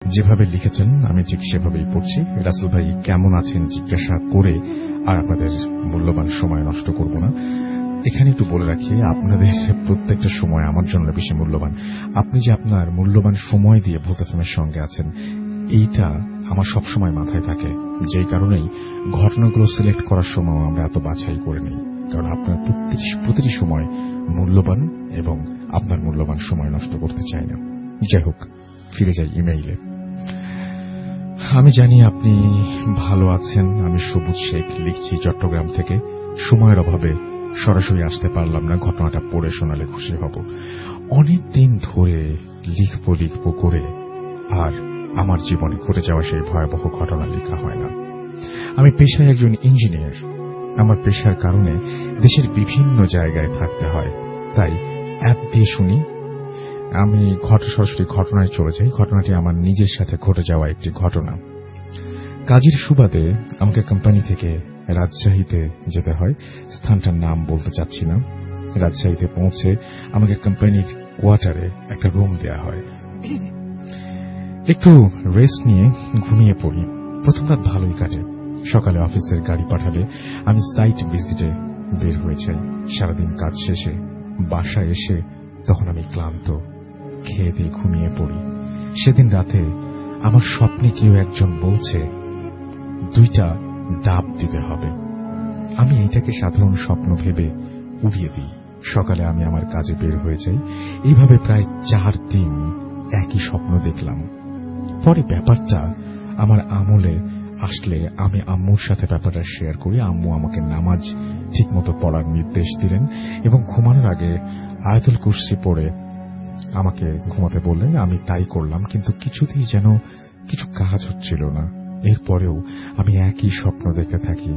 যেভাবে লিখেছেন আমি ঠিক সেভাবেই পড়ছি। রাসেল ভাই কেমন আছেন জিজ্ঞাসা করে আর আপনাদের মূল্যবান সময় নষ্ট করব না। এখানে একটু বলে রাখি, আপনাদের প্রত্যেকটা সময় আমার জন্য বেশি মূল্যবান। আপনি যে আপনার মূল্যবান সময় দিয়ে ভূত এফএমের সঙ্গে আছেন, এইটা আমার সবসময় মাথায় থাকে। যেই কারণেই ঘটনাগুলো সিলেক্ট করার সময় আমরা এত বাছাই করে নিই, কারণ আপনার প্রতিটি সময় মূল্যবান এবং আপনার মূল্যবান সময় নষ্ট করতে চাই না। যাই হোক, ফিরে যাই ইমেইলে। আমি জানি আপনি ভালো আছেন। আমি সবুজ শেখ লিখছি চট্টগ্রাম থেকে। সময়ের অভাবে সরাসরি আসতে পারলাম না, ঘটনাটা পড়ে শোনালে খুশি হব। অনেক দিন ধরে লিখব করে আর আমার জীবনে ঘটে যাওয়া সেই ভয়াবহ ঘটনা লেখা হয় না। আমি পেশায় একজন ইঞ্জিনিয়ার। আমার পেশার কারণে দেশের বিভিন্ন জায়গায় থাকতে হয়, তাই অ্যাপ দিয়ে শুনি। আমি সরাসরি ঘটনায় চলে যাই। ঘটনাটি আমার নিজের সাথে ঘটে যাওয়া একটি ঘটনা। কাজের সুবাদে আমাকে কোম্পানি থেকে রাজশাহীতে যেতে হয়। স্থানটার নাম বলতে চাচ্ছি না। রাজশাহীতে পৌঁছে আমাকে কোম্পানির কোয়ার্টারে একটা রুম দেয়া হয়। একটু রেস্ট নিয়ে ঘুমিয়ে পড়ি। প্রথম রাত ভালোই কাটে। সকালে অফিসের গাড়ি পাঠাবে, আমি সাইট ভিজিটে বের হয়ে যাই। সারাদিন কাজ শেষে বাসায় এসে তখন আমি ক্লান্ত, খেয়ে দিয়ে ঘুমিয়ে পড়ি। সেদিন রাতে আমার স্বপ্নে কেউ একজন বলছে 2টা ডাব দিতে হবে। আমি এইটাকে সাধারণ স্বপ্ন ভেবে উড়িয়ে দিই। সকালে আমি আমার কাজে বের হয়ে যাই। এইভাবে প্রায় 4 দিন একই স্বপ্ন দেখলাম। পরে ব্যাপারটা আমার আমলে আসলে আমি আম্মুর সাথে ব্যাপারটা শেয়ার করি। আম্মু আমাকে নামাজ ঠিকমতো পড়ার নির্দেশ দিলেন এবং ঘুমানোর আগে আয়াতুল কুরসি পড়ে আমাকে ঘুমাতে বললেন। আমি তাই করলাম, কিন্তু কিছুতেই যেন কিছু কাজ হচ্ছিল না। এরপরেও আমি একই স্বপ্ন দেখতে থাকি।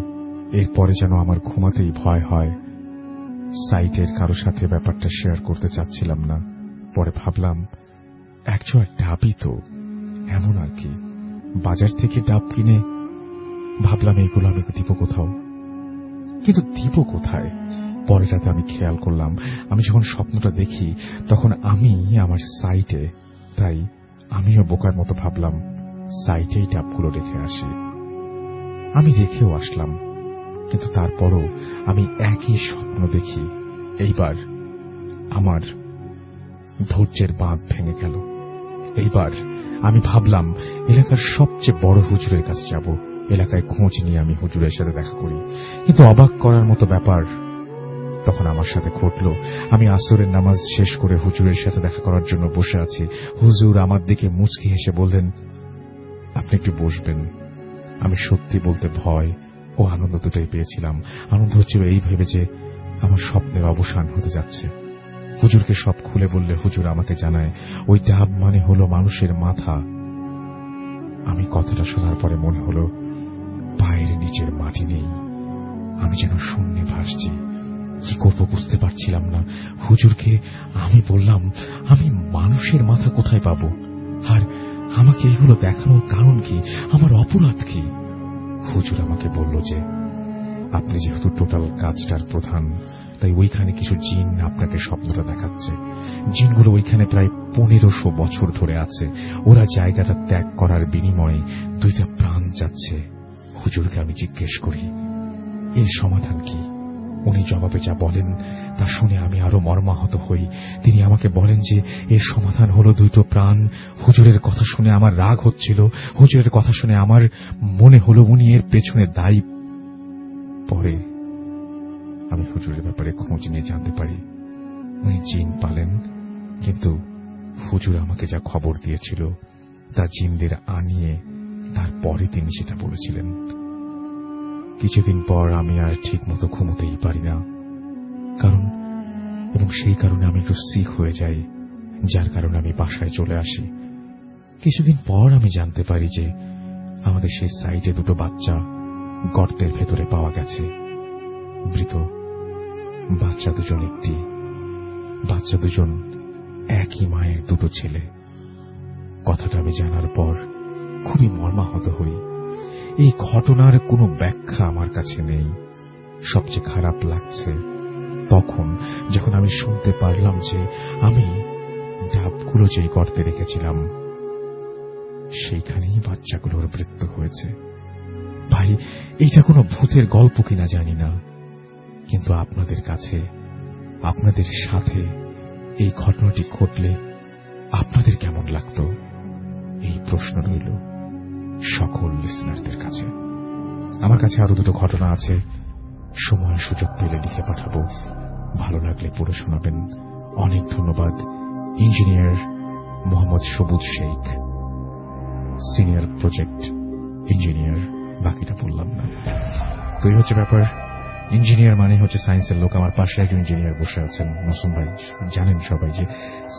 এরপরে যেন আমার ঘুমাতেই ভয় হয়। সাইটের কারো সাথে ব্যাপারটা শেয়ার করতে চাচ্ছিলাম না। পরে ভাবলাম, একজোড়া ডাবই তো, এমন আর কি। বাজার থেকে ডাব কিনে ভাবলাম এইগুলো আমি দিব কোথাও, কিন্তু দিব কোথায়? পরে রাতে আমি খেয়াল করলাম, আমি যখন স্বপ্নটা দেখি তখন আমি আমার সাইটে। তাই আমিও বোকার মতো ভাবলাম সাইটেই ডাবগুলো রেখে আসি। আমি রেখেও আসলাম, কিন্তু তারপরও আমি একই স্বপ্ন দেখি। এইবার আমার ধৈর্যের বাঁধ ভেঙে গেল। এইবার আমি ভাবলাম এলাকার সবচেয়ে বড় হুজুরের কাছে যাব। এলাকায় খোঁজ নিয়ে আমি হুজুরের সাথে দেখা করি, কিন্তু অবাক করার মতো ব্যাপার তখন আমার সাথে ঘটল। আমি আসরের নামাজ শেষ করে হুজুরের সাথে দেখা করার জন্য বসে আছি। হুজুর আমার দিকে মুচকি হেসে বললেন, আপনি একটু বসবেন। আমি সত্যি বলতে ভয় ও আনন্দ দুটোই পেয়েছিলাম। আনন্দ হচ্ছিল এই ভেবে যে আমার স্বপ্নের অবসান হতে যাচ্ছে। হুজুরকে সব খুলে বললে হুজুর আমাকে জানায় ওই ডাব মানে হলো মানুষের মাথা। আমি কথাটা শোনার পরে মনে হলো পায়ের নিচের মাটি নেই, আমি যেন শূন্যে ভাসছি। কি করব বুঝতে পারছিলাম না। হুজুরকে আমি বললাম, আমি মানুষের মাথা কোথায় পাবো, আর আমাকে এগুলো দেখানোর কারণ কি, আমার অপরাধ কি? হুজুর আমাকে বলল যে আপনি যেহেতু টোটাল কাজটার প্রধান, তাই ওইখানে কিছু জিন আপনাকে স্বপ্নটা দেখাচ্ছে। জিনগুলো ওইখানে প্রায় 1500 বছর ধরে আছে। ওরা জায়গাটা ত্যাগ করার বিনিময়ে 2টা প্রাণ যাচ্ছে। হুজুরকে আমি জিজ্ঞেস করি এর সমাধান কি। উনি জবাবে যা বলেন তা শুনে আমি আরো মর্মাহত হই। তিনি আমাকে বলেন যে এর সমাধান হলো 2টো প্রাণ। হুজুরের কথা শুনে আমার রাগ হচ্ছিল। হুজুরের কথা শুনে আমার মনে হলো উনি এর পেছনে দায়ী। পরে আমি হুজুরের ব্যাপারে খোঁজ নিয়ে জানতে পারি উনি জিন পালেন, কিন্তু হুজুর আমাকে যা খবর দিয়েছিল তা জিনদের আনিয়ে তারপরে তিনি সেটা বলেছিলেন। কিছুদিন পর আমি আর ঠিক মতো ঘুমোতেই পারি না, এবং সেই কারণে আমি একটু সিক হয়ে যাই, যার কারণে আমি বাসায় চলে আসি। কিছুদিন পর আমি জানতে পারি যে আমাদের সেই সাইটে 2টো বাচ্চা গর্তের ভেতরে পাওয়া গেছে, মৃত। বাচ্চা দুজন একই মায়ের 2টো ছেলে। কথাটা আমি জানার পর খুবই মর্মাহত হই। এই ঘটনার কোনো ব্যাখ্যা আমার কাছে নেই। সবচেয়ে খারাপ লাগছে তখন যখন আমি শুনতে পারলাম যে আমি ডাবগুলো যেই গর্তে রেখেছিলাম সেইখানেই বাচ্চাগুলোর মৃত্যু হয়েছে। ভাই, এইটা কোনো ভূতের গল্প কিনা জানি না, কিন্তু আপনাদের কাছে, আপনাদের সাথে এই ঘটনাটি ঘটলে আপনাদের কেমন লাগতো, এই প্রশ্ন রইল সকল লিসনারদের কাছে। আমার কাছে আরো দুটো ঘটনা আছে, সময় সুযোগ পেলে লিখে পাঠাবো, ভালো লাগলে পড়ে শোনাবেন। অনেক ধন্যবাদ ইঞ্জিনিয়ার মোহাম্মদ সবুজ শেখ, সিনিয়র প্রজেক্ট ইঞ্জিনিয়ার, বাকিটা বললাম না। তো এই হচ্ছে ব্যাপার। ইঞ্জিনিয়ার মানে হচ্ছে সায়েন্সের লোক। আমার পাশে একজন ইঞ্জিনিয়ার বসে আছেন, মাসুম ভাই। জানেন সবাই যে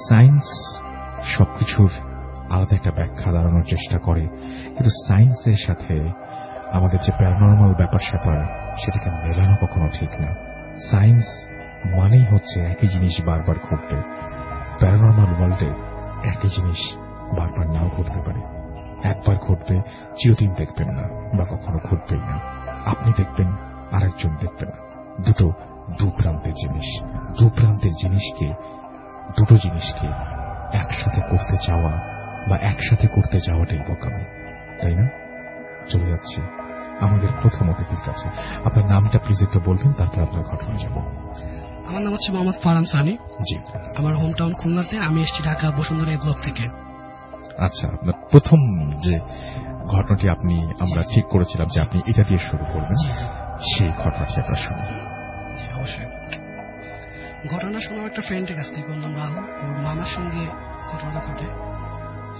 সায়েন্স সবকিছুর আলাদা একটা ব্যাখ্যা দাঁড়ানোর চেষ্টা করে, কিন্তু সায়েন্সের সাথে আমাদের যে প্যারানরমাল ব্যাপার স্যাপার, সেটাকে মেলানো কখনো ঠিক না। সায়েন্স মানেই হচ্ছে একই জিনিস বারবার ঘটবে। প্যারানরমাল ওয়ার্ল্ডে একই জিনিস বারবার নাও ঘটতে পারে। একবার ঘটবে, চিরদিন দেখবেন না, বা কখনো ঘটবেই না। আপনি দেখবেন, আরেকজন দেখবে না। দুটো দুপ্রান্তের জিনিস। দুপ্রান্তের জিনিসকে, দুটো জিনিসকে একসাথে করতে চাওয়া বা একসাথে করতে যাওয়াটাই বোকামি, তাই না? চলে যাচ্ছি আমাদের প্রথম অতিথির কাছে। আপনার নামটা প্লিজ একটু বলবেন, তারপর আপনার ঘটনা যাব। আমার নাম হচ্ছে মোহাম্মদ ফারহান সানি। জি। আমার হোম টাউন খুলনাতে, আমি এসেছি ঢাকা বসুন্ধরা এই ব্লক থেকে। আচ্ছা, আপনার প্রথম যে ঘটনাটি আমরা ঠিক করেছিলাম যে আপনি এটা দিয়ে শুরু করবেন, সেই ঘটনাটি আমরা শুনি। জি, অবশ্যই। ঘটনা শোনার একটা ফ্রেন্ডের কাছ থেকে, ওর নাম রাহুল। ওর মামার সঙ্গে ঘটনাটা ঘটে।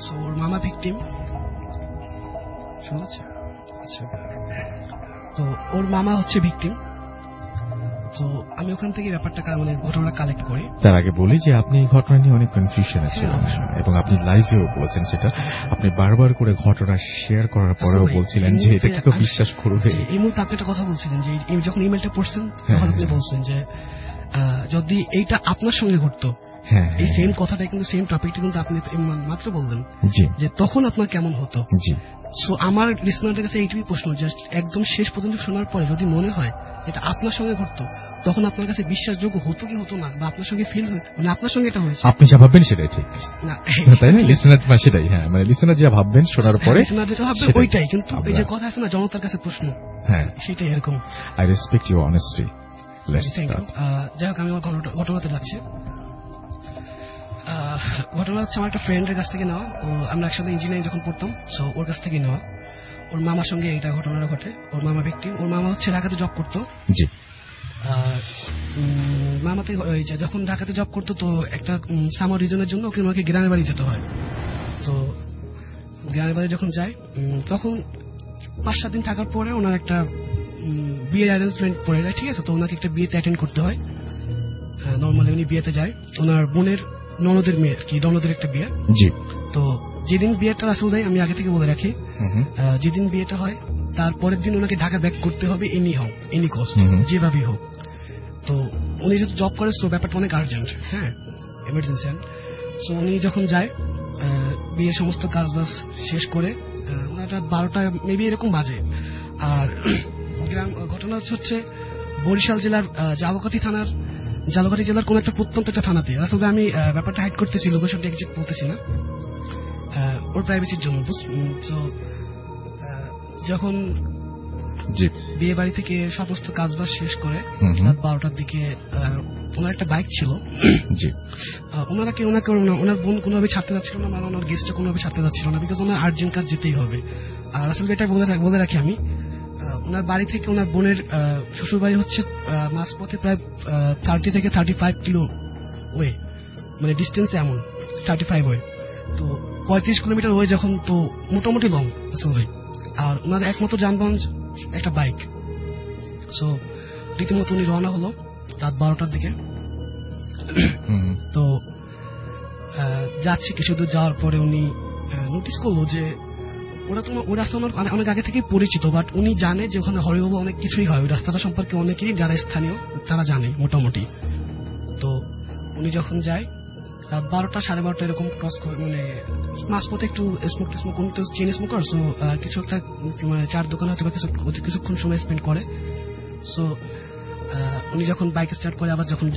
সো ওর মামা ভিকটিম, শোনা যাচ্ছে? আচ্ছা। তো ওর মামা হচ্ছে ভিকটিম। তো আমি ওখান থেকে ব্যাপারটা মানে ঘটনাটা কালেক্ট করি। তার আগে বলি যে আপনি এই ঘটনা নিয়ে অনেক কনফিউশনে ছিলেন, এবং আপনি লাইভেও বলেছেন সেটা। আপনি বারবার করে ঘটনা শেয়ার করার পরেও বলছিলেন যে এটা কি কেউ বিশ্বাস করবে। এই মুহূর্তে আপনি একটা কথা বলছিলেন যে যখন ইমেলটা পড়ছেন তখন আপনি বলছেন যে যদি এইটা আপনার সঙ্গে ঘটতো, এই সেম কথাটা কিন্তু, সেম টপিকটা কিন্তু আপনি মাত্র বললেন যে তখন আপনার কেমন হতো। সো আমার লিসনারদের কাছে এইটুকুই প্রশ্ন, জাস্ট একদম শেষ পর্যন্ত শোনার পরে যদি মনে হয় যেটা আপনার সঙ্গে ঘটতো, তখন আপনার কাছে বিশ্বাসযোগ্য হতো কি হতো না, বা আপনার সঙ্গে ফিল হতো, মানে আপনার সঙ্গে এটা হয়েছে, আপনি যা ভাববেন সেটাই ঠিক না, তাই না? লিসনার সেটাই, হ্যাঁ, মানে লিসনার যা ভাববেন শোনার পরে লিসনার যেটা ভাববে ওইটাই। কিন্তু এই যে কথা আছে না, জনতার কাছে প্রশ্ন, হ্যাঁ, সেটাই এরকম। I respect your honesty. যাই হোক, আমি আমার ঘটনাতে যাচ্ছি। ঘটনা হচ্ছে আমার একটা ফ্রেন্ডের কাছ থেকে নেওয়া। আমরা একসাথে ইঞ্জিনিয়ারিং যখন পড়তাম, সো ওর কাছ থেকে নেওয়া। ওর মামার সঙ্গে এটা ঘটনাটা ঘটে। ওর মামা ব্যক্তি, ওর মামা হচ্ছে ঢাকাতে জব করতো। জি। মামাতে যখন ঢাকাতে জব করতো, তো একটা সামার রিজনের জন্য ওনাকে গ্রামের বাড়ি যেতে হয়। তো গ্রামের বাড়ি যখন যায়, তখন 5-7 দিন থাকার পরে ওনার একটা বিয়ের অ্যারেঞ্জমেন্ট পড়ে যায়, ঠিক আছে? তো ওনাকে একটা বিয়েতে অ্যাটেন্ড করতে হয়। নর্মালি উনি বিয়েতে যায়, ওনার বোনের ননদের মেয়ে, কি ননদের একটা বিয়ে। জি। তো যেদিন বিয়েটা, রাসেল ভাই আমি আগে থেকে বলে রাখি, যেদিন বিয়েটা হয় তারপরের দিন ওনাকে ঢাকা ব্যাক করতে হবে, এনি কস্ট, যেভাবেই হোক। তো উনি যেহেতু জব করে, সো ব্যাপারটা অনেক আর্জেন্ট, হ্যাঁ, এমার্জেন্সি। সো উনি যখন যায়, বিয়ের সমস্ত কাজ বাজ শেষ করে ওনার 12টা মেবি এরকম বাজে। আর ঘটনা হচ্ছে বরিশাল জেলার জালকাঠি জেলার কোন একটা প্রত্যন্ত একটা থানাতে। আসলে আমি ব্যাপারটা হাইড করতেছি, লোকেশনটা এক্সাক্ট বলতেছি না, ওর প্রাইভেসির জন্য। তো যখন বিয়ে বাড়ি থেকে সমস্ত কাজবাজ শেষ করে রাত 12টার দিকে ওনার একটা বাইক ছিল। ওনার বোন কোনোভাবে ছাড়তে যাচ্ছিল না, মানে ওনার গেস্টটা কোনোভাবে ছাড়তে যাচ্ছিল না, বিকজ ওনার আর্জেন্ট কাজ যেতেই হবে। আর আসলে এটা বলে রাখি আমি, ওনার বাড়ি থেকে ওনার বোনের শ্বশুর বাড়ি হচ্ছে মাঝপথে প্রায় 30 থেকে 35 কিলো ওয়ে, মানে ডিস্টেন্স এমন 35 ওয়ে। তো 35 কিলোমিটার ওয়ে যখন, তো মোটামুটি লং আসলে ভাই। আর ওনার একমাত্র যানবাহন একটা বাইক। সো রীতিমতো উনি রওনা হলো রাত 12টার দিকে। তো যাচ্ছে, কিছু দূর যাওয়ার পরে উনি নোটিস করলো যে ওই রাস্তা ওনার অনেক আগে থেকে পরিচিত, বাট উনি জানে যে ওখানে হরিবল অনেক কিছুই হয়, ওই রাস্তাটা সম্পর্কে অনেকেই যারা স্থানীয় তারা জানে মোটামুটি। তো উনি যখন যায় রাত 12টা 12:30 এরকম ক্রস করে, মানে মাঝপথে একটু স্মোক, উনি তো চেন স্মোকার, সো কিছু একটা মানে চার দোকানে হয়তো কিছুক্ষণ সময় স্পেন্ড করে। সো উনি যখন বাইক স্টার্ট করে আবার যখন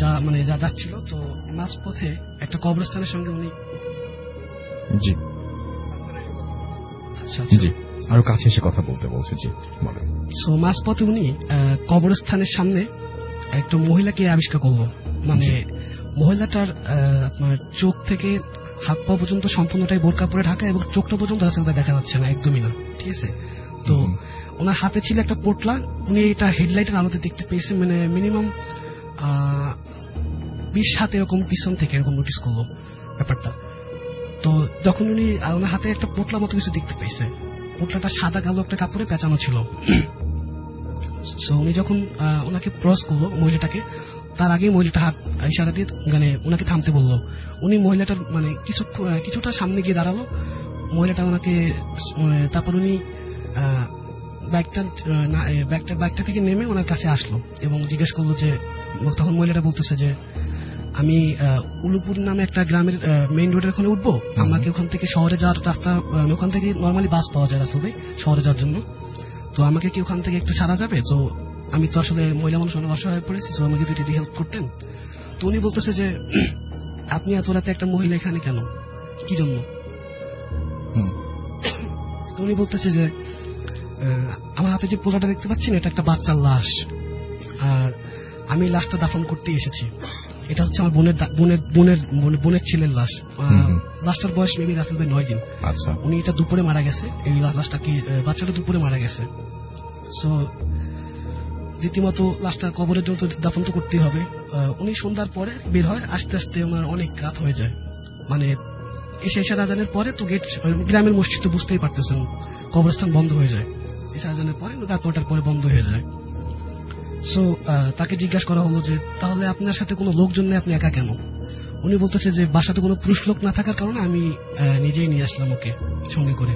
যাচ্ছিল, তো মাঝপথে একটা কবরস্থানের সঙ্গে উনি আচ্ছা আচ্ছা। জি, আরো কাছে এসে কথা বলতে বলছে। জি বলেন। সো মাঝপথে উনি কবরস্থানের সামনে একটা মহিলাকে আবিষ্কার করলো। মানে মহিলাটার আপনার চোখ থেকে হাত পা পর্যন্ত সম্পূর্ণটাই বোরকা পরে ঢাকা এবং চোখটা পর্যন্ত রাসেল ভাই দেখা যাচ্ছে না, একদমই না, ঠিক আছে। তো ওনার হাতে ছিল একটা পোটলা, উনি এটা হেডলাইটের আলোতে দেখতে পেয়েছে, মানে মিনিমাম 20 হাত এরকম পিছন থেকে এরকম নোটিস করলো ব্যাপারটা। তো যখন উনি ওনার হাতে একটা পোটলা মতো কিছু দেখতে পেয়েছে, পোটলাটা সাদা কালো একটা কাপড়ে পেঁচানো ছিল। সো উনি যখন ওনাকে ক্রস করলো মহিলাটাকে, তার আগে মহিলাটা হাত ইশারা দিয়ে মানে ওনাকে থামতে বললো। উনি মহিলাটার মানে কিছুটা সামনে গিয়ে দাঁড়ালো, মহিলাটা ওনাকে তারপর উনি বাইকটা থেকে নেমে ওনার কাছে আসলো এবং জিজ্ঞেস করলো যে, তখন মহিলাটা বলতেছে যে আমি উলুপুর নামে একটা গ্রামের মেইন রোডের ওখানে উঠবো, আমাকে ওখান থেকে শহরে যাওয়ার রাস্তা, ওখান থেকে নর্মালি বাস পাওয়া যায় রাস্তাতে শহরে যাওয়ার জন্য, তো আমাকে কি ওখান থেকে একটু ছাড়া যাবে? তো আমি তো আসলে মহিলা মানুষ অনেক অসহায় হয়ে পড়েছি, তো আমাকে যদি হেল্প করতেন। তো উনি বলতেছে যে আপনি এত রাতে একটা মহিলা এখানে কেন, কি জন্য? তো উনি বলতেছে যে আমার হাতে যে পোলাটা দেখতে পাচ্ছেন এটা একটা বাচ্চার লাশ, আর আমি লাশটা দাফন করতে এসেছি। এটা হচ্ছে আমার বোনের ছেলের লাশ। লাশটার বয়স মেবি রাসেল ভাই 9 দিন। আচ্ছা। উনি এটা দুপুরে মারা গেছে, এই লাশটা কি বাচ্চাটা দুপুরে মারা গেছে। সো রীতিমতো লাশটা কবরের জন্য দাফন তো করতেই হবে। উনি সন্ধ্যার পরে বের হয়, আস্তে আস্তে ওনার অনেক রাত হয়ে যায়। মানে এশা আজানের পরে তো গেট, গ্রামের মসজিদ তো বুঝতেই পারতেছেন কবরস্থান বন্ধ হয়ে যায়, এশা আজানের পরে রাত 9টার পরে বন্ধ হয়ে যায়। সো তাকে জিজ্ঞাসা করা হলো যে তাহলে আপনার সাথে কোনো লোকজন নেই, আপনি একা কেন? উনি বলতেছে যে বাসাতে কোনো পুরুষ লোক না থাকার কারণে আমি নিজেই নিয়ে আসলাম ওকে সঙ্গে করে,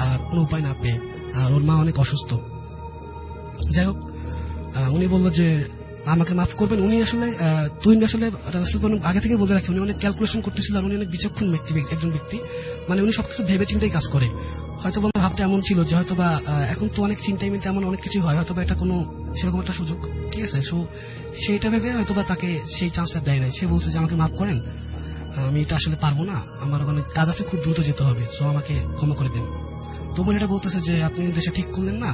আর কোনো উপায় না পেয়ে, আর ওর মা অনেক অসুস্থ। যাই হোক, উনি বললো যে আমাকে মাফ করবেন। উনি আসলে আগে থেকে বলে রাখি উনি অনেক ক্যালকুলেশন করতেছিল, আর উনি অনেক বিচক্ষণ একজন ব্যক্তি। মানে উনি সবকিছু ভেবে চিন্তাই কাজ করে। হয়তো বা ভাবতে এমন ছিল যে হয়তো বা এখন তো অনেক চিন্তায় মিন্তে এমন অনেক কিছু হয়, হয়তো বা এটা কোনো সেরকম একটা সুযোগ, ঠিক আছে। সো সেইটা ভেবে হয়তো বা তাকে সেই চান্সটা দেয় নাই। সে বলছে যে আমাকে মাফ করেন, আমি এটা আসলে পারবো না, আমার অনেক কাজ আছে, খুব দ্রুত যেতে হবে, সো আমাকে ক্ষমা করে দিন। তো এটা বলতেছে যে আপনি দেশে ঠিক করলেন না,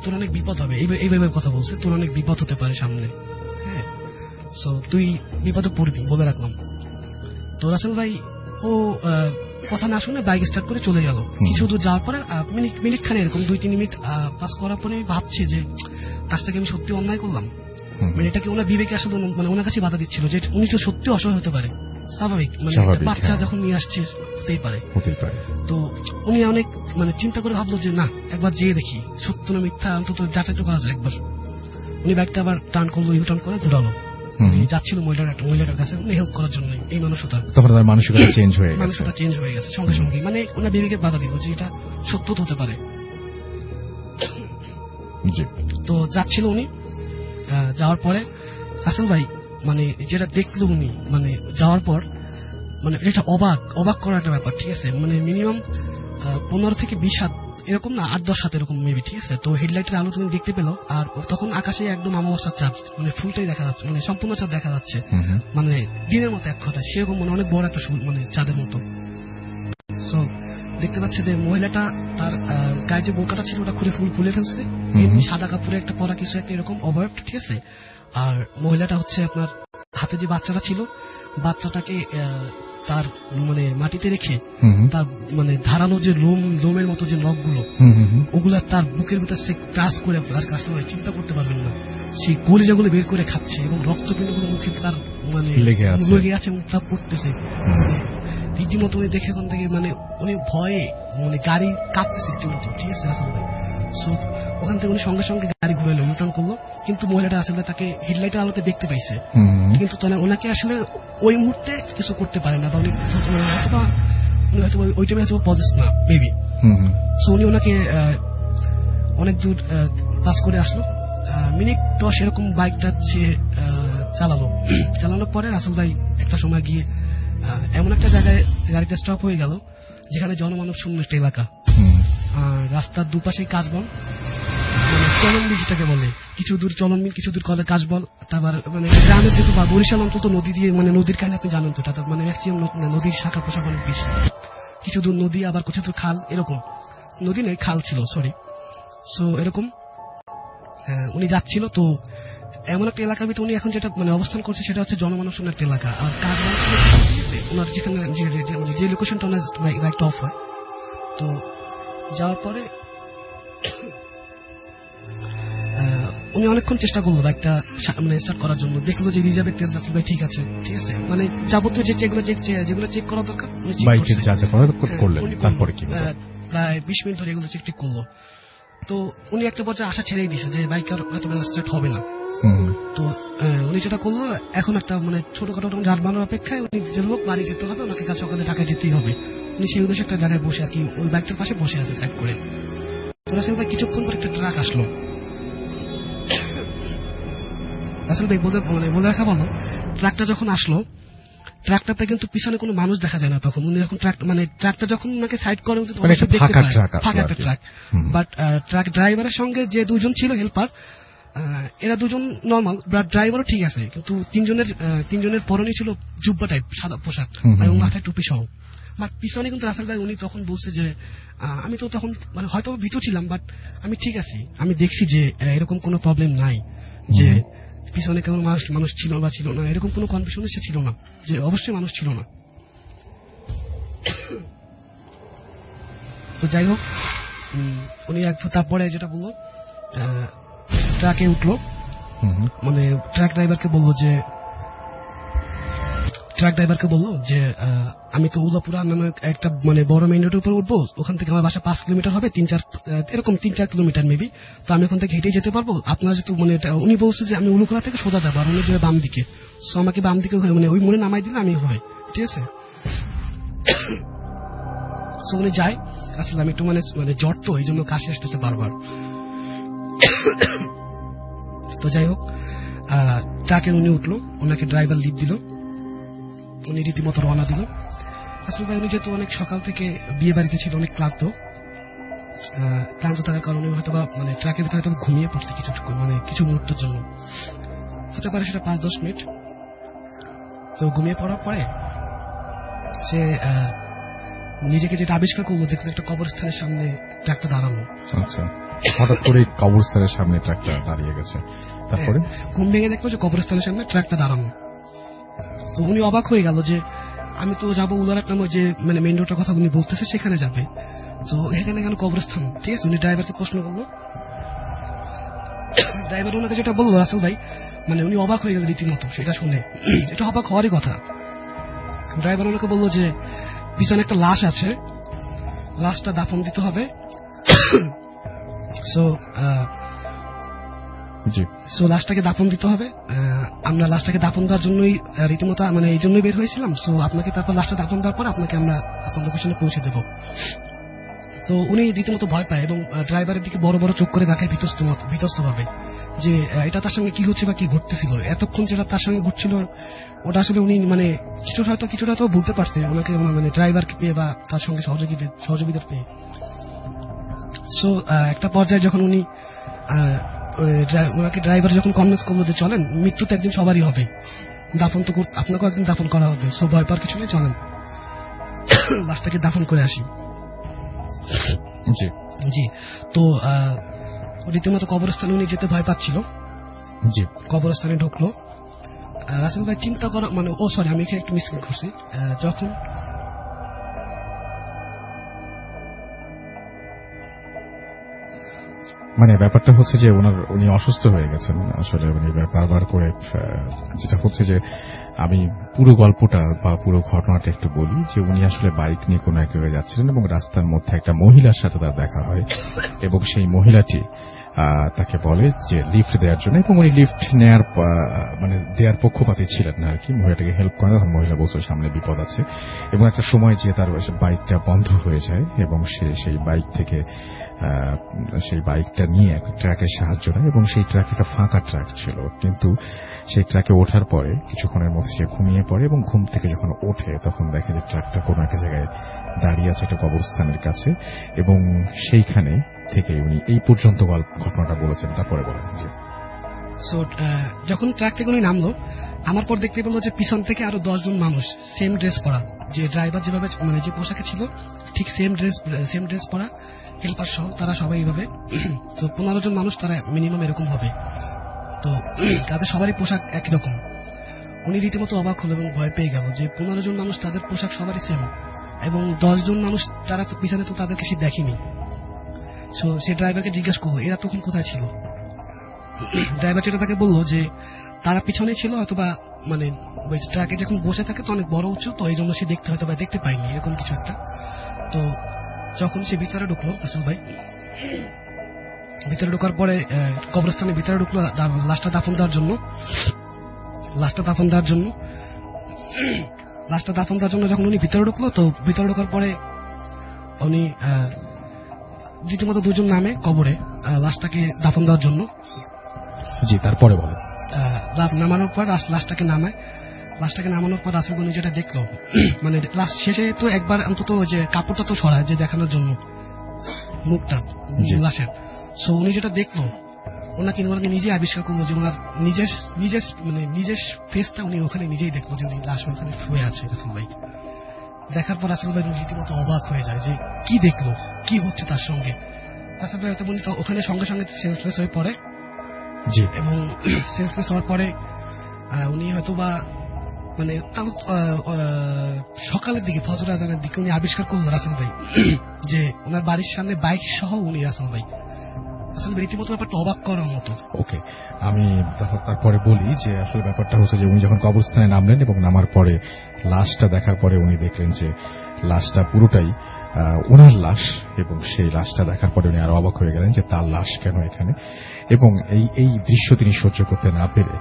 তোর অনেক বিপদ হবে, এইভাবে কথা বলছে, তোর অনেক বিপদ হতে পারে সামনে, হ্যাঁ, সো তুই বিপদে পড়বি, বলে রাখলাম। তো রাসেল ভাই ও কথা না শুনে বাইক স্টার্ট করে চলে গেল। কিছু দূর যাওয়ার পরে মিনিট খানে এরকম 2-3 মিনিট পাস করার পরে ভাবছি যে কাজটাকে আমি সত্যি অন্যায় করলাম। মানে এটাকে ওনার বিবেকে আসলে মানে ওনার কাছে বাধা দিচ্ছিল যে উনি তো সত্যি অসহায় হতে পারে, স্বাভাবিক, মানে বাচ্চা যখন নিয়ে আসছে হতেই পারে। তো উনি অনেক মানে চিন্তা করে ভাবলো যে না, একবার যেয়ে দেখি সত্য না মিথ্যা অন্তত যাচাই তো করা যায় একবার। উনি বাইকটা আবার টার্ন করলো, ইউ টার্ন করে ঘুরালো, যাচ্ছিল মহিলাটার কাছে উনি হেল্প করার জন্য। এই মানসিকতা চেঞ্জ হয়ে গেছে সঙ্গে সঙ্গে, মানে ওনার বিবেকে বাধা দিল যে এটা সত্য তো হতে পারে। তো যাচ্ছিল উনি, যাওয়ার পরে রাসেল ভাই মানে যেটা দেখলো উনি, মানে যাওয়ার পর মানে এটা অবাক করার একটা ব্যাপার, ঠিক আছে। মানে মিনিমাম 15 থেকে 20 হাত এরকম না, 8-10 হাত এরকম মেবি, ঠিক আছে। তো হেডলাইটের আলো তুমি দেখতে পেলো, আর তখন আকাশে একদম অমাবস্যার চাঁদ, মানে ফুলটাই দেখা যাচ্ছে, মানে সম্পূর্ণ চাঁদ দেখা যাচ্ছে, মানে দিনের মতো এক কথা, সেরকম মানে অনেক বড় একটা মানে চাঁদের মতো। সো দেখতে পাচ্ছে যে মহিলাটা তার গায়ে যে বোরকাটা ছিল ওটা খুলে ফেলছে, সাদা কাপড়ে একটা পরা কিছু একটা এরকম অবয়ব, ঠিক আছে। আর মহিলাটা হচ্ছে আপনার হাতে যে বাচ্চাটা ছিল, বাচ্চাটাকে তার মানে মাটিতে রেখে তার মানে ধারালো যে লোমের মতো যে নখগুলো, ওগুলা তার বুকের ভিতর সে ক্রাশ করে, চিন্তা করতে পারবেন না, সেই কলিজাগুলো বের করে খাচ্ছে এবং রক্ত কিন্তু মুখে তার মানে লেগে আছে এবং তা পড়তেছে রীতিমতো। উনি দেখে ওখান থেকে মানে উনি ভয়ে মানে গাড়ি কাঁপতেছে রীতিমতো, ঠিক আছে রাসেল ভাই। সো ওখান থেকে উনি সঙ্গে সঙ্গে গাড়ি ঘুরাইলো, ইউটার্ন করলো, কিন্তু মহিলাটা আসলে তাকে হেডলাইটের আলোতে দেখতে পাইছে, কিন্তু ওনাকে আসলে ওই মুহূর্তে কিছু করতে পারে না, বা উনি হয়তো ওই টাইমে হয়তো পজেস না মেবি। সো উনি ওনাকে অনেক দূর পাস করে আসলো, মিনিট 10 এরকম বাইকটা চালানোর পরে রাসেল ভাই একটা সময় গিয়ে এমন একটা জায়গায় গাড়িটা স্টপ হয়ে গেল যেখানে জনমানব শূন্য একটা এলাকা, রাস্তার দুপাশে কাশবন, মানে চলনবিল যেটাকে বলে, কিছু দূর চলনবিল, কিছু দূর কলে কাশবন। তারপর মানে গ্রামের যেহেতু বা বরিশাল অঞ্চল তো নদী দিয়ে, মানে নদীর কাহিনী আপনি জানেন তো, মানে ম্যাক্সিমাম নদীর শাখা প্রশাখা অনেক বেশি। কিছু দূর নদী, আবার কিছু দূর খাল, এরকম। নদী নেই, খাল ছিল, সরি। সো এরকম উনি যাচ্ছিল। তো এমন একটা এলাকার ভিতরে উনি এখন যেটা মানে অবস্থান করছে সেটা হচ্ছে জনমানুষের একটা এলাকা। আর কাজ ওনার যেখানে যে লোকেশনটা ওনার বাইকটা অফ হয়। তো যাওয়ার পরে উনি অনেকক্ষণ চেষ্টা করলো বাইকটা মানে স্টার্ট করার জন্য। দেখলো যে রিজার্ভের তেল রাসেল ভাই ঠিক আছে, ঠিক আছে, মানে যাবতীয় যেগুলো চেক করা দরকার বাইকের যা যা করা করলেন। তারপরে কি প্রায় 20 মিনিট ধরে এগুলো চেক করলো। তো উনি একটা পর্যায়ে আশা ছেড়েই দিয়েছে যে বাইক আর হয়তো স্টার্ট হবে না। তো উনি যেটা করলো, এখন একটা মানে ছোটখাটো যানবাহনের অপেক্ষায় উনি যে লোক বাড়ি যেতে হবে, ওনাকে কাজ সকালে ঢাকায় যেতেই হবে। উনি সেই উদ্দেশ্যে একটা জায়গায় বসে আর কি ওই বাইকটার পাশে বসে আছে সাইড করে। তো রাসেল ভাই কিছুক্ষণ পর একটা ট্রাক আসলো। রাসেল ভাই বলে রাখা ভালো, ট্রাকটা যখন আসলো, ট্রাকটাতে কিন্তু পিছনে কোনো মানুষ দেখা যায় না তখন। উনি যখন ট্রাকটা যখন ওনাকে সাইড করে, ফাঁকা একটা ট্রাক। বাট ট্রাক ড্রাইভারের সঙ্গে যে দুজন ছিল হেল্পার, এরা দুজন নর্মাল, বাট ড্রাইভারও ঠিক আছে। কিন্তু তিনজনের পরনে ছিল জুব্বা টাইপ সাদা পোশাক এবং মাথায় টুপি সহ। বাট পিছনে কিন্তু রাসেল ভাই উনি তখন বলছে যে আমি তো তখন মানে হয়তো ভীত ছিলাম, বাট আমি ঠিক আছি, আমি দেখছি যে এরকম কোনো প্রবলেম নাই, যে পিছনে কেমন মানুষ ছিল বা ছিল না, এরকম কোনো কনফিউশন সে ছিল না, যে অবশ্যই মানুষ ছিল না। তো যাই হোক, উনি তারপরে যেটা বললো, ট্রাকে উঠলো, মানে ট্রাক ড্রাইভারকে বললো যে আমি তো উলাপুরা নামে একটা মানে বড় মেইন রোডের উপর উঠবো, ওখান থেকে আমার বাসা 5 কিলোমিটার হবে, 3-4 কিলোমিটার মেবি। তো আমি ওখান থেকে হেঁটে যেতে পারবো। আপনারা যেহেতু মানে উনি বলছে যে আমি উলুখোলা থেকে সোজা যাবো, আর উনি যাবে বাম দিকে। সো আমাকে বাম দিকে মানে ওই মোড়ে নামাই দিলে আমি হয়, ঠিক আছে। সো উনি যায়। আসলে আমি একটু মানে জ্বর, তো এই জন্য কাশি আসতেছে বারবার। তো যাই হোক, ট্রাকে উনি উঠলো, ওনাকে ড্রাইভার লিড দিল, উনি রীতিমতো রওনা দিল। আসলে ভাই উনি যেহেতু অনেক সকাল থেকে বিয়ে বাড়িতে ছিল, অনেক ক্লান্ত থাকার কারণে হয়তো বা মানে ট্রাকের ভিতরে হয়তো ঘুমিয়ে পড়ছে কিছুটুকু, মানে কিছু মুহূর্তের জন্য, হতে পারে সেটা 5-10 মিনিট। তো ঘুমিয়ে পড়ার পরে সে নিজেকে যেটা আবিষ্কার করলো, দেখলো একটা কবরস্থানের সামনে ট্রাকটা দাঁড়ানো। আচ্ছা, হঠাৎ করে কবরস্থানের সামনে ট্রাকটা দাঁড়িয়ে গেছে। তারপরে ঘুম ভেঙে দেখলো যে কবরস্থানের সামনে ট্রাকটা দাঁড়ানো। তো উনি অবাক হয়ে গেল যে আমি তো যাবো উলারাট নামে যে মানে মেইন রোডের কথা উনি বলতেছে, সেখানে যাবে, তো এখানে কেন কবরস্থান? ঠিক আছে, উনি ড্রাইভারকে প্রশ্ন করলো। ড্রাইভার ওনাকে যেটা বললো রাসেল ভাই, মানে উনি অবাক হয়ে গেল রীতিমতো সেটা শুনে। এটা অবাক হওয়ারই কথা। ড্রাইভার ওনাকে বললো যে পিছনে একটা লাশ আছে, লাশটা দাফন দিতে হবে। সো লাশটাকে দাফন দিতে হবে। আমরা লাশটাকে দাফন দেওয়ার জন্যই রীতিমতো মানে এই জন্যই বের হয়েছিলাম। সো আপনাকে তারপর লাশটা দাফন দেওয়ার পর আপনাকে আমরা আপনার লোকেশনে পৌঁছে দেবো। তো উনি রীতিমতো ভয় পায় এবং ড্রাইভারের দিকে বড় বড় চোখ করে দেখায় বিতস্ত ভাবে, যে এটা তার সঙ্গে কি হচ্ছে বা কি ঘটতেছিল। এতক্ষণ যেটা তার সঙ্গে ঘটছিল ওটা আসলে উনি মানে কিছুটা হয়তো বলতে পারছে ওনাকে, মানে ড্রাইভারকে পেয়ে বা তার সঙ্গে সহযোগীদের পেয়ে। সো একটা পর্যায়ে যখন উনি ওনাকে ড্রাইভার যখন কনভিন্স করলো যে চলেন, মৃত্যু তো একদিন সবারই হবে, দাফন তো আপনাকেও একদিন দাফন করা হবে, সো ভয় পাওয়ার কিছু নেই, চলেন লাশটাকে দাফন করে আসি। জি। তো রীতিমতো কবরস্থানে উনি যেতে ভয় পাচ্ছিল। জি, কবরস্থানে ঢুকলো। রাসেল ভাই চিন্তা করা মানে আমি এখানে একটু মিসটেক করছি। যখন মানে ব্যাপারটা হচ্ছে যে উনি অসুস্থ হয়ে গেছেন আসলে, মানে বারবার করে যেটা হচ্ছে যে আমি পুরো গল্পটা বা পুরো ঘটনাটা একটু বলি, যে উনি আসলে বাইক নিয়ে কোনো এক জায়গায় যাচ্ছিলেন এবং রাস্তার মধ্যে একটা মহিলার সাথে তার দেখা হয় এবং সেই মহিলাটি তাকে বলে যে লিফট দেওয়ার জন্য, এবং উনি লিফট দেওয়ার পক্ষপাতী ছিলেন না আর কি, মহিলাটাকে হেল্প করে। তখন মহিলা বলছে সামনে বিপদ আছে, এবং একটা সময় যে তার বাইকটা বন্ধ হয়ে যায় এবং সে সেই বাইকটা নিয়ে ট্রাকের সাহায্য নেয়, এবং সেই ট্রাক একটা ফাঁকা ট্রাক ছিল, কিন্তু সেই ট্রাকে ওঠার পরে কিছুক্ষণের মধ্যে সে ঘুমিয়ে পড়ে এবং ঘুম থেকে যখন ওঠে তখন দেখে যে ট্রাকটা কোনো একটা জায়গায় দাঁড়িয়ে আছে একটা কবরস্থানের কাছে, এবং সেইখানে থেকে উনি এই পর্যন্ত ঘটনাটা বলেছেন। তারপরে বলেন যে যখন ট্রাক থেকে উনি নামলো, আমার পর দেখতে পেলো যে পিছন থেকে আরো 10 জন মানুষ সেম ড্রেস পরা, যে ড্রাইভার যেভাবে মানে যে পোশাকে ছিল ঠিক সেম ড্রেস পরা, হেল্পার সহ তারা সবাই এইভাবে। তো 15 জন মানুষ তারা মিনিমাম এরকম হবে। তো তাদের সবারই পোশাক একই রকম। উনি রীতিমতো অবাক হলো এবং ভয় পেয়ে গেল যে 15 জন মানুষ তাদের পোশাক সবারই সেম, এবং 10 জন মানুষ তারা তো পিছনে তো তাদেরকে সে দেখেনি। সে ড্রাইভারকে জিজ্ঞেস করলো এরা তখন কোথায় ছিল। ড্রাইভার যেটা তাকে বললো যে তারা পিছনে ছিল, অথবা মানে ওই ট্রাকে যখন বসে থাকে তো অনেক বড় উঁচু, তো এই জন্য সে দেখতে পায়নি, এরকম কিছু একটা। তো যখন সে ভিতরে ঢুকলো, আসল ভাই ভিতরে ঢোকার পরে কবরস্থানের ভিতরে ঢুকলো লাশটা দাফন দেওয়ার জন্য যখন উনি ভিতরে ঢুকলো, তো ভিতরে ঢোকার পরে উনি রীতিমতো 2 জন নামে কবরে লাশটাকে দাফন দেওয়ার জন্য। জি, তারপরে বলেন। নামানোর পর লাশটাকে নামানোর পর রাসেল গনি যেটা দেখলো, মানে লাশ শেষে তো একবার অন্তত যে কাপড়টা তো সরায় যে দেখানোর জন্য মুখটা লাশের। সো উনি যেটা দেখলো, ওনাকে নিজে আবিষ্কার করলো যে ওনার নিজের ফেসটা উনি ওখানে নিজেই দেখলো যে উনি লাশ ওখানে শুয়ে আছে। রাসেল ভাই দেখার পর রাসেল ভাই রীতিমতো অবাক হয়ে যায় যে কি দেখলো, কি হচ্ছে তার সঙ্গে। রাসেল ভাই হয়তো উনি ওখানে সঙ্গে সঙ্গে সেন্সলেস হয়ে পড়ে। জি। এবং সেন্সলেস হওয়ার পরে উনি হয়তো বা মানে সকালের দিকে ফজর আজানের দিকে উনি আবিষ্কার করলো রাসেল ভাই যে ওনার বাড়ির সামনে বাইক সহ উনি রাসেল ভাই রীতিমতো ব্যাপারটা অবাক করার মতো। ওকে, আমি তারপরে বলি যে আসলে ব্যাপারটা হচ্ছে যে উনি যখন কবরস্থানে নামলেন এবং নামার পরে লাশটা দেখার পরে উনি দেখলেন যে লাশটা পুরোটাই ওনার লাশ, এবং সেই লাশটা দেখার পরে উনি আরো অবাক হয়ে গেলেন যে তার লাশ কেন এখানে, এবং এই দৃশ্য তিনি সহ্য করতে না পেরে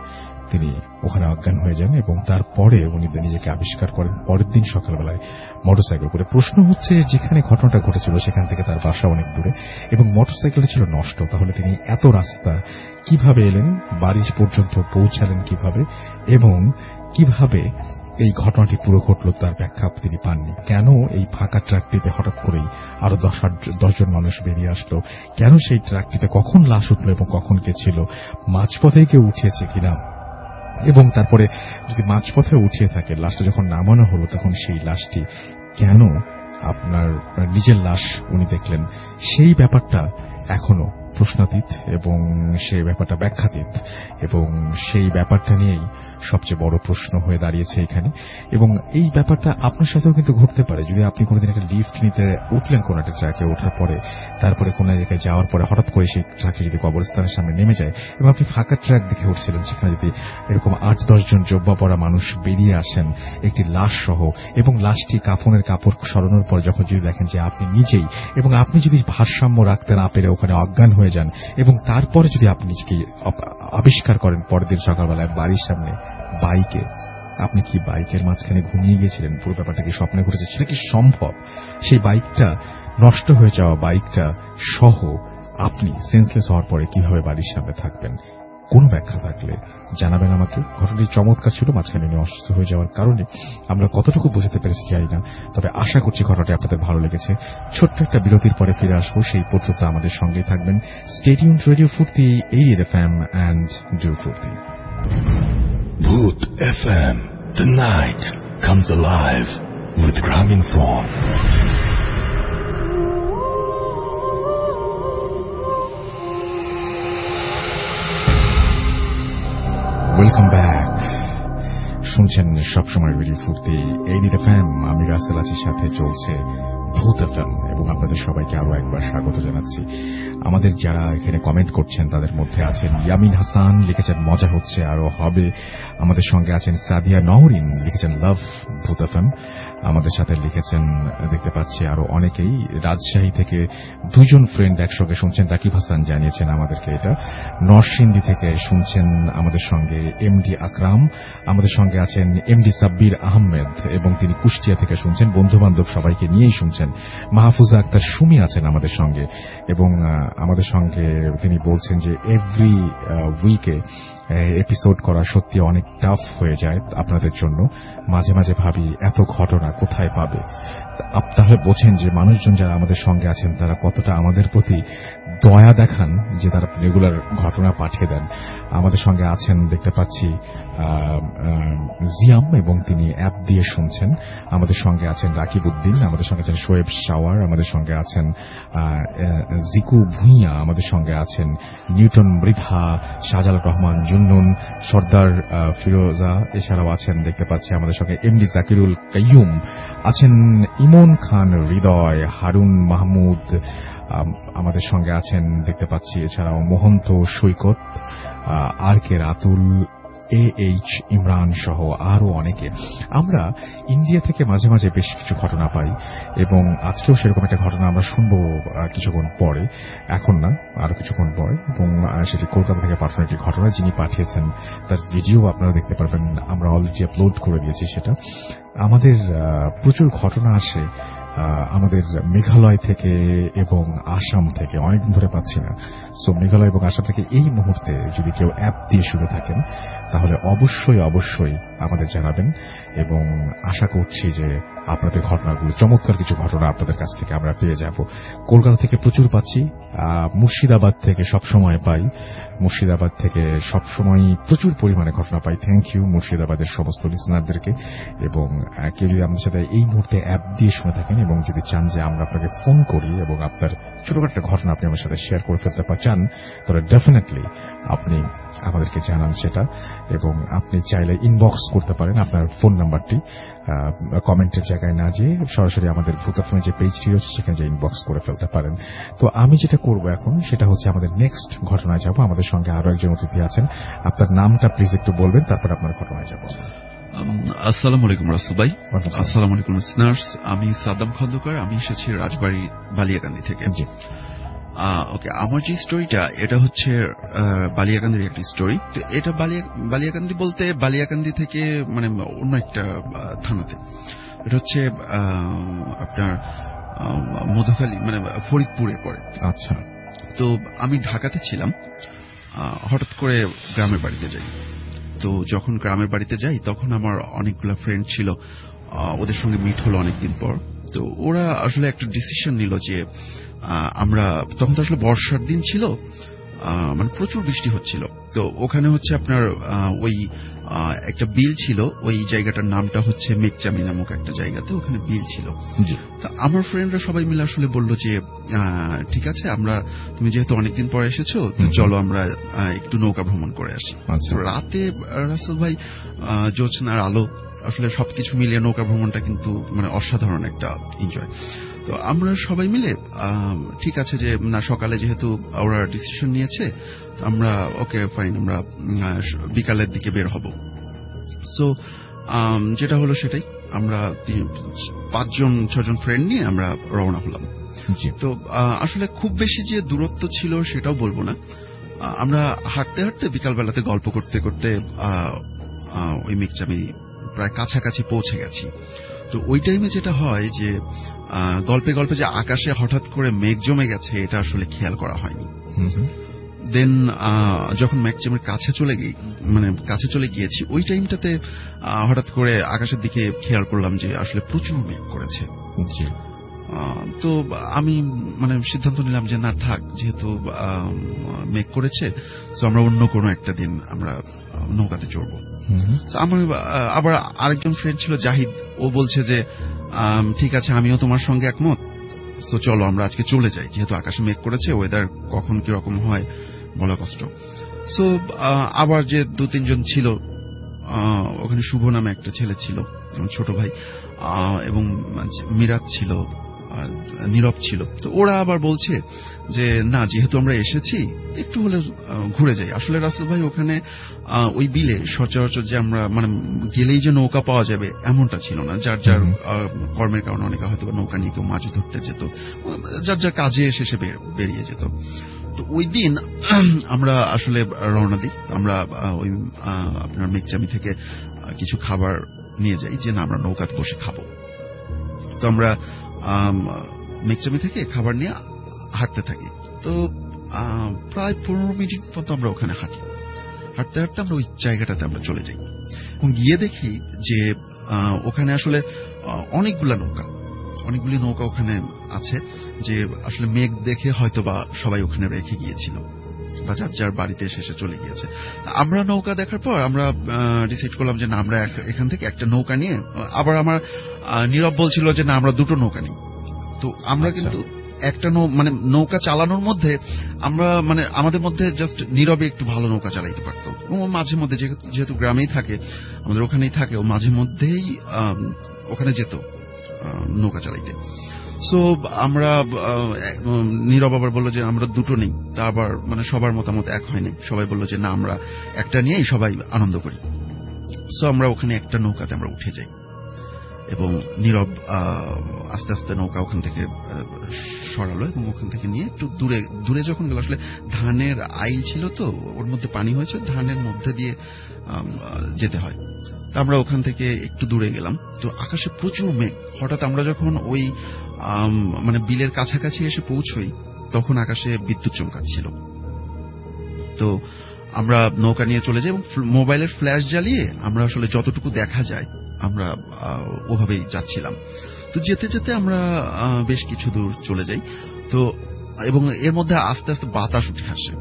তিনি ওখানে অজ্ঞান হয়ে যান। এবং তারপরে উনি নিজেকে আবিষ্কার করেন পরের দিন সকালবেলায় মোটরসাইকেল করে। প্রশ্ন হচ্ছে যেখানে ঘটনাটা ঘটেছিল সেখান থেকে তার বাসা অনেক দূরে এবং মোটরসাইকেলটা ছিল নষ্ট, তাহলে তিনি এত রাস্তা কিভাবে এলেন, বাড়ি পর্যন্ত পৌঁছালেন কিভাবে, এবং কিভাবে এই ঘটনাটি পুরো ঘটল তার ব্যাখ্যা তিনি পাননি। কেন এই ফাঁকা ট্রাকটিতে হঠাৎ করেই আরো 10 জন মানুষ বেরিয়ে আসলো, কেন সেই ট্রাকটিতে কখন লাশ উঠলো এবং কখন কে ছিল, মাঝপথেই কেউ উঠিয়েছে কিনা, এবং তারপরে যদি মাঝপথে উঠিয়ে থাকে লাশটা যখন নামানো হলো তখন সেই লাশটি কেন আপনার নিজের লাশ উনি দেখলেন, সেই ব্যাপারটা এখনো প্রশ্নাতীত এবং সেই ব্যাপারটা ব্যাখ্যাতীত, এবং সেই ব্যাপারটা নিয়েই সবচেয়ে বড় প্রশ্ন হয়ে দাঁড়িয়েছে এখানে। এবং এই ব্যাপারটা আপনার সাথেও কিন্তু ঘটতে পারে, যদি আপনি কোনোদিন একটা লিফট নিতে উঠলেন কোন একটা ট্রাকে, ওঠার পরে তারপরে কোন জায়গায় যাওয়ার পরে হঠাৎ করে সেই ট্রাকে যদি কবরস্থানের সামনে নেমে যায় এবং আপনি ফাঁকা ট্রাক দেখে উঠছিলেন, সেখানে যদি এরকম 8-10 জন জব্বা পরা মানুষ বেরিয়ে আসেন একটি লাশ সহ, এবং লাশটি কাফনের কাপড় সরানোর পর যখন যদি দেখেন যে আপনি নিজেই, এবং আপনি যদি ভারসাম্য রাখতে না পেরে ওখানে অজ্ঞান হয়ে যান, এবং তারপরে যদি আপনি নিজেকে আবিষ্কার করেন পরের দিন সকালবেলায় বাড়ির সামনে বাইকে, আপনি কি বাইকের মাঝখানে ঘুমিয়ে গিয়েছিলেন, পুরো ব্যাপারটা কি স্বপ্নে ঘটেছে, সেটা কি সম্ভব? সেই বাইকটা নষ্ট হয়ে যাওয়া বাইকটা সহ আপনি সেন্সলেস হওয়ার পরে কিভাবে বাড়ির সামনে থাকবেন? কোন ব্যাখ্যা থাকলে জানাবেন আমাকে। ঘটনাটি চমৎকার ছিল, মাঝখানে উনি অসুস্থ হয়ে যাওয়ার কারণে আমরা কতটুকু বোঝাতে পেরেছি জানি না, তবে আশা করছি ঘটনাটি আপনাদের ভালো লেগেছে। ছোট্ট একটা বিরতির পরে ফিরে আসবো, সেই পর্যন্ত আমাদের সঙ্গেই থাকবেন। স্টে টিউনড রেডিও ফুর্তি, 88 FM and ডু ফুর্তি। Bhoot FM, the night comes alive with Graminphone. Welcome back. শুনছেন সবসময় রেডিও ফুর্তি, 88 FM। আমি রাসেল আছি, সাথে চলছে ভূত এফএম, এবং আপনাদের সবাইকে আরো একবার স্বাগত জানাচ্ছি। আমাদের যারা এখানে কমেন্ট করছেন তাদের মধ্যে আছেন ইয়ামিন হাসান, লিখেছেন মজা হচ্ছে আরো হবে। আমাদের সঙ্গে আছেন সাদিয়া নওরিন, লিখেছেন লাভ ভূত এফএম। আমাদের সাথে লিখেছেন দেখতে পাচ্ছি আরো অনেকেই। রাজশাহী থেকে 2 জন ফ্রেন্ড একসঙ্গে শুনছেন, রাকিব হাসান জানিয়েছেন আমাদেরকে এটা। নরসিংদী থেকে শুনছেন আমাদের সঙ্গে এমডি আকরাম। আমাদের সঙ্গে আছেন এমডি সাব্বির আহমেদ, এবং তিনি কুষ্টিয়া থেকে শুনছেন। বন্ধু বান্ধব সবাইকে নিয়েই শুনছেন। মাহফুজা আক্তার সুমি আছেন আমাদের সঙ্গে, এবং আমাদের সঙ্গে তিনি বলছেন যে এভরি উইকে এপিসোড করা সত্যি অনেক টাফ হয়ে যায় আপনাদের জন্য। মাঝে মাঝে ভাবি এত ঘটনা কোথায় পাবে। তাহলে বোঝেন যে মানুষজন যারা আমাদের সঙ্গে আছেন তারা কতটা আমাদের প্রতি দয়া দেখান যে তারা রেগুলার ঘটনা পাঠিয়ে দেন। আমাদের সঙ্গে আছেন দেখতে পাচ্ছি জিয়াম, এবং তিনি অ্যাপ দিয়ে শুনছেন। আমাদের সঙ্গে আছেন রাকিব উদ্দিন, আমাদের সঙ্গে আছেন শোয়েব শাওয়ার, আমাদের সঙ্গে আছেন জিকু ভুঁইয়া, আমাদের সঙ্গে আছেন নিউটন মৃধা, শাহজালাল রহমান জুন্নুন, সর্দার ফিরোজা, এছাড়াও আছেন দেখতে পাচ্ছি আমাদের সঙ্গে এমডি জাকিরুল কাইয়ুম, আছেন ইমন খান হৃদয়, হারুন মাহমুদ আমাদের সঙ্গে আছেন দেখতে পাচ্ছি, এছাড়াও মোহন্ত সৈকত, আর কে রাতুল, AH ইমরান সহ আরো অনেকে। আমরা ইন্ডিয়া থেকে মাঝে মাঝে বেশ কিছু ঘটনা পাই, এবং আজকেও সেরকম একটা ঘটনা আমরা শুনবো কিছুক্ষণ পরে, এখন না আরো কিছুক্ষণ পরে, এবং সেটি কলকাতা থেকে পাঠানো একটি ঘটনা। যিনি পাঠিয়েছেন তার ভিডিও আপনারা দেখতে পারবেন, আমরা অলরেডি আপলোড করে দিয়েছি সেটা। আমাদের প্রচুর ঘটনা আসে আমাদের মেঘালয় থেকে এবং আসাম থেকে, অনেকদিন ধরে পাচ্ছি না। সো মেঘালয় এবং আসাম থেকে এই মুহূর্তে যদি কেউ অ্যাপ দিয়ে শুনে থাকেন তাহলে অবশ্যই অবশ্যই আমাদের জানাবেন, এবং আশা করছি যে আপনাদের ঘটনাগুলো, চমৎকার কিছু ঘটনা আপনাদের কাছ থেকে আমরা পেয়ে যাব। কলকাতা থেকে প্রচুর পাচ্ছি, মুর্শিদাবাদ থেকে সবসময় পাই, মুর্শিদাবাদ থেকে সবসময় প্রচুর পরিমাণে ঘটনা পাই। থ্যাংক ইউ মুর্শিদাবাদের সমস্ত লিসনারদেরকে। এবং কেউ যদি আমাদের সাথে এই মুহূর্তে অ্যাপ দিয়ে শুনে থাকেন এবং যদি চান যে আমরা আপনাকে ফোন করি এবং আপনার ছোটখাটো একটা ঘটনা আপনি আমার সাথে শেয়ার করে ফেলতে চান, তাহলে ডেফিনেটলি আপনি আমাদেরকে জানান সেটা, এবং আপনি চাইলে ইনবক্স করতে পারেন আপনার ফোন নাম্বারটি, কমেন্টের জায়গায় না যে সরাসরি আমাদের ভূতাত্মা যে পেজটি রয়েছে সেখানে যে ইনবক্স করে ফেলতে পারেন। তো আমি যেটা করব এখন সেটা হচ্ছে আমাদের নেক্সট ঘটনায় যাব। আমাদের সঙ্গে আরো একজন অতিথি আছেন, আপনার নামটা প্লিজ একটু বলবেন, তারপর আপনার ঘটনায় যাব। আসসালামু আলাইকুম রাসূল ভাই। আসসালামু আলাইকুম লিসনার্স। আমি সাদ্দাম খন্দকার, আমি এসেছি রাজবাড়ী বালিয়াকান্দি থেকে। ওকে, আমার যে স্টোরিটা এটা হচ্ছে বালিয়াকান্দির একটি স্টোরি। তো এটা বালিয়াকান্দি বলতে বালিয়াকান্দি থেকে মানে অন্য একটা থানাতে, এটা হচ্ছে আপনার মধুখালী মানে ফরিদপুরে পড়ে। আচ্ছা। তো আমি ঢাকাতে ছিলাম, হঠাৎ করে গ্রামের বাড়িতে যাই। তো যখন গ্রামের বাড়িতে যাই তখন আমার অনেকগুলো ফ্রেন্ড ছিল, ওদের সঙ্গে মিট হলো অনেকদিন পর। তো ওরা আসলে একটা ডিসিশন নিল যে আমরা, তখন তো আসলে বর্ষার দিন ছিল, মানে প্রচুর বৃষ্টি হচ্ছিল। তো ওখানে হচ্ছে আপনার ওই একটা বিল ছিল, ওই জায়গাটার নামটা হচ্ছে মেঘচামি নামক একটা জায়গাতে, ওখানে বিল ছিল। তো আমার ফ্রেন্ডরা সবাই মিলে আসলে বলল যে ঠিক আছে, আমরা, তুমি যেহেতু অনেকদিন পরে এসেছো, তো চলো আমরা একটু নৌকা ভ্রমণ করে আসি। রাতে রাসূল ভাই জ্যোৎস্নার আলো, আসলে সবকিছু মিলিয়ে নৌকা ভ্রমণটা কিন্তু মানে অসাধারণ একটা এনজয়। তো আমরা সবাই মিলে ঠিক আছে যে না, সকালে যেহেতু ওরা ডিসিশন নিয়েছে, আমরা ওকে ফাইন, আমরা বিকালের দিকে বের হব। সো যেটা হলো সেটাই, আমরা 5-6জন ফ্রেন্ড নিয়ে আমরা রওনা হলাম। তো আসলে খুব বেশি যে দূরত্ব ছিল সেটাও বলবো না, আমরা হাঁটতে হাঁটতে বিকালবেলাতে গল্প করতে করতে ওই মেঘচামি প্রায় কাছাকাছি পৌঁছে গেছি। তো ওই টাইমে যেটা হয় যে গল্পে গল্পে যে আকাশে হঠাৎ করে মেঘ জমে গেছে, এটা আসলে খেয়াল করা হয়নি। দেন যখন মেঘচামের কাছে চলে গিয়েছি, ওই টাইমটাতে হঠাৎ করে আকাশের দিকে খেয়াল করলাম যে আসলে প্রচুর মেঘ করেছে। তো আমি মানে সিদ্ধান্ত নিলাম যে না থাক, যেহেতু মেঘ করেছে, তো আমরা অন্য কোনো একটা দিন আমরা নৌকাতে চড়বো। আমার আবার আরেকজন ফ্রেন্ড ছিল জাহিদ, ও বলছে যে ঠিক আছে, আমিও তোমার সঙ্গে একমত, সো চলো আমরা আজকে চলে যাই, যেহেতু আকাশে মেঘ করেছে, ওয়েদার কখন কিরকম হয় বলা কষ্ট। সো আবার যে 2-3জন ছিল, ওখানে শুভ নামে একটা ছেলে ছিল, ছোট ভাই, এবং মিরাজ ছিল, নীরব ছিল। তো ওরা আবার বলছে যে না, যেহেতু আমরা এসেছি একটু হলে ঘুরে যাই। আসলে রাসূল ভাই ওখানে ওই বিলে সচরাচর যে আমরা মানে গেলেই যে নৌকা পাওয়া যাবে এমনটা ছিল না। যার যার কর্মের কারণে অনেকে হয়তো নৌকা নিয়ে কেউ মাছ ধরতে যেত, যার যার কাজে শেষে বেরিয়ে যেত। তো ওই দিন আমরা আসলে রওনা দিই, আমরা ওই আপনার মেঘচামি থেকে কিছু খাবার নিয়ে যাই যে না, আমরা নৌকাতে বসে খাবো। তো আমরা মেঘচামি থেকে খাবার নিয়ে হাঁটতে থাকি। তো প্রায় 15 মিনিট মতো আমরা ওখানে হাঁটি। হাঁটতে হাঁটতে আমরা ওই জায়গাটাতে আমরা চলে যাই এবং গিয়ে দেখি যে ওখানে আসলে অনেকগুলা নৌকা, অনেকগুলি নৌকা ওখানে আছে, যে আসলে মেঘ দেখে হয়তো বা সবাই ওখানে রেখে গিয়েছিল বা যার যার বাড়িতে শেষে চলে গিয়েছে। আমরা নৌকা দেখার পর আমরা ডিসাইড করলাম যে না, আমরা এখান থেকে একটা নৌকা নিয়ে, আবার আমার নীরব বলছিল যে না, আমরা দুটো নৌকা নিই। তো আমরা কিন্তু একটা মানে নৌকা চালানোর মধ্যে আমরা মানে আমাদের মধ্যে জাস্ট নীরবে একটু ভালো নৌকা চালাইতে পারতো। ও মাঝে মধ্যে যেহেতু গ্রামেই থাকে, আমাদের ওখানেই থাকে, ও মাঝে মধ্যেই ওখানে যেত নৌকা চালাইতে। সো আমরা নীরব আবার বললো যে আমরা দুটো নেই। তা আবার মানে সবার মতামত এক হয়নি, সবাই বললো যে না, আমরা একটা নিয়েই সবাই আনন্দ করি। সো আমরা ওখানে একটা নৌকাতে আমরা উঠে যাই এবং নীরব আস্তে আস্তে নৌকা ওখান থেকে সরালো এবং ওখান থেকে নিয়ে একটু দূরে যখন গেল, আসলে ধানের আইল ছিল তো ওর মধ্যে পানি হয়েছে, ধানের মধ্যে দিয়ে যেতে হয়। তা আমরা ওখান থেকে একটু দূরে গেলাম, তো আকাশে প্রচুর মেঘ। হঠাৎ আমরা যখন ওই মানে বিলের কাছাকাছি এসে পৌঁছই, তখন আকাশে বিদ্যুৎ চমকাচ্ছিল। তো আমরা নৌকা নিয়ে চলে যাই এবং মোবাইলের ফ্ল্যাশ জ্বালিয়ে আমরা আসলে যতটুকু দেখা যায় আমরা ওভাবেই যাচ্ছিলাম। তো যেতে যেতে আমরা বেশ কিছু দূর চলে যাই, তো এবং এর মধ্যে আস্তে আস্তে বাতাস উঠে আসে।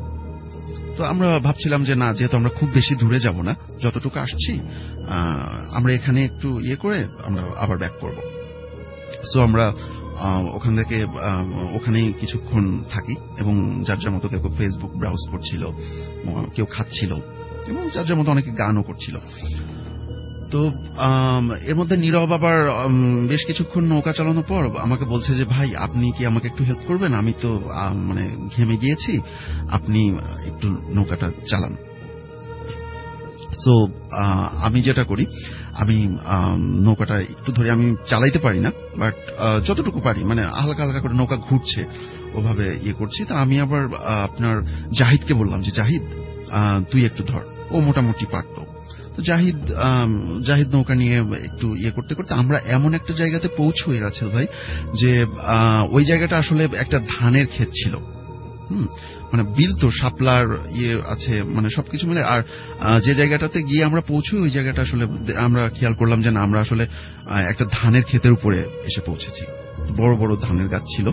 তো আমরা ভাবছিলাম যে না, যেহেতু আমরা খুব বেশি দূরে যাব না, যতটুকু আসছি আমরা এখানে একটু করে আমরা আবার ব্যাক করব। সো আমরা ওখান থেকে ওখানেই কিছুক্ষণ থাকি এবং যার যার মতো কেউ ফেসবুক ব্রাউজ করছিল, কেউ খাচ্ছিল এবং যার যার মতো অনেকে গানও করছিল। তো এর মধ্যে নীরব আবার বেশ কিছুক্ষণ নৌকা চালানোর পর আমাকে বলছে যে ভাই, আপনি কি আমাকে একটু হেল্প করবেন? আমি তো মানে ঘেমে গিয়েছি, আপনি একটু নৌকাটা চালান। সো আমি যেটা করি, আমি নৌকাটা একটু ধরে, আমি চালাইতে পারি না, বাট যতটুকু পারি মানে হালকা হালকা করে নৌকা ঘুরছে ওভাবে করছি। তা আমি আবার আপনার জাহিদকে বললাম যে জাহিদ, তুই একটু ধর। ও মোটামুটি পারতো। তো জাহিদ নৌকা নিয়ে একটু করতে করতে আমরা এমন একটা জায়গাতে পৌঁছই রাছেল ভাই, যে ওই জায়গাটা আসলে একটা ধানের ক্ষেত ছিল। মানে বিল তো, শাপলার আছে, মানে সবকিছু মিলে। আর যে জায়গাটাতে গিয়ে আমরা পৌঁছই, ওই জায়গাটা আসলে আমরা খেয়াল করলাম যে না, আমরা আসলে একটা ধানের ক্ষেতের উপরে এসে পৌঁছেছি। বড় বড় ধানের গাছ ছিল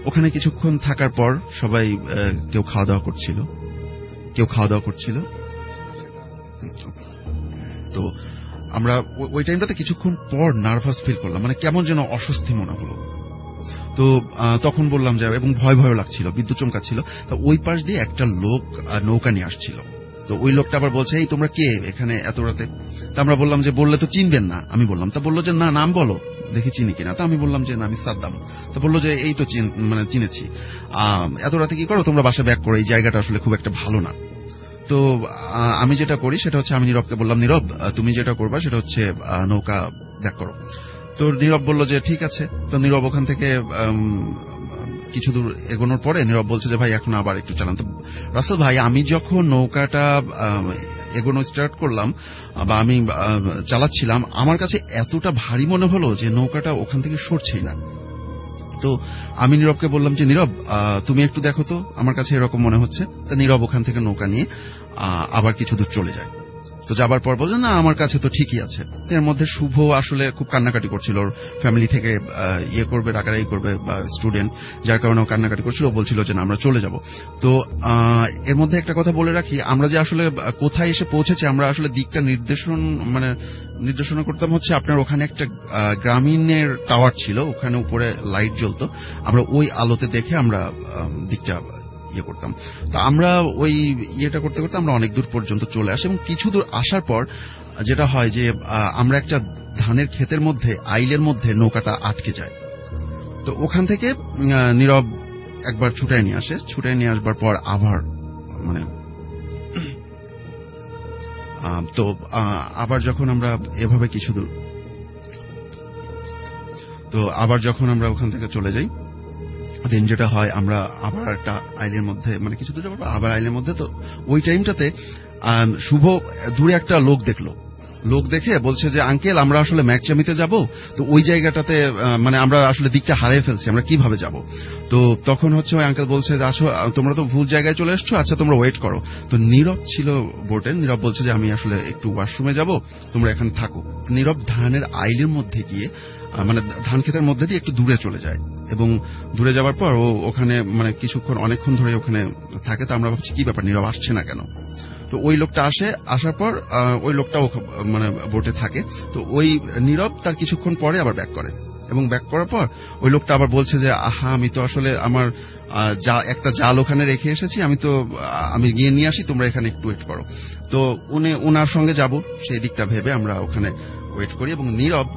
ওখানে। কিছুক্ষণ থাকার পর সবাই কেউ খাওয়া দাওয়া করছিল। তো আমরা ওই টাইমটাতে কিছুক্ষণ পর নার্ভাস ফিল করলাম, মানে কেমন যেন অস্বস্তি মনে হলো। তো তখন বললাম যে, এবং ভয় ভয় লাগছিল, বিদ্যুৎ চমকাচ্ছিল। তো ওই পাশ দিয়ে একটা লোক নৌকা নিয়ে আসছিল। তো ওই লোকটা আবার বলছে, এই তোমরা কে এখানে এত রাতে? তা আমরা বললাম যে বললে তো চিনবেন না। আমি বললাম, তা বললো যে না, নাম বলো দেখি চিনি কিনা। তা আমি বললাম যে না, আমি সাদ্দাম। তো বললো যে এই তো মানে চিনেছি, এত রাতে কি করো তোমরা? বাসা ব্যাক করো, এই জায়গাটা আসলে খুব একটা ভালো না। তো আমি যেটা করি সেটা হচ্ছে, আমি নীরবকে বললাম, নীরব তুমি যেটা করবা সেটা হচ্ছে নৌকা ব্যাক করো। তো নীরব বলল যে ঠিক আছে। তো নীরব ওখান থেকে কিছু দূর এগোনোর পরে নীরব বলছে যে ভাই, এখন আবার একটু চালান। তো রাসেল ভাই, আমি যখন নৌকাটা এগোনো স্টার্ট করলাম বা আমি চালাচ্ছিলাম, আমার কাছে এতটা ভারী মনে হলো যে নৌকাটা ওখান থেকে সরছেই না। তো আমি নীরবকে বললাম যে নীরব, তুমি একটু দেখো তো, আমার কাছে এরকম মনে হচ্ছে। তা নীরব ওখান থেকে নৌকা নিয়ে আবার কিছু দূর চলে যায়। তো যাবার পর বলছে না, আমার কাছে তো ঠিকই আছে। এর মধ্যে শুভ আসলে খুব কান্নাকাটি করছিল, ওর ফ্যামিলি থেকে করবে, রাগারাগি করবে, বা স্টুডেন্ট, যার কারণে ও কান্নাকাটি করছিল। ও বলছিল যে না, আমরা চলে যাব। তো এর মধ্যে একটা কথা বলে রাখি, আমরা যে আসলে কোথায় এসে পৌঁছেছে, আমরা আসলে দিকটা নির্দেশনা করতাম হচ্ছে আপনার ওখানে একটা গ্রামীণের টাওয়ার ছিল, ওখানে উপরে লাইট জ্বলতো, আমরা ওই আলোতে দেখে আমরা দিকটা করতাম। তা আমরা ওই করতে করতে আমরা অনেক দূর পর্যন্ত চলে আসি এবং কিছু দূর আসার পর যেটা হয় যে আমরা একটা ধানের ক্ষেতের মধ্যে, আইলের মধ্যে নৌকাটা আটকে যায়। তো ওখান থেকে নীরব একবার ছুটায় নিয়ে আসে। ছুটায় নিয়ে আসবার পর আবার মানে তো আবার যখন আমরা এভাবে কিছু দূর, তো আবার যখন আমরা ওখান থেকে চলে যাই, দেন যেটা হয়, আমরা আবার একটা আইলের মধ্যে, মানে কিছু দূর যাবো আবার আইলের মধ্যে। তো ওই টাইমটাতে শুভ দূরে একটা লোক দেখলো, লোক দেখে বলছে যে আঙ্কেল আমরা আসলে ম্যাকচামিতে যাব, তো ওই জায়গাটাতে মানে আমরা আসলে দিকটা হারিয়ে ফেলছি, আমরা কিভাবে যাব। তো তখন হচ্ছে ওই আঙ্কেল বলছে যে আসো তোমরা তো ভুল জায়গায় চলে এসছো, আচ্ছা তোমরা ওয়েট করো। তো নীরব ছিল বোটে, নীরব বলছে যে আমি আসলে একটু ওয়াশরুমে যাব, তোমরা এখানে থাকো। নীরব ধানের আইলের মধ্যে গিয়ে মানে ধান ক্ষেতের মধ্যে দিয়ে একটু দূরে চলে যায়, এবং দূরে যাওয়ার পর ও ওখানে মানে কিছুক্ষণ অনেকক্ষণ ধরে ওখানে থাকে। তো আমরা ভাবছি কি ব্যাপার, নীরব আসছে না কেন। তো ওই লোকটা আসার পর ওই লোকটাও মানে বোটে থাকে। তো ওই নীরব তার কিছুক্ষণ পরে আবার ব্যাক করে, এবং ব্যাক করার পর ওই লোকটা আবার বলছে যে আহা আমি তো আসলে আমার একটা জাল ওখানে রেখে এসেছি, আমি গিয়ে নিয়ে আসি, তোমরা এখানে একটু ওয়েট করো। তো উনার সঙ্গে যাব সেই দিকটা ভেবে আমরা ওখানে ওয়েট করি, এবং নীরব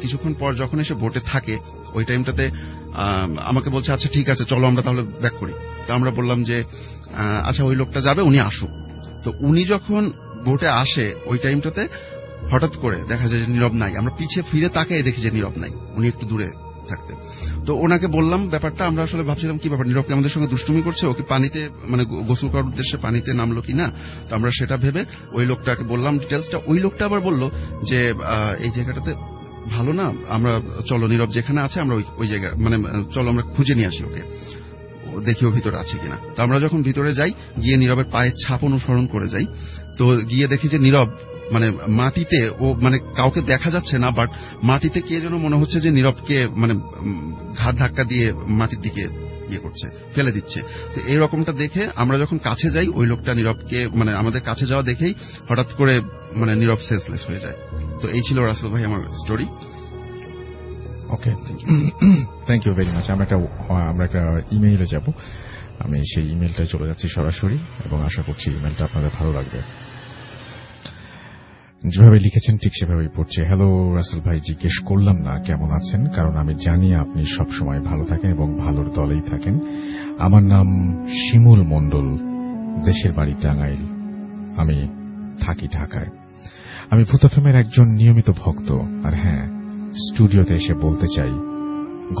কিছুক্ষণ পর যখন এসে বোটে থাকে ওই টাইমটাতে আমাকে বলছে আচ্ছা ঠিক আছে চলো আমরা তাহলে ব্যাক করি। তো আমরা বললাম যে আচ্ছা ওই লোকটা যাবে, উনি আসুক। তো উনি যখন বোটে আসে ওই টাইমটাতে হঠাৎ করে দেখা যায় যে নীরব নাই। আমরা পিছিয়ে ফিরে তাকাই দেখি যে নীরব নাই, উনি একটু দূরে থাকতে। তো ওনাকে বললাম ব্যাপারটা, আমরা আসলে ভাবছিলাম কি ব্যাপার, নীরবকে আমাদের সঙ্গে দুষ্টুমি করছে, ওকে পানিতে মানে গোসল করার উদ্দেশ্যে পানিতে নামলো কিনা। তো আমরা সেটা ভেবে ওই লোকটাকে বললাম ডিটেলসটা। ওই লোকটা আবার বলল যে এই জায়গাটাতে ভালো না, আমরা চলো নীরব যেখানে আছে আমরা ওই জায়গা মানে চলো আমরা খুঁজে নিয়ে আসি ওকে, দেখি ও ভিতরে আছে কিনা। তো আমরা যখন ভিতরে যাই, গিয়ে নীরবের পায়ের ছাপ অনুসরণ করে যাই। তো গিয়ে দেখি যে নীরব মানে মাটিতে, ও মানে কাউকে দেখা যাচ্ছে না, বাট মাটিতে কে যেন মনে হচ্ছে যে নীরবকে মানে ঘাড় ধাক্কা দিয়ে মাটির দিকে ইয়ে করছে, ফেলে দিচ্ছে। তো এইরকমটা দেখে আমরা যখন কাছে যাই, ওই লোকটা নীরবকে মানে আমাদের কাছে যাওয়া দেখেই হঠাৎ করে মানে নীরব সেন্সলেস হয়ে যায়। তো এই ছিল রাসেল ভাই আমার story. Okay, thank you very much. আমরা একটা ইমেইলে যাব, আমি সেই ইমেইলটায় চলে যাচ্ছি সরাসরি, এবং আশা করছি ইমেইলটা আপনাদের ভালো লাগবে। যেভাবে লিখেছেন ঠিক সেভাবেই পড়ছে। হ্যালো রাসেল ভাই, জিজ্ঞেস করলাম না কেমন আছেন, কারণ আমি জানি আপনি সবসময় ভালো থাকেন এবং ভালোর দলেই থাকেন। আমার নাম শিমুল মণ্ডল, দেশের বাড়ি টাঙ্গাইল, আমি থাকি ঢাকায়। আমি ভূত এফএমের একজন নিয়মিত ভক্ত। আর হ্যাঁ, স্টুডিওতে এসে বলতে চাই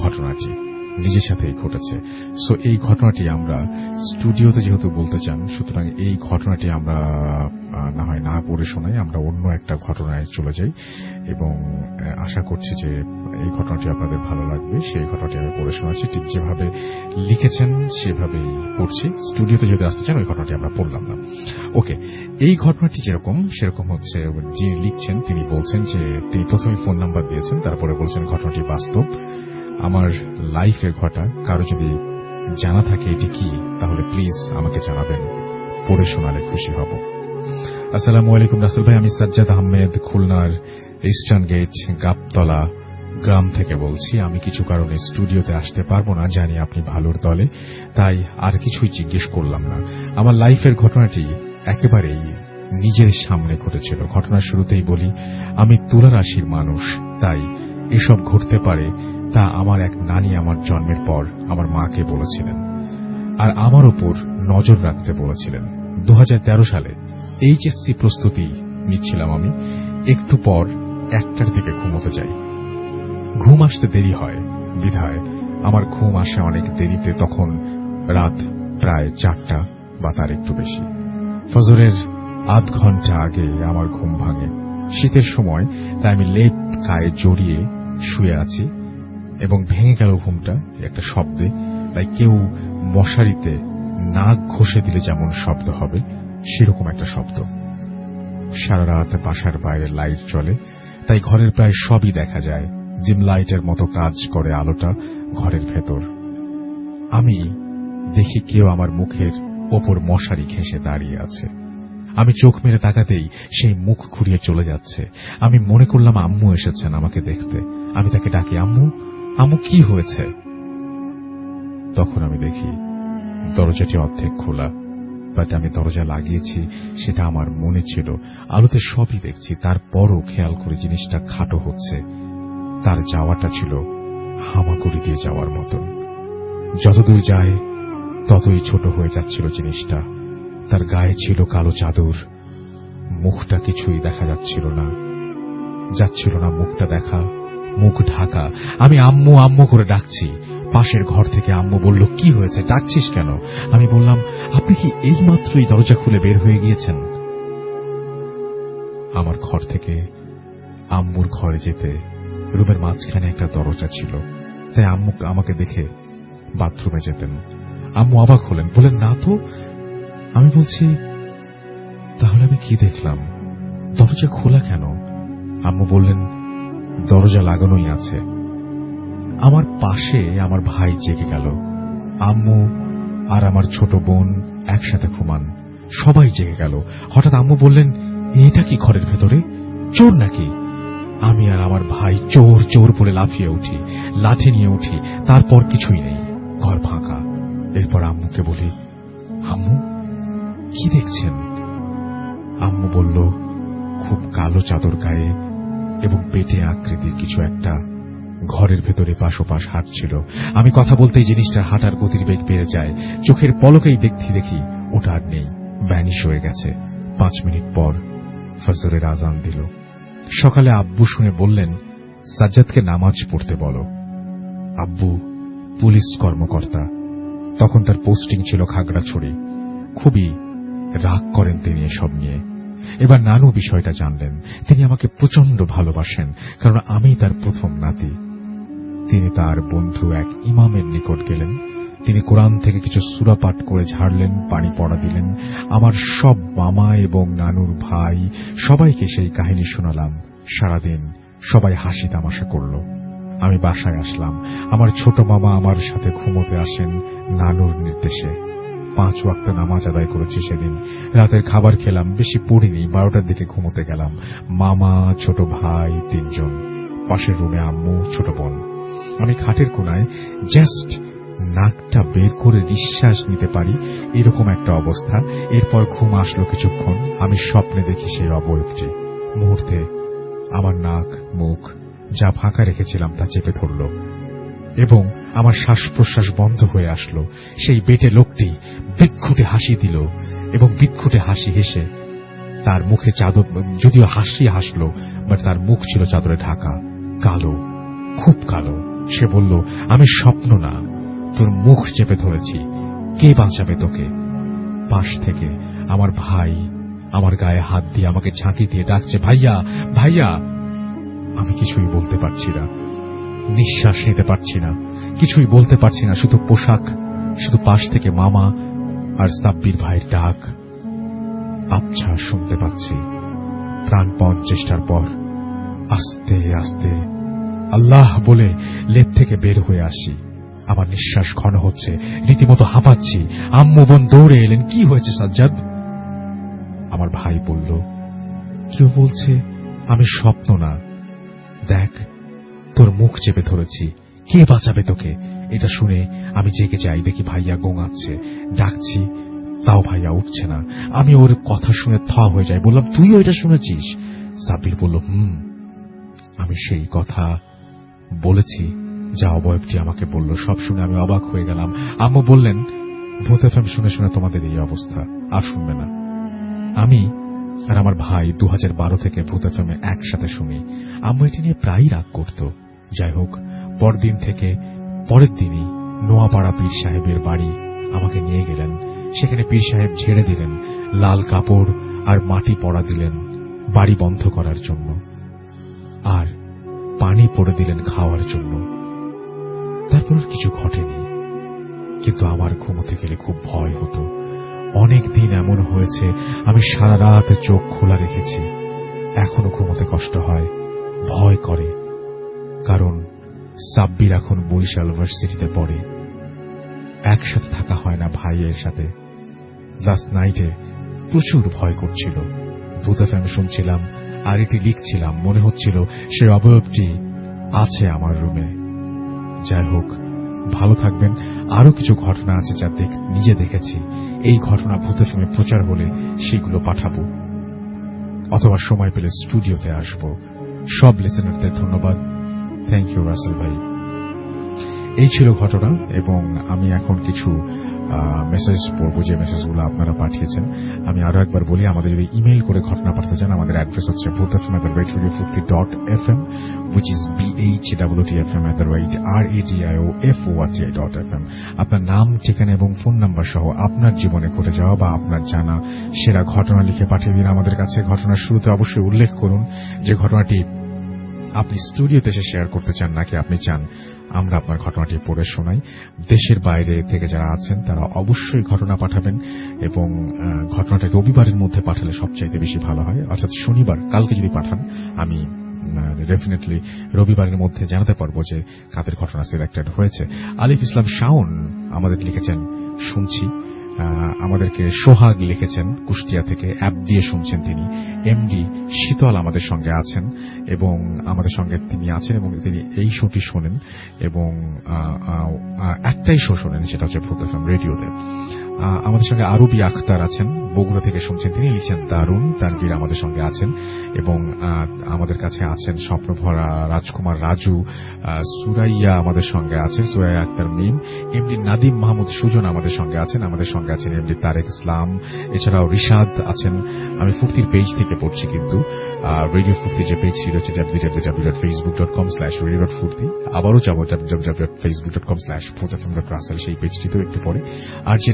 ঘটনাটি নিজের সাথেই ঘটেছে। সো এই ঘটনাটি আমরা স্টুডিওতে যেহেতু বলতে চান, সুতরাং এই ঘটনাটি আমরা না হয় না পড়ে শোনাই, আমরা অন্য একটা ঘটনায় চলে যাই, এবং আশা করছি যে এই ঘটনাটি আপনাদের ভালো লাগবে। সেই ঘটনাটি আমি পড়ে শোনাচ্ছি, ঠিক যেভাবে লিখেছেন সেভাবেই পড়ছি। স্টুডিওতে যদি আসতে চান ওই ঘটনাটি আমরা পড়লাম না। ওকে, এই ঘটনাটি যেরকম সেরকম হচ্ছে, যিনি লিখছেন তিনি বলছেন যে তিনি প্রথমে ফোন নাম্বার দিয়েছেন, তারপরে বলছেন ঘটনাটি বাস্তব, আমার লাইফে ঘটা। কারো যদি জানা থাকে এটি কি, তাহলে প্লিজ আমাকে জানাবেন, পড়ে শোনালে খুশি হব। আসসালামু আলাইকুম রাসেল ভাই, আমি সাজ্জাদ আহমেদ খুলনার ইস্টার্ন গেট গাবতলা গ্রাম থেকে বলছি। আমি কিছু কারণে স্টুডিওতে আসতে পারবো না, জানি আপনি ভালোর দলে, তাই আর কিছুই জিজ্ঞেস করলাম না। আমার লাইফের ঘটনাটি একেবারেই নিজের সামনে ঘটেছিল। ঘটনার শুরুতেই বলি, আমি তুলা রাশির মানুষ, তাই এসব ঘটতে পারে তা আমার এক নানি আমার জন্মের পর আমার মাকে বলেছিলেন, আর আমার ওপর নজর রাখতে বলেছিলেন। 2013 সালে এইচএসসি প্রস্তুতি নিচ্ছিলাম আমি। একটু পর 1টার দিকে ঘুমোতে যাই। ঘুম আসতে দেরি হয় বিধায় আমার ঘুম আসে অনেক দেরিতে, তখন রাত প্রায় 4টা বা তার একটু বেশি। ফজরের আধ ঘন্টা আগে আমার ঘুম ভাঙে। শীতের সময়, তাই আমি লেপ গায়ে জড়িয়ে শুয়ে আছি, এবং ভেঙে গেল ঘুমটা একটা শব্দে, তাই কেউ মশারিতে নাক ঘষে দিলে যেমন শব্দ হবে সেরকম একটা শব্দ। সারা রাত বাসার বাইরে লাইট চলে, তাই ঘরের প্রায় সবই দেখা যায়। ডিম লাইটের মতো কাজ করে আলোটা ঘরের ভেতর। আমি দেখি কেউ আমার মুখের ওপর মশারি ঘেঁষে দাঁড়িয়ে আছে। আমি চোখ মেরে তাকাতেই সেই মুখ ঘুরিয়ে চলে যাচ্ছে। আমি মনে করলাম আম্মু এসেছেন আমাকে দেখতে। আমি তাকে ডাকি, আম্মু, আম্মু কি হয়েছে? তখন আমি দেখি দরজাটি অর্ধেক খোলা, বাট আমি দরজা লাগিয়েছি সেটা আমার মনে ছিল। আলোতে সবই দেখছি, তারপরও খেয়াল করে জিনিসটা খাটো হচ্ছে। তার যাওয়াটা ছিল হামাগুড়ি দিয়ে যাওয়ার মতন। যতদূর যায় ততই ছোট হয়ে যাচ্ছিল জিনিসটা। তার গায়ে ছিল কালো চাদর, মুখটা কিছুই দেখা যাচ্ছিল না মুখটা দেখা, মুখ ঢাকা। আমি আম্মু আম্মু করে ডাকছি। পাশের ঘর থেকে আম্মু বলল, কি হয়েছে, ডাকছিস কেন? আমি বললাম, আপনি কি এইমাত্রই দরজা খুলে বের হয়ে গিয়েছেন? আমার ঘর থেকে আম্মুর ঘরে যেতে রুমের মাঝখানে একটা দরজা ছিল, তাই আম্মু আমাকে দেখে বাথরুমে যেতেন। আম্মু অবাক হলেন, বলেন না তো। আমি বলছি, তাহলে আমি কি দেখলাম, দরজা খোলা কেন? আম্মু বললেন, দরজা লাগানোই আছে। আমার পাশে আমার ভাই জেগে গেল। আম্মু আর আমার ছোট বোন একসাথে ঘুমান, সবাই জেগে গেল। হঠাৎ আম্মু বললেন, এটা কি ঘরের ভেতরে, চোর নাকি? আমি আর আমার ভাই চোর চোর বলে লাফিয়ে উঠি, লাঠি নিয়ে উঠি। তারপর কিছুই নেই, ঘর ফাঁকা। এরপর আম্মুকে বলি, আম্মু কি দেখছেন? আম্মু বলল, খুব কালো চাদর গায়ে এবং পেটে আকৃতির কিছু একটা ঘরের ভেতরে পাশোপাশ হাঁটছিল। আমি কথা বলতেই জিনিসটার হাঁটার গতির বেগ বেড়ে যায়। চোখের পলকেই দেখি ওটা আর নেই, ভ্যানিশ হয়ে গেছে। 5 মিনিট পর ফজরের আজান দিল। সকালে আব্বু শুনে বললেন, সাজ্জাদকে নামাজ পড়তে বলো। আব্বু পুলিশ কর্মকর্তা, তখন তার পোস্টিং ছিল খাগড়াছড়ি। খুবই রাগ করেন তিনি এসব নিয়ে। এবার নানু বিষয়টা জানলেন। তিনি আমাকে প্রচন্ড ভালোবাসেন, কারণ আমি তার প্রথম নাতি। তিনি তার বন্ধু এক ইমামের নিকট গেলেন। তিনি কোরআন থেকে কিছু সূরা পাঠ করে ঝাড়লেন, পানি পড়া দিলেন। আমার সব মামা এবং নানুর ভাই সবাইকে সেই কাহিনী শোনালাম। সারাদিন সবাই হাসি তামাশা করল। আমি বাসায় আসলাম। আমার ছোট মামা আমার সাথে ঘুমোতে আসেন নানুর নির্দেশে। 5 ওয়াক্ত নামাজ আদায় করেছি সেদিন। রাতের খাবার খেলাম, বেশি পড়িনি। 12টার দিকে ঘুমোতে গেলাম। মামা, ছোট ভাই 3 জন, পাশের রুমে আম্মু, ছোট বোন। আমি খাটের কোনায় জাস্ট নাকটা বের করে নিঃশ্বাস নিতে পারি, এরকম একটা অবস্থা। এরপর ঘুম আসলো কিছুক্ষণ। আমি স্বপ্নে দেখি সেই অবয়বটি। মুহূর্তে আমার নাক, মুখ যা ফাঁকা রেখেছিলাম তা চেপে ধরল এবং আমার শ্বাস প্রশ্বাস বন্ধ হয়ে আসলো। সেই বেটে লোকটি বিক্ষুটে হাসি দিল এবং বিক্ষুটে হাসি হেসে তার মুখে চাদর, যদিও হাসলো, বাট তার মুখ ছিল চাদরে ঢাকা, কালো, খুব কালো। সে বলল, আমি স্বপ্ন না, তোর মুখ চেপে ধরেছি, কে বাঁচাবে তোকে? পাশ থেকে আমার ভাই আমার গায়ে হাত দিয়ে আমাকে ঝাঁকি দিয়ে ডাকছে, ভাইয়া ভাইয়া। আমি কিছুই বলতে পারছি না, নিঃশ্বাস নিতে পারছি না, কিছুই বলতে পারছি না। শুধু পোশাক, শুধু পাশ থেকে মামা আর সাব্বির ভাইয়ের ডাক আবছা শুনতে পাচ্ছি। প্রাণপণ চেষ্টার পর আস্তে আস্তে আল্লাহ বলে লেপ থেকে বের হয়ে আসি। আমার নিঃশ্বাস ঘন হচ্ছে, রীতিমতো হাঁপাচ্ছি। আম্মু বোন দৌড়ে এলেন, কি হয়েছে সাজ্জাদ? আমার ভাই বলল, কেউ বলছে আমি স্বপ্ন না, দেখ তোর মুখ চেপে ধরেছি, কে বাঁচাবে তোকে? এটা শুনে আমি জেগে যাই। দেখি ভাইয়া গোঙাচ্ছে, ডাকছি, তাও ভাইয়া উঠছে না। আমি ওর কথা শুনে থ হয়ে যাই। বললাম, তুইও এটা শুনেছিস? সাব্বির বলল, আমি সেই কথা বলেছি যা অবয়বটি আমাকে বলল। সব শুনে আমি অবাক হয়ে গেলাম। আম্মু বললেন, ভূত এফএম শুনে শুনে তোমাদের এই অবস্থা, আর শুনবে না। আমি আর আমার ভাই 2012 থেকে ভূত এফএম একসাথে শুনি। আম্মু এটি নিয়ে প্রায়ই রাগ করত। যাই হোক, পরের দিনই নোয়াপাড়া পীর সাহেবের বাড়ি আমাকে নিয়ে গেলেন। সেখানে পীর সাহেব ঝেড়ে দিলেন, লাল কাপড় আর মাটি পড়া দিলেন বাড়ি বন্ধ করার জন্য, আর পানি পড়ে দিলেন খাওয়ার জন্য। তারপর কিছু ঘটেনি, কিন্তু আমার ঘুমোতে গেলে খুব ভয় হতো। অনেক দিন এমন হয়েছে আমি সারা রাত চোখ খোলা রেখেছি, এখনো ঘুমোতে কষ্ট হয়, ভয় করে। কারণ সাব্বির এখন বরিশাল ইউনিভার্সিটিতে পড়ে, একসাথে থাকা হয় না ভাইয়ের সাথে। লাস্ট নাইটে প্রচুর ভয় করছিল। ভূত এফএম শুনছিলাম আর এটি লিখছিলাম, মনে হচ্ছিল সেই অবয়বটি আছে আমার রুমে। যাই হোক, ভালো থাকবেন। আরো কিছু ঘটনা আছে যা নিজে দেখেছি। এই ঘটনা ভূত এফএমে প্রচার হলে সেগুলো পাঠাবো, অথবা সময় পেলে স্টুডিওতে আসব। সব লিসেনারদের ধন্যবাদ। থ্যাংক ইউ রাসেল ভাই। এই ছিল ঘটনা, এবং আমি এখন কিছু মেসেজ পড়বো, যে মেসেজগুলো আপনারা পাঠিয়েছেন। আমি আরো একবার বলি, আমাদের যদি ইমেইল করে ঘটনা পাঠাতে চান, আমাদের অ্যাড্রেস হচ্ছে bhutfm@radiofurti.fm, which is bhwtfm@radioforti.fm। আপনার নাম, ঠিকানা এবং ফোন নাম্বার সহ আপনার জীবনে ঘটে যাওয়া বা আপনার জানা সেরা ঘটনা লিখে পাঠিয়ে দিন আমাদের কাছে। ঘটনার শুরুতে অবশ্যই উল্লেখ করুন যে ঘটনাটি আপনি স্টুডিওতে এসে শেয়ার করতে চান, নাকি আপনি চান আমরা আপনার ঘটনাটি পড়ে শোনাই। দেশের বাইরে থেকে যারা আছেন তারা অবশ্যই ঘটনা পাঠাবেন, এবং ঘটনাটা রবিবারের মধ্যে পাঠালে সবচাইতে বেশি ভালো হয়, অর্থাৎ শনিবার, কালকে যদি পাঠান আমি ডেফিনেটলি রবিবারের মধ্যে জানাতে পারবো যে কাদের ঘটনা সিলেক্টেড হয়েছে। আলিফ ইসলাম শাওন আমাদের লিখেছেন শুনছি, আমাদেরকে সোহাগ লিখেছেন কুষ্টিয়া থেকে, অ্যাপ দিয়ে শুনছেন তিনি। এমডি শীতল আমাদের সঙ্গে আছেন এবং আমাদের সঙ্গে তিনি আছেন এবং তিনি এই শোটি শোনেন এবং একটাই শো শোনেন, সেটা হচ্ছে ভূত এফএম রেডিওতে। আমাদের সঙ্গে আরবি আখতার আছেন, বগুড়া থেকে শুনছেন তিনি, লিখছেন দারুণ। তানভীর আমাদের সঙ্গে আছেন এবং আমাদের কাছে আছেন স্বপ্নভরা রাজকুমার রাজু, সুরাইয়া আমাদের সঙ্গে আছেন, সুরাইয়া আক্তার মিম, এমডি নাদিম মাহমুদ সুজন আমাদের সঙ্গে আছেন, আমাদের সঙ্গে আছেন এমডি তারেক ইসলাম, এছাড়াও রিশাদ আছেন। আমি ফুর্তির পেজ থেকে পড়ছি, কিন্তু রেডিও ফুর্তি যে পেজ ছিল হচ্ছে www.facebook.com/radio.furti, আবারও যাব www.facebook.com/bhutfm.russell, সেই পেজটিতেও একটু পরে। আর যে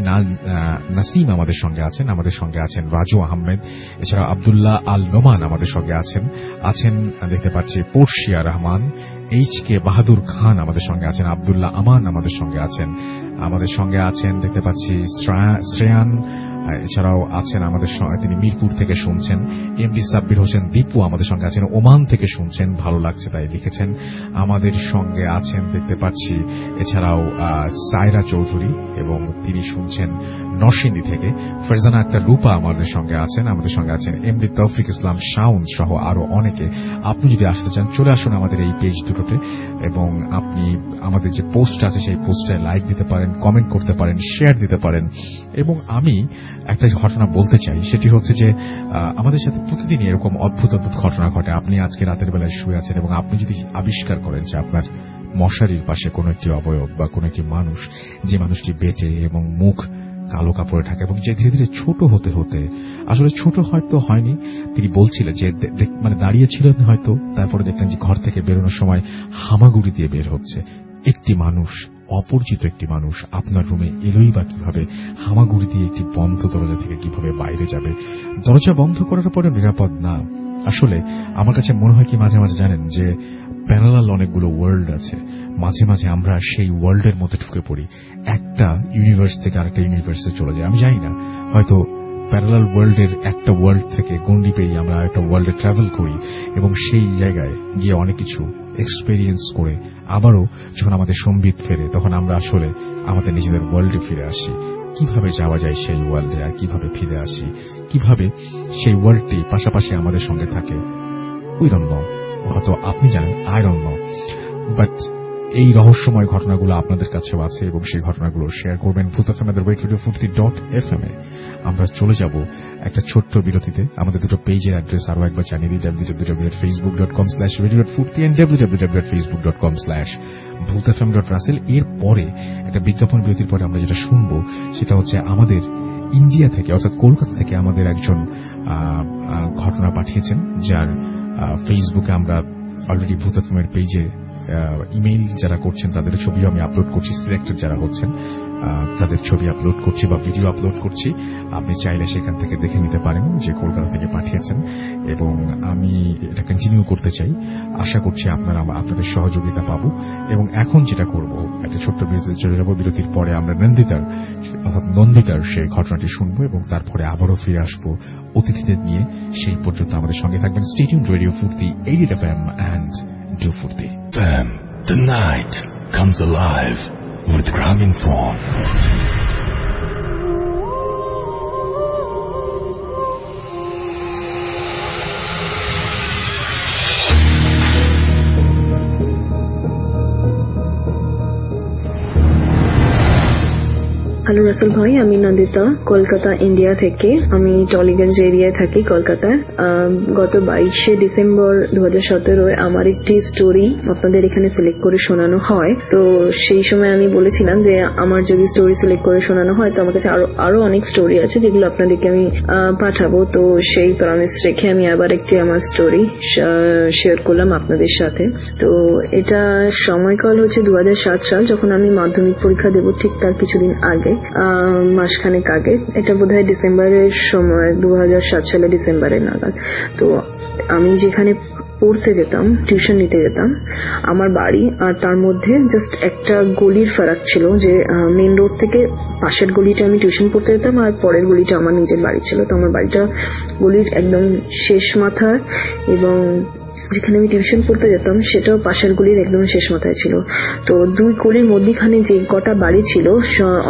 নাসিম আমাদের সঙ্গে আছেন, আমাদের সঙ্গে আছেন রাজু আহমেদ, এছাড়া আব্দুল্লাহ আল নোমান আমাদের সঙ্গে আছেন দেখতে পাচ্ছি পর্শিয়া রহমান, এইচ.কে বাহাদুর খান আমাদের সঙ্গে আছেন, আব্দুল্লাহ আমান আমাদের সঙ্গে আছেন দেখতে পাচ্ছি শ্রেয়ান, এছাড়াও আছেন আমাদের সঙ্গে, তিনি মিরপুর থেকে শুনছেন। এমডি সাব্বির হোসেন দীপু আমাদের সঙ্গে আছেন, ওমান থেকে শুনছেন, ভালো লাগছে তাই লিখেছেন। আমাদের সঙ্গে আছেন দেখতে পাচ্ছি এছাড়াও সায়রা চৌধুরী এবং তিনি শুনছেন নরসিংদী থেকে। ফারজানা আক্তার রূপা আমাদের সঙ্গে আছেন এমডি তৌফিক ইসলাম শাওন সহ আরো অনেকে। আপনি যদি আসতে চান চলে আসুন আমাদের এই পেজ দুটোতে, এবং আপনি আমাদের যে পোস্ট আছে সেই পোস্টে লাইক দিতে পারেন, কমেন্ট করতে পারেন, শেয়ার দিতে পারেন। এবং আমি একটা ঘটনা বলতে চাই, সেটি হচ্ছে যে আমাদের সাথে প্রতিদিন এরকম অদ্ভুত ঘটনা ঘটে। আপনি আজকে রাতের বেলায় শুয়ে আছেন এবং আপনি যদি আবিষ্কার করেন যে আপনার মশারির পাশে কোনো একটি অবয়ব বা কোনো একটি মানুষ, যে মানুষটি বেঁটে এবং মুখ কালো কাপড়ে ঢাকা এবং যে ধীরে ধীরে ছোট হতে হতে, আসলে ছোট হয়তো হয়নি, তিনি বলছিলেন যে মানে দাঁড়িয়েছিলেন হয়তো, তারপরে দেখলেন যে ঘর থেকে বেরোনোর সময় হামাগুড়ি দিয়ে বের হচ্ছে। একটি মানুষ, অপরিচিত একটি মানুষ আপনার রুমে এলোই বা কিভাবে? হামাগুড়ি দিয়ে একটি বন্ধ দরজা থেকে কিভাবে বাইরে যাবে? দরজা বন্ধ করার পরে নিরাপদ না। আসলে আমার কাছে মনে হয় কি, মাঝে মাঝে জানেন যে প্যারালাল অনেকগুলো ওয়ার্ল্ড আছে, মাঝে মাঝে আমরা সেই ওয়ার্ল্ডের মধ্যে ঢুকে পড়ি, একটা ইউনিভার্স থেকে আরেকটা ইউনিভার্সে চলে যায়। আমি জানি না, হয়তো প্যারালাল ওয়ার্ল্ডের একটা ওয়ার্ল্ড থেকে গন্ডি পেয়ে আমরা একটা ওয়ার্ল্ডে ট্রাভেল করি এবং সেই জায়গায় গিয়ে অনেক কিছু এক্সপেরিয়েন্স করে আবারও যখন আমাদের সম্বিত ফেরে, তখন আমরা আসলে আমাদের নিজেদের ওয়ার্ল্ডে ফিরে আসি। কিভাবে যাওয়া যায় সেই ওয়ার্ল্ডে আর কিভাবে ফিরে আসি, কিভাবে সেই ওয়ার্ল্ডটি পাশাপাশি আমাদের সঙ্গে থাকে, উই ডোন্ট নো। হয়তো আপনি জানেন, আই ডোন্ট নো, বাট এই রহস্যময় ঘটনাগুলো আপনাদের কাছেও আছে এবং সেই ঘটনাগুলো শেয়ার করবেন bhutfm@radiofurti.fm এ। আমরা চলে যাব একটা ছোট্ট বিরতিতে। আমাদের দুটো পেজের অ্যাড্রেস আরো একবার জানিয়ে দিই, www.facebook.com/radio.furti and www.facebook.com/bhutfm.russell। এরপরে একটা বিজ্ঞাপন বিরতির পরে আমরা যেটা শুনবো সেটা হচ্ছে আমাদের ইন্ডিয়া থেকে, অর্থাৎ কলকাতা থেকে আমাদের একজন ঘটনা পাঠিয়েছেন, যার ফেসবুকে আমরা অলরেডি ভূত এফএম-এর পেজে ইমেইল যারা করছেন তাদের ছবিও আমি আপলোড করছি, সিলেক্টেড যারা হচ্ছেন তাদের ছবি আপলোড করছি বা ভিডিও আপলোড করছি। আপনি চাইলে সেখান থেকে দেখে নিতে পারেন যে কলকাতা থেকে পাঠিয়েছেন, এবং আমি এটা কন্টিনিউ করতে চাই। আশা করছি আপনাদের সহযোগিতা পাবো। এবং এখন যেটা করব, একটা ছোট্ট বিরতিতে চলে যাব। বিরতির পরে আমরা নন্দিতার সেই ঘটনাটি শুনবো এবং তারপরে আবারও ফিরে আসবো অতিথিদের নিয়ে। সেই পর্যন্ত আমাদের সঙ্গে থাকবেন। স্টে টিউনড, রেডিও ফুর্তি 88 FM and Do Furti. The night comes alive with Graminphone. Hello Russell ভাই, আমি নন্দিতা, কলকাতা ইন্ডিয়া থেকে। আমি টলিগঞ্জ এরিয়ায় থাকি কলকাতায়। গত 22শে ডিসেম্বর 2017 আমার একটি স্টোরি আপনাদের এখানে সিলেক্ট করে শোনানো হয়। তো সেই সময় আমি বলেছিলাম যে আমার যদি স্টোরি সিলেক্ট করে শোনানো হয় তো আমার কাছে আরো অনেক স্টোরি আছে যেগুলো আপনাদেরকে আমি পাঠাবো। তো সেই প্রমিস রেখে আমি আবার একটি আমার স্টোরি শেয়ার করলাম আপনাদের সাথে। তো এটা সময়কাল হচ্ছে 2007 সাল, যখন আমি মাধ্যমিক পরীক্ষা দেব ঠিক তার কিছুদিন আগে, মাসখানেক আগে। এটা বোধহয় ডিসেম্বরের সময়, 2007 সালে ডিসেম্বরের নাগাদ। তো আমি যেখানে পড়তে যেতাম, টিউশন নিতে যেতাম, আমার বাড়ি আর তার মধ্যে জাস্ট একটা গলির ফারাক ছিল, যে মেইন রোড থেকে পাশের গলিটা আমি টিউশন পড়তে যেতাম আর পরের গলিটা আমার নিজের বাড়ি ছিল। তো আমার বাড়িটা গলির একদম শেষ মাথায়, এবং যেখানে আমি টিউশন পড়তে যেতাম সেটাও পাশের গলির একদম শেষ মাথায় ছিল। তো দুই গলির মধ্যখানে যে কটা বাড়ি ছিল,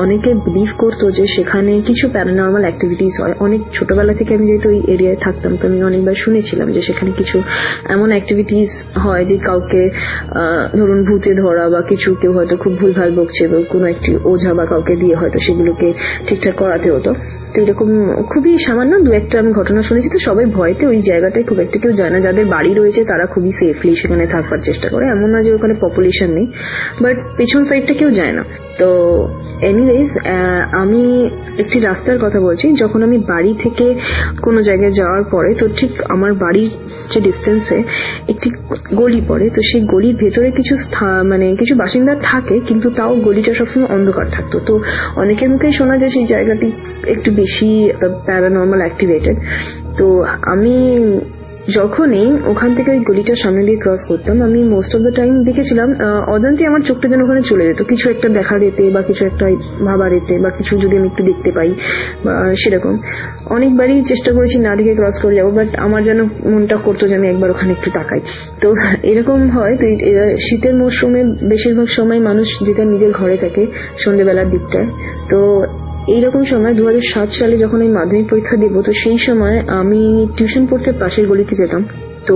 অনেকে বিলিভ করতো যে সেখানে কিছু প্যারানর্মাল অ্যাক্টিভিটিস হয়। অনেক ছোটবেলা থেকে আমি যেহেতু ওই এরিয়ায় থাকতাম, তো আমি অনেকবার শুনেছিলাম যে সেখানে কিছু এমন অ্যাক্টিভিটিস হয় যে কাউকে ধরুন ভূতে ধরা বা কিছু, কেউ হয়তো খুব ভুলভাল বকছে বা কোনো একটি ওঝা বা কাউকে দিয়ে হয়তো সেগুলোকে ঠিকঠাক করাতে হতো। তো এরকম খুবই সামান্য দু একটা আমি ঘটনা শুনেছি। তো সবাই ভয়তে ওই জায়গাটায় খুব একটা কেউ যায় না। যাদের বাড়ি রয়েছে তারা খুবই সেফলি সেখানে থাকবার চেষ্টা করে, এমন না যে ওখানে পপুলেশন নেই, বাট পেছন সাইডটা কেউ যায় না। তো এনিওয়েজ, আমি একটি রাস্তার কথা বলছি। যখন আমি বাড়ি থেকে কোনো জায়গায় যাওয়ার পরে, তো ঠিক আমার বাড়ির যে ডিস্টেন্সে একটি গলি পড়ে, তো সেই গলির ভেতরে কিছু কিছু বাসিন্দা থাকে, কিন্তু তাও গলিটা সবসময় অন্ধকার থাকতো। তো অনেকের মুখেই শোনা যায় সেই জায়গাটি একটু বেশি প্যারানর্মাল অ্যাক্টিভেটেড। তো আমি যখনই ওখান থেকে ওই গলিটার সামনে দিয়ে ক্রস করতাম, আমি মোস্ট অফ দ্য টাইম দেখেছিলাম অজান্তে আমার চোখটা যেন ওখানে চলে যেত, কিছু একটা দেখা দিতে বা কিছু একটা ভাবা দিতে বা কিছু যদি আমি একটু দেখতে পাই বা সেরকম। অনেকবারই চেষ্টা করেছি না দেখে ক্রস করে যাবো, বাট আমার যেন মনটা করতো যে আমি একবার ওখানে একটু তাকাই। তো এরকম হয়। তো শীতের মরশুমে বেশিরভাগ সময় মানুষ যেটা নিজের ঘরে থাকে সন্ধ্যেবেলার দিকটায়। তো এইরকম সময় 2007 সালে যখন আমি মাধ্যমিক পরীক্ষা দেবো, তো সেই সময় আমি টিউশন পড়তে পাশের গলিতে যেতাম। তো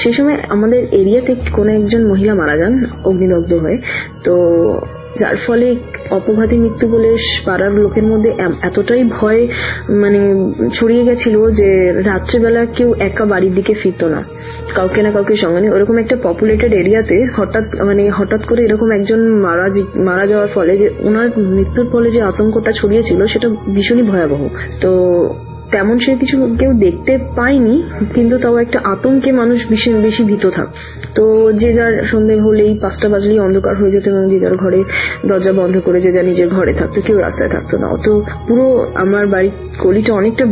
সেই সময় আমাদের এরিয়াতে কোনো একজন মহিলা মারা যান অগ্নিদগ্ধ হয়ে। তো যার ফলে অপঘাতী মৃত্যু বলে পাড়ার লোকের মধ্যে এতটাই ভয় ছড়িয়ে গেছিল যে রাত্রেবেলা কেউ একা বাড়ির দিকে ফিরতো না, কাউকে না কাউকে সঙ্গে নিয়ে। ওরকম একটা পপুলেটেড এরিয়াতে হঠাৎ করে এরকম একজন মারা যাওয়ার ফলে যে ওনার মৃত্যুর ফলে যে আতঙ্কটা ছড়িয়েছিল সেটা ভীষণই ভয়াবহ। তো তেমন সে কিছু কেউ দেখতে পায়নি, কিন্তু তাও একটা আতঙ্কে মানুষ বেশি ভীত থাক। তো যে যার সন্ধ্যে হলেই 5টা বাজলেই অন্ধকার হয়ে যেত এবং যে যার ঘরে দরজা বন্ধ করে যে যার নিজের ঘরে থাকতো, কেউ রাস্তায় থাকতো না। তো পুরো আমার বাড়ির গলিটা অনেকটা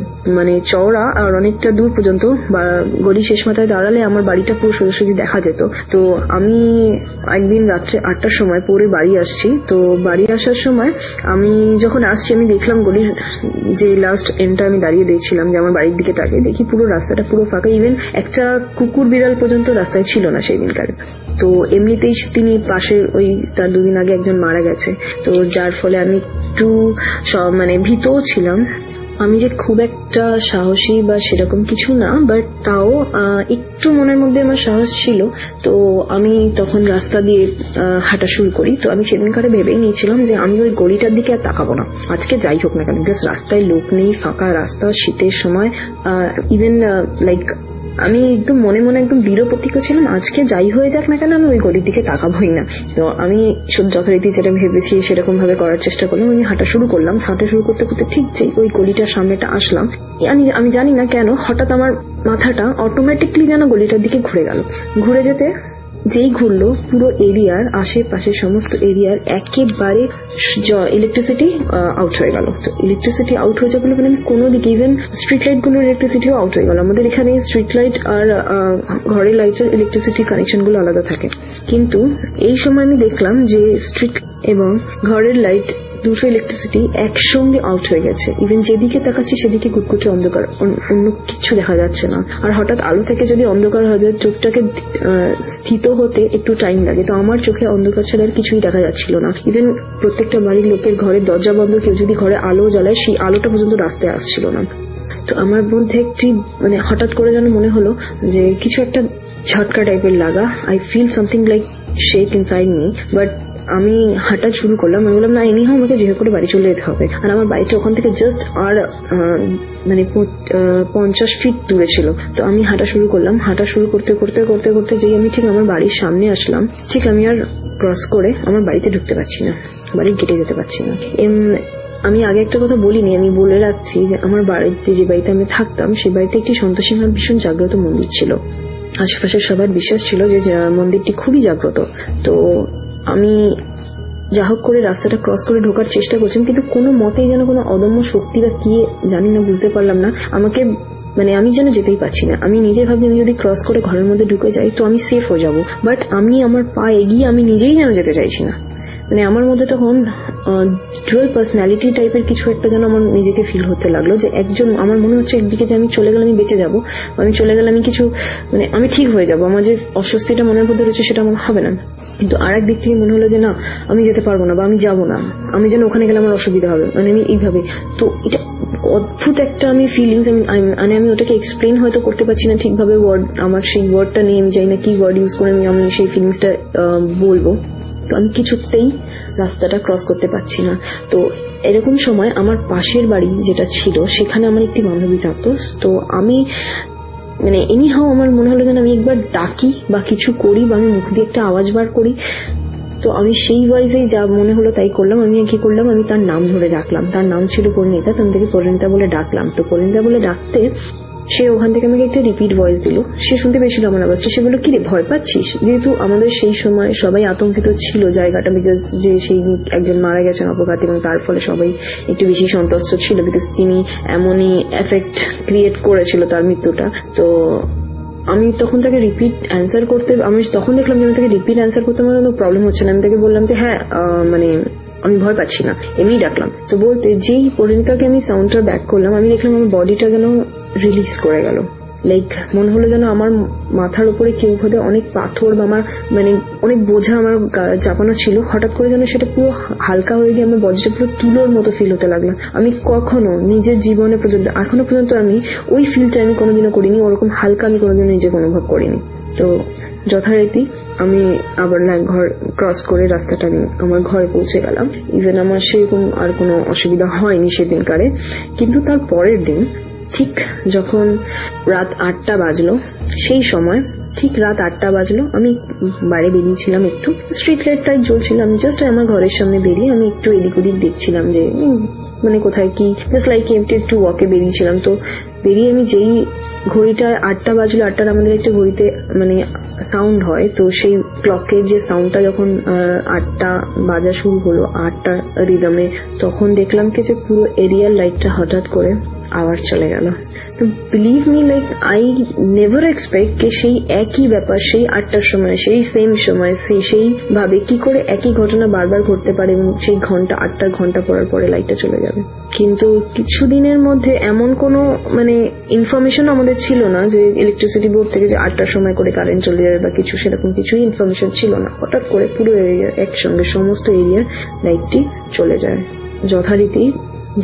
চওড়া আর অনেকটা দূর পর্যন্ত, বা গলি শেষ মাথায় দাঁড়ালে আমার বাড়িটা পুরো সোজাসুজি দেখা যেত। তো আমি একদিন রাত্রে 8টার সময় পরে বাড়ি আসছি। তো বাড়ি আসার সময় আমি যখন আসছি, আমি দেখলাম গলির যে লাস্ট এন্ডটা আমি দাঁড়িয়ে দেখছিলাম, যে আমার বাড়ির দিকে তাকিয়ে দেখি পুরো রাস্তাটা পুরো ফাঁকা। ইভেন একটা কুকুর বিড়াল পর্যন্ত রাস্তায় ছিল না সেই দিনকার। তো এমনিতেই তিনি পাশে ওই তার 2 দিন আগে একজন মারা গেছে। তো যার ফলে আমি একটু ভীতও ছিলাম। আমি যে খুব একটা সাহসী বা সেরকম কিছু না, বাট তাও একটু মনের মধ্যে আমার সাহস ছিল। তো আমি তখন রাস্তা দিয়ে হাঁটা শুরু করি। তো আমি সেদিনকারে ভেবেই নিয়েছিলাম যে আমি ওই গলিটার দিকে আর তাকাবো না, আজকে যাই হোক না কেন। বিকজ রাস্তায় লোক নেই, ফাঁকা রাস্তা, শীতের সময়। ইভেন আমি একদম মনে মনে একদম দৃঢ় প্রতিজ্ঞ ছিলাম, আজকে যাই হয়ে যাক না কেন আমি ওই গলির দিকে তাকাবোই না। তো আমি যথারীতি যেটা ভেবেছি সেরকম ভাবে করার চেষ্টা করলাম। আমি হাঁটা শুরু করলাম। হাঁটা শুরু করতে করতে ঠিক যে ওই গলিটার সামনেটা আসলাম, আমি জানি না কেন হঠাৎ আমার মাথাটা অটোমেটিকলি যেন গলিটার দিকে ঘুরে গেল। ঘুরে যেতে যেই ঘুরলো, পুরো এরিয়ার আশেপাশে সমস্ত এরিয়ার একেবারে ইলেকট্রিসিটি আউট হয়ে গেল। তো ইলেকট্রিসিটি আউট হয়ে যাবে আমি কোনো দিকে, ইভেন স্ট্রিট লাইট গুলোর ইলেকট্রিসিটিও আউট হয়ে গেল। আমাদের এখানে স্ট্রিট লাইট আর ঘরের লাইটের ইলেকট্রিসিটি কানেকশন গুলো আলাদা থাকে, কিন্তু এই সময় আমি দেখলাম যে স্ট্রিট এবং ঘরের লাইট দুটো ইলেকট্রিসিটি একসঙ্গে আউট হয়ে গেছে। ইভেন যেদিকে তাকাচ্ছি সেদিকে কুটকুটে অন্ধকার, অন্য কিছু দেখা যাচ্ছে না। আর হঠাৎ আলো থেকে যদি অন্ধকার হয়ে যায়, চোখটাকে স্থিত হতে একটু টাইম লাগে। তো আমার চোখে অন্ধকার ছাড়া আর কিছুই দেখা যাচ্ছিল না। ইভেন প্রত্যেকটা বাড়ির লোকের ঘরের দরজা বন্ধ, কেউ যদি ঘরে আলো জ্বালায় সেই আলোটা পর্যন্ত রাস্তায় আসছিল না। তো আমার মধ্যে একটি হঠাৎ করে যেন মনে হলো যে কিছু একটা ঝটকা টাইপের লাগা। I feel something like shake inside me, but আমি হাঁটা শুরু করলাম। আমি বললাম না, এনিহাও আমাকে যেভাবে করে বাড়ি চলে যেতে হবে। আর আমার বাড়িটা ওখান থেকে জাস্ট আর মানে 50 ফিট দূরে ছিল। তো আমি হাঁটা শুরু করলাম। হাঁটা শুরু করতে করতে করতে করতে যেই আমি ঠিক আমার বাড়ির সামনে আসলাম, ঠিক আমি আর ক্রস করে আমার বাড়িতে ঢুকতে পারছি না, বাড়ির গেটে যেতে পারছি না। আমি আগে একটা কথা বলিনি, আমি বলে রাখছি যে আমার বাড়িতে, যে বাড়িতে আমি থাকতাম, সেই বাড়িতে একটি সন্তোষী মার ভীষণ জাগ্রত মন্দির ছিল। আশেপাশের সবার বিশ্বাস ছিল যে মন্দিরটি খুবই জাগ্রত। তো আমি যা হোক করে রাস্তাটা ক্রস করে ঢোকার চেষ্টা করছিলাম, কিন্তু কোনো মতেই যেন কোনো অদম্য শক্তি বা কি জানি না, বুঝতে পারলাম না, আমাকে মানে আমি যেন যেতেই পারছি না। আমি নিজে ভাবছি আমি যদি ক্রস করে ঘরের মধ্যে ঢুকে যাই তো আমি সেফ হয়ে যাব, বাট আমি আমার পা এগিয়ে আমি নিজেই যেন যেতে চাইছি না। মানে আমার মধ্যে তখন ডুয়াল পার্সোনালিটি টাইপের কিছু একটা যেন আমার নিজেকে ফিল হতে লাগলো, যে একজন আমার মনে হচ্ছে একদিকে যে আমি চলে গেলে আমি বেঁচে যাবো, আমি চলে গেলে আমি কিছু মানে আমি ঠিক হয়ে যাবো, আমার যে অস্বস্তিটা মনের মধ্যে রয়েছে সেটা আমার হবে না। কিন্তু আর এক দিক থেকে মনে হলো যে না, আমি যেতে পারবো না বা আমি যাবো না, আমি যেন ওখানে গেলে আমার অসুবিধা হবে, মানে আমি এইভাবে। তো এটা অদ্ভুত একটা আমি ফিলিংস, মানে আমি ওটাকে এক্সপ্লেন হয়তো করতে পারছি না ঠিকভাবে, ওয়ার্ড আমার সেই ওয়ার্ডটা নিয়ে আমি জানি না কি ওয়ার্ড ইউজ করে আমি সেই ফিলিংসটা বলবো। তো আমি কিছুতেই রাস্তাটা ক্রস করতে পারছি না। তো এরকম সময় আমার পাশের বাড়ি যেটা ছিল সেখানে আমার একটি বান্ধবী থাকতো। তো আমি মানে এনিহাও আমার মনে হলো যেন আমি একবার ডাকি বা কিছু করি, বা আমি মুখ দিয়ে একটা আওয়াজ বার করি। তো আমি সেই ওয়াইজেই যা মনে হলো তাই করলাম। আমি কি করলাম, আমি তার নাম ধরে ডাকলাম। তার নাম ছিল পরিণীতা। তো আমি তাকে পরিণীতা বলে ডাকলাম। তো পরিণীতা বলে ডাকতে সে ওখান থেকে আমাকে একটা রিপিট ভয়েস দিল। সে শুনতে পেয়েছিল আমার আওয়াজটা। সে বলল, কি রে, ভয় পাচ্ছিস? যেহেতু আমাদের সেই সময় সবাই আতঙ্কিত ছিল জায়গাটা, বিকজ যে সেই একজন মারা গেছেন অপঘাতে, এবং তার ফলে সবাই একটু বেশি সন্তুষ্ট ছিল, বিকজ তিনি এমনই এফেক্ট ক্রিয়েট করেছিল তার মৃত্যুটা। তো আমি তখন তাকে রিপিট অ্যান্সার করতে, আমি তখন দেখলাম যে আমি তাকে রিপিট অ্যান্সার করতে আমার কোনো প্রবলেম হচ্ছে না। আমি তাকে বললাম যে হ্যাঁ মানে আমি ভয় পাচ্ছি না, এমনি ডাকলাম। তো বলতে যেই পরিণীতাকে আমি সাউন্ডটা ব্যাক করলাম, আমি দেখলাম আমার বডিটা যেন রিলিজ করে গেল। লাইক মনে হলো যেন আমার মাথার উপরে কেউ বোধহয় অনেক পাথর বা আমার মানে অনেক বোঝা আমার চাপানো ছিল, হঠাৎ করে যেন সেটা পুরো হালকা হয়ে গিয়ে আমার বডিটা পুরো তুলোর মতো ফিল হতে লাগলো। আমি কখনো নিজের জীবনে পর্যন্ত এখনো পর্যন্ত আমি ওই ফিলটা আমি কোনোদিনও করিনি, ওরকম হালকা আমি কোনোদিনও নিজেকে অনুভব করিনি। তো যথারীতি আমি আবার ঘর ক্রস করে রাস্তাটা নিয়ে আমার ঘরে পৌঁছে গেলাম। ইভেন আমার সেরকম আর কোনো অসুবিধা হয়নি সেদিনকারে। কিন্তু তার পরের দিন ঠিক যখন রাত 8টা বাজলো, সেই সময় ঠিক রাত 8টা বাজলো, আমি বাইরে বেরিয়েছিলাম, একটু স্ট্রিট লাইট টাইট জ্বলছিল, আমি জাস্ট আমার ঘরের সামনে বেরিয়ে আমি একটু এদিক ওদিক দেখছিলাম যে মানে কোথায় কি, জাস্ট লাইক একটু ওয়াকে বেরিয়েছিলাম। তো বেরিয়ে আমি যেই ঘড়িটা 8টা বাজলো, 8টার আমাদের একটা ঘড়িতে মানে সাউন্ড হয়, তো সেই ক্লকের যে সাউন্ডটা যখন 8টা বাজা শুরু হলো 8টা রিদমে, তখন দেখলাম কি যে পুরো এরিয়ার লাইটটা হঠাৎ করে আবার চলে গেল। তো believe me, like I never expect যে সেই একই ব্যাপার সেই 8টার সময়, সেই সেম সময়, সেই ভাবে কি করে একই ঘটনা বারবার ঘটতে পারে, এবং সেই ঘন্টা 8টার ঘন্টা পড়ার পরে লাইটটা চলে যাবে। কিন্তু কিছুদিনের মধ্যে এমন কোনো মানে ইনফরমেশন আমাদের ছিল না যে ইলেকট্রিসিটি বোর্ড থেকে যে 8টার সময় করে কারেন্ট চলে যাবে বা কিছু, সেরকম কিছুই ইনফরমেশন ছিল না। হঠাৎ করে পুরো এরিয়া একসঙ্গে সমস্ত এরিয়ার লাইটটি চলে যায়। যথারীতি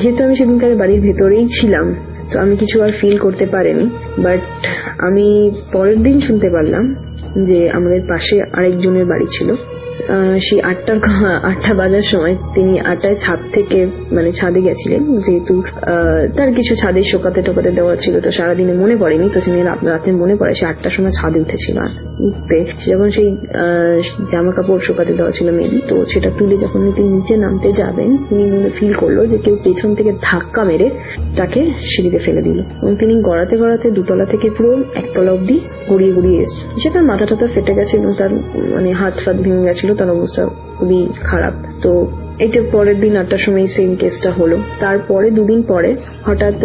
যেহেতু আমি সেদিনকার বাড়ির ভেতরেই ছিলাম, তো আমি কিছু আর ফিল করতে পারিনি। বাট আমি পরের দিন শুনতে পারলাম যে আমাদের পাশে আরেকজনের বাড়ি ছিল, সেই 8টা বাজার সময় তিনি 8টায় ছাদ থেকে মানে ছাদে গেছিলেন, যেহেতু তার কিছু ছাদে শোকাতে টোকাতে দেওয়া ছিল, তো সারাদিনে মনে পড়েনি, তো তিনি রাতে মনে পড়ে সে 8টার সময় ছাদে উঠেছিল। উঠতে যখন সেই জামা কাপড় শোকাতে দেওয়া ছিল মেবি, তো সেটা তুলে যখন তিনি নিচে নামতে যাবেন, তিনি ফিল করলো যে কেউ পেছন থেকে ধাক্কা মেরে তাকে সিঁড়িতে ফেলে দিল, এবং তিনি গড়াতে গড়াতে 2তলা থেকে পুরো 1তলা অব্দি গড়িয়ে গড়িয়ে এসছে। সেটা মাথা টাথা ফেটে গেছে এবং তার মানে হাত ফাত ভেঙে গেছিল, তার অবস্থা খুবই খারাপ। তো এটা পরের দিন 8টার সময় সেম কেসটা হলো। তারপরে 2 দিন পরে হঠাৎ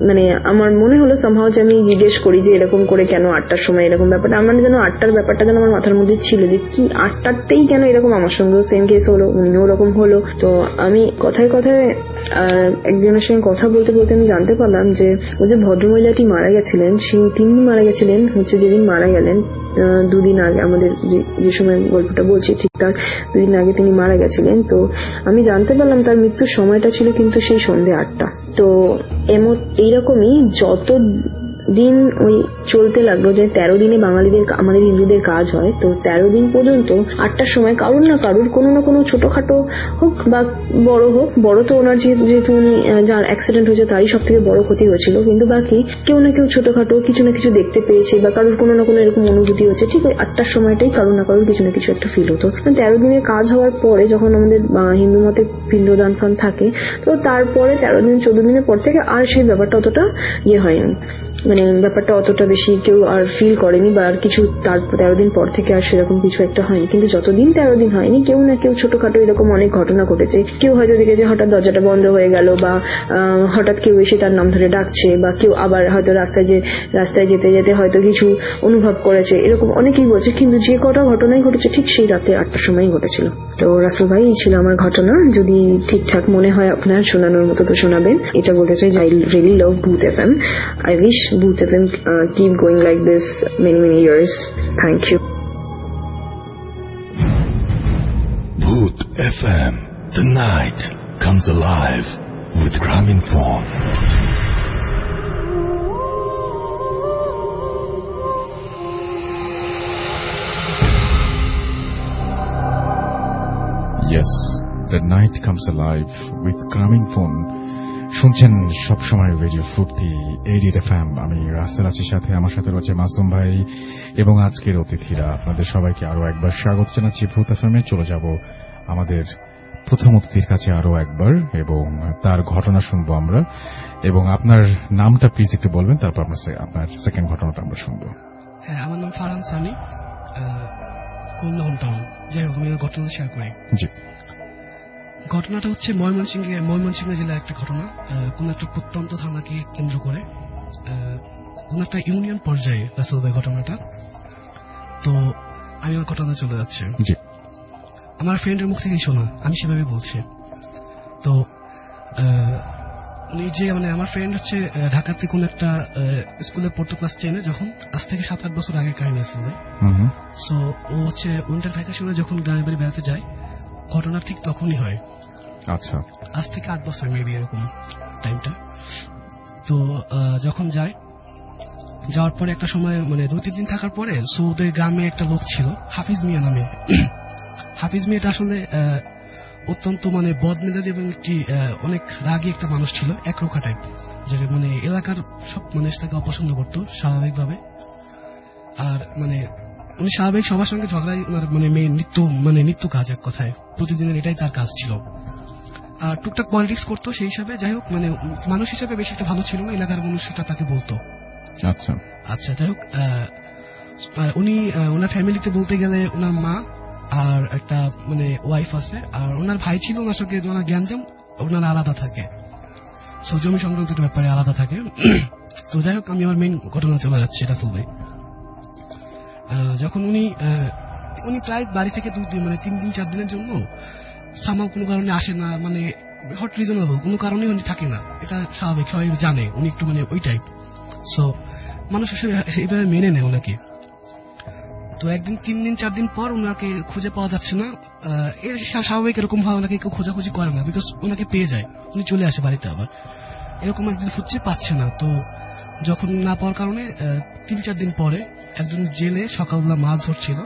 মানে আমার মনে হলো সামহাও যে আমি জিজ্ঞেস করি যে এরকম করে কেন 8টার সময় এরকম ব্যাপারটা, আমার যেন 8টার ব্যাপারটা যেন আমার মাথার মধ্যে ছিল যে কি 8টাতেই কেন এরকম আমার সঙ্গেও সেম কেস হলো, উনিও ওরকম হলো। তো আমি কথায় কথায় একজনের সঙ্গে কথা বলতে বলতে আমি জানতে পারলাম যে ও যে ভদ্রমহিলাটি মারা গেছিলেন, তিনি মারা গেছিলেন হচ্ছে যেদিন মারা গেলেন 2 দিন আগে, আমাদের যে সময় গল্পটা বলছি ঠিক তার 2 দিন আগে তিনি মারা গেছিলেন। তো আমি জানতে পারলাম তার মৃত্যুর সময়টা ছিল কিন্তু সেই সন্ধ্যে 8টা। তো এইরকমই যত দিন ওই চলতে লাগলো যে 13 দিনে বাঙালিদের আমাদের হিন্দুদের কাজ হয়, তো 13 দিন পর্যন্ত 8টার সময় কারুর না কারুর কোনো না কোনো ছোটখাটো হোক বা বড় হোক, বড় তো ওনার যেহেতু উনি যার অ্যাক্সিডেন্ট হয়েছে তারই সব থেকে বড় ক্ষতি হয়েছিল, কিন্তু বাকি কেউ না কেউ ছোটখাটো কিছু না কিছু দেখতে পেয়েছে বা কারুর কোনো না কোনো এরকম অনুভূতি হচ্ছে। ঠিক ওই 8টার সময়টাই কারুর না কারুর কিছু না কিছু একটা ফিল হতো। 13 দিনের কাজ হওয়ার পরে যখন আমাদের হিন্দু মতে পিণ্ডদান ফান থাকে, তো তারপরে 13 দিন 14 দিনের পর থেকে আর সেই ব্যাপারটা অতটা হয়নি, মানে ব্যাপারটা অতটা বেশি কেউ আর ফিল করেনি বা আর কিছু তার 13 দিন পর থেকে আর সেরকম কিছু একটা হয়নি। কিন্তু যতদিন 13 দিন হয়নি কেউ না কেউ ছোটখাটো এরকম অনেক ঘটনা ঘটেছে। কেউ হয়তো দেখেছে হঠাৎ দরজাটা বন্ধ হয়ে গেল, বা হঠাৎ কেউ এসে তার নাম ধরে ডাকছে, বা কেউ আবার হয়তো রাস্তায় যেতে যেতে হয়তো কিছু অনুভব করেছে, এরকম অনেকেই বলছে। কিন্তু যে কটা ঘটনাই ঘটেছে ঠিক সেই রাতে 8টার সময়ই ঘটেছিল। তো রাসেল ভাই, এই ছিল আমার ঘটনা। যদি ঠিকঠাক মনে হয় আপনার শোনানোর মতো তো শোনাবেন। এটা বলতে চাই যে I really love Booth FM. I wish Booth FM keep going like this many years. Thank you. Booth FM. The night comes alive with Graminphone. Yes, the night comes alive with Graminphone. শুনছেন সবসময় radio ফুর্তি 88 FM। আমি রাসেল আছি, সাথে আমার সাথে রয়েছে মাসুম ভাই এবং আজকের অতিথিরা। আপনাদের সবাইকে আরো একবার স্বাগত জানাচ্ছি ভূত এফএমে। চলে যাব আমাদের প্রথম অতিথির কাছে আরো একবার এবং তার ঘটনা শুনবো আমরা। এবং আপনার নামটা প্লিজ একটু বলবেন, তারপর আপনার সেকেন্ড ঘটনাটা আমরা শুনবো। হ্যাঁ, আমার নাম ফারহান সানি, কোন হোম টাউন। যাই হোক, আমি ঘটনা শেয়ার করি। জি। ঘটনাটা হচ্ছে ময়মনসিংহ জেলার একটা ঘটনা। কোন একটা প্রত্যন্ত থানাকে কেন্দ্র করে কোন একটা ইউনিয়ন পর্যায়ে রাসেল ভাই ঘটনাটা। তো আমি আমার ঘটনা চলে যাচ্ছে। আমার ফ্রেন্ডের মুখ থেকেই শোনা, আমি সেভাবে বলছি। তো উনি যে আমার ফ্রেন্ড হচ্ছে ঢাকাতে কোন একটা স্কুলে পড়তো ক্লাস 10-এ, যখন আজ থেকে 7-8 বছর আগের কাহিনী আছে। সো ও হচ্ছে উইন্টার ভ্যাকেশনে যখন গ্রামের বাড়ি বেড়াতে যায়, ঘটনা ঠিক তখনই হয়। আচ্ছা, আজ থেকে 8 বছর মেবি এরকম টাইমটা। তো যখন যাওয়ার পরে একটা সময় 2-3 দিন থাকার পরে ওদের গ্রামে একটা লোক ছিল হাফিজ মিয়া নামে। হাফিজ মিয়াটা আসলে অত্যন্ত বদমেজাজ এবং একটি অনেক রাগী একটা মানুষ ছিল, একরোখা টাইপ, যে এলাকার সব মানুষ তাকে অপছন্দ করতো স্বাভাবিকভাবে। আর উনি স্বাভাবিক সবার সঙ্গে ঝগড়াই ওনার নিত্য কাজ, এক কথায় প্রতিদিনের এটাই তার কাজ ছিল। আর টুকটাক পলিটিক্স করতো সেই হিসাবে। যাই হোক, মানুষ হিসাবে বেশি একটা ভালো ছিল না, এলাকার মানুষ সেটা তাকে বলতো। আচ্ছা আচ্ছা, যাই হোক, উনি ওনার ফ্যামিলিতে বলতে গেলে ওনার মা আর একটা ওয়াইফ আছে, আর ওনার ভাই ছিল ওনার সঙ্গে জ্ঞানজাম, ওনার আলাদা থাকে, জমি সংক্রান্ত ব্যাপারে আলাদা থাকে। তো যাই হোক, আমি আমার মেইন ঘটনা চলে যাচ্ছি রাসেল ভাই। যখন উনি প্রায় বাড়ি থেকে 3-4 দিনের জন্য সামাও কোনো কারণে আসে না, হট রিজনেবল কোনো কারণে উনি থাকে না, এটা স্বাভাবিক, সবাই জানে উনি একটু ওই টাইপ। সো মানুষ এইভাবে মেনে নেয় ওনাকে। তো একদিন 3-4 দিন পর ওনাকে খুঁজে পাওয়া যাচ্ছে না। এর স্বাভাবিক, এরকম হয়, ওনাকে কেউ খোঁজাখুঁজি করে না, বিকজ ওনাকে পেয়ে যায়, উনি চলে আসে বাড়িতে। আবার এরকম একদিন খুঁজছে, পাচ্ছে না। তো যখন না পাওয়ার কারণে 3-4 দিন পরে একজন জেলে সকালবেলা মাছ ধরছিল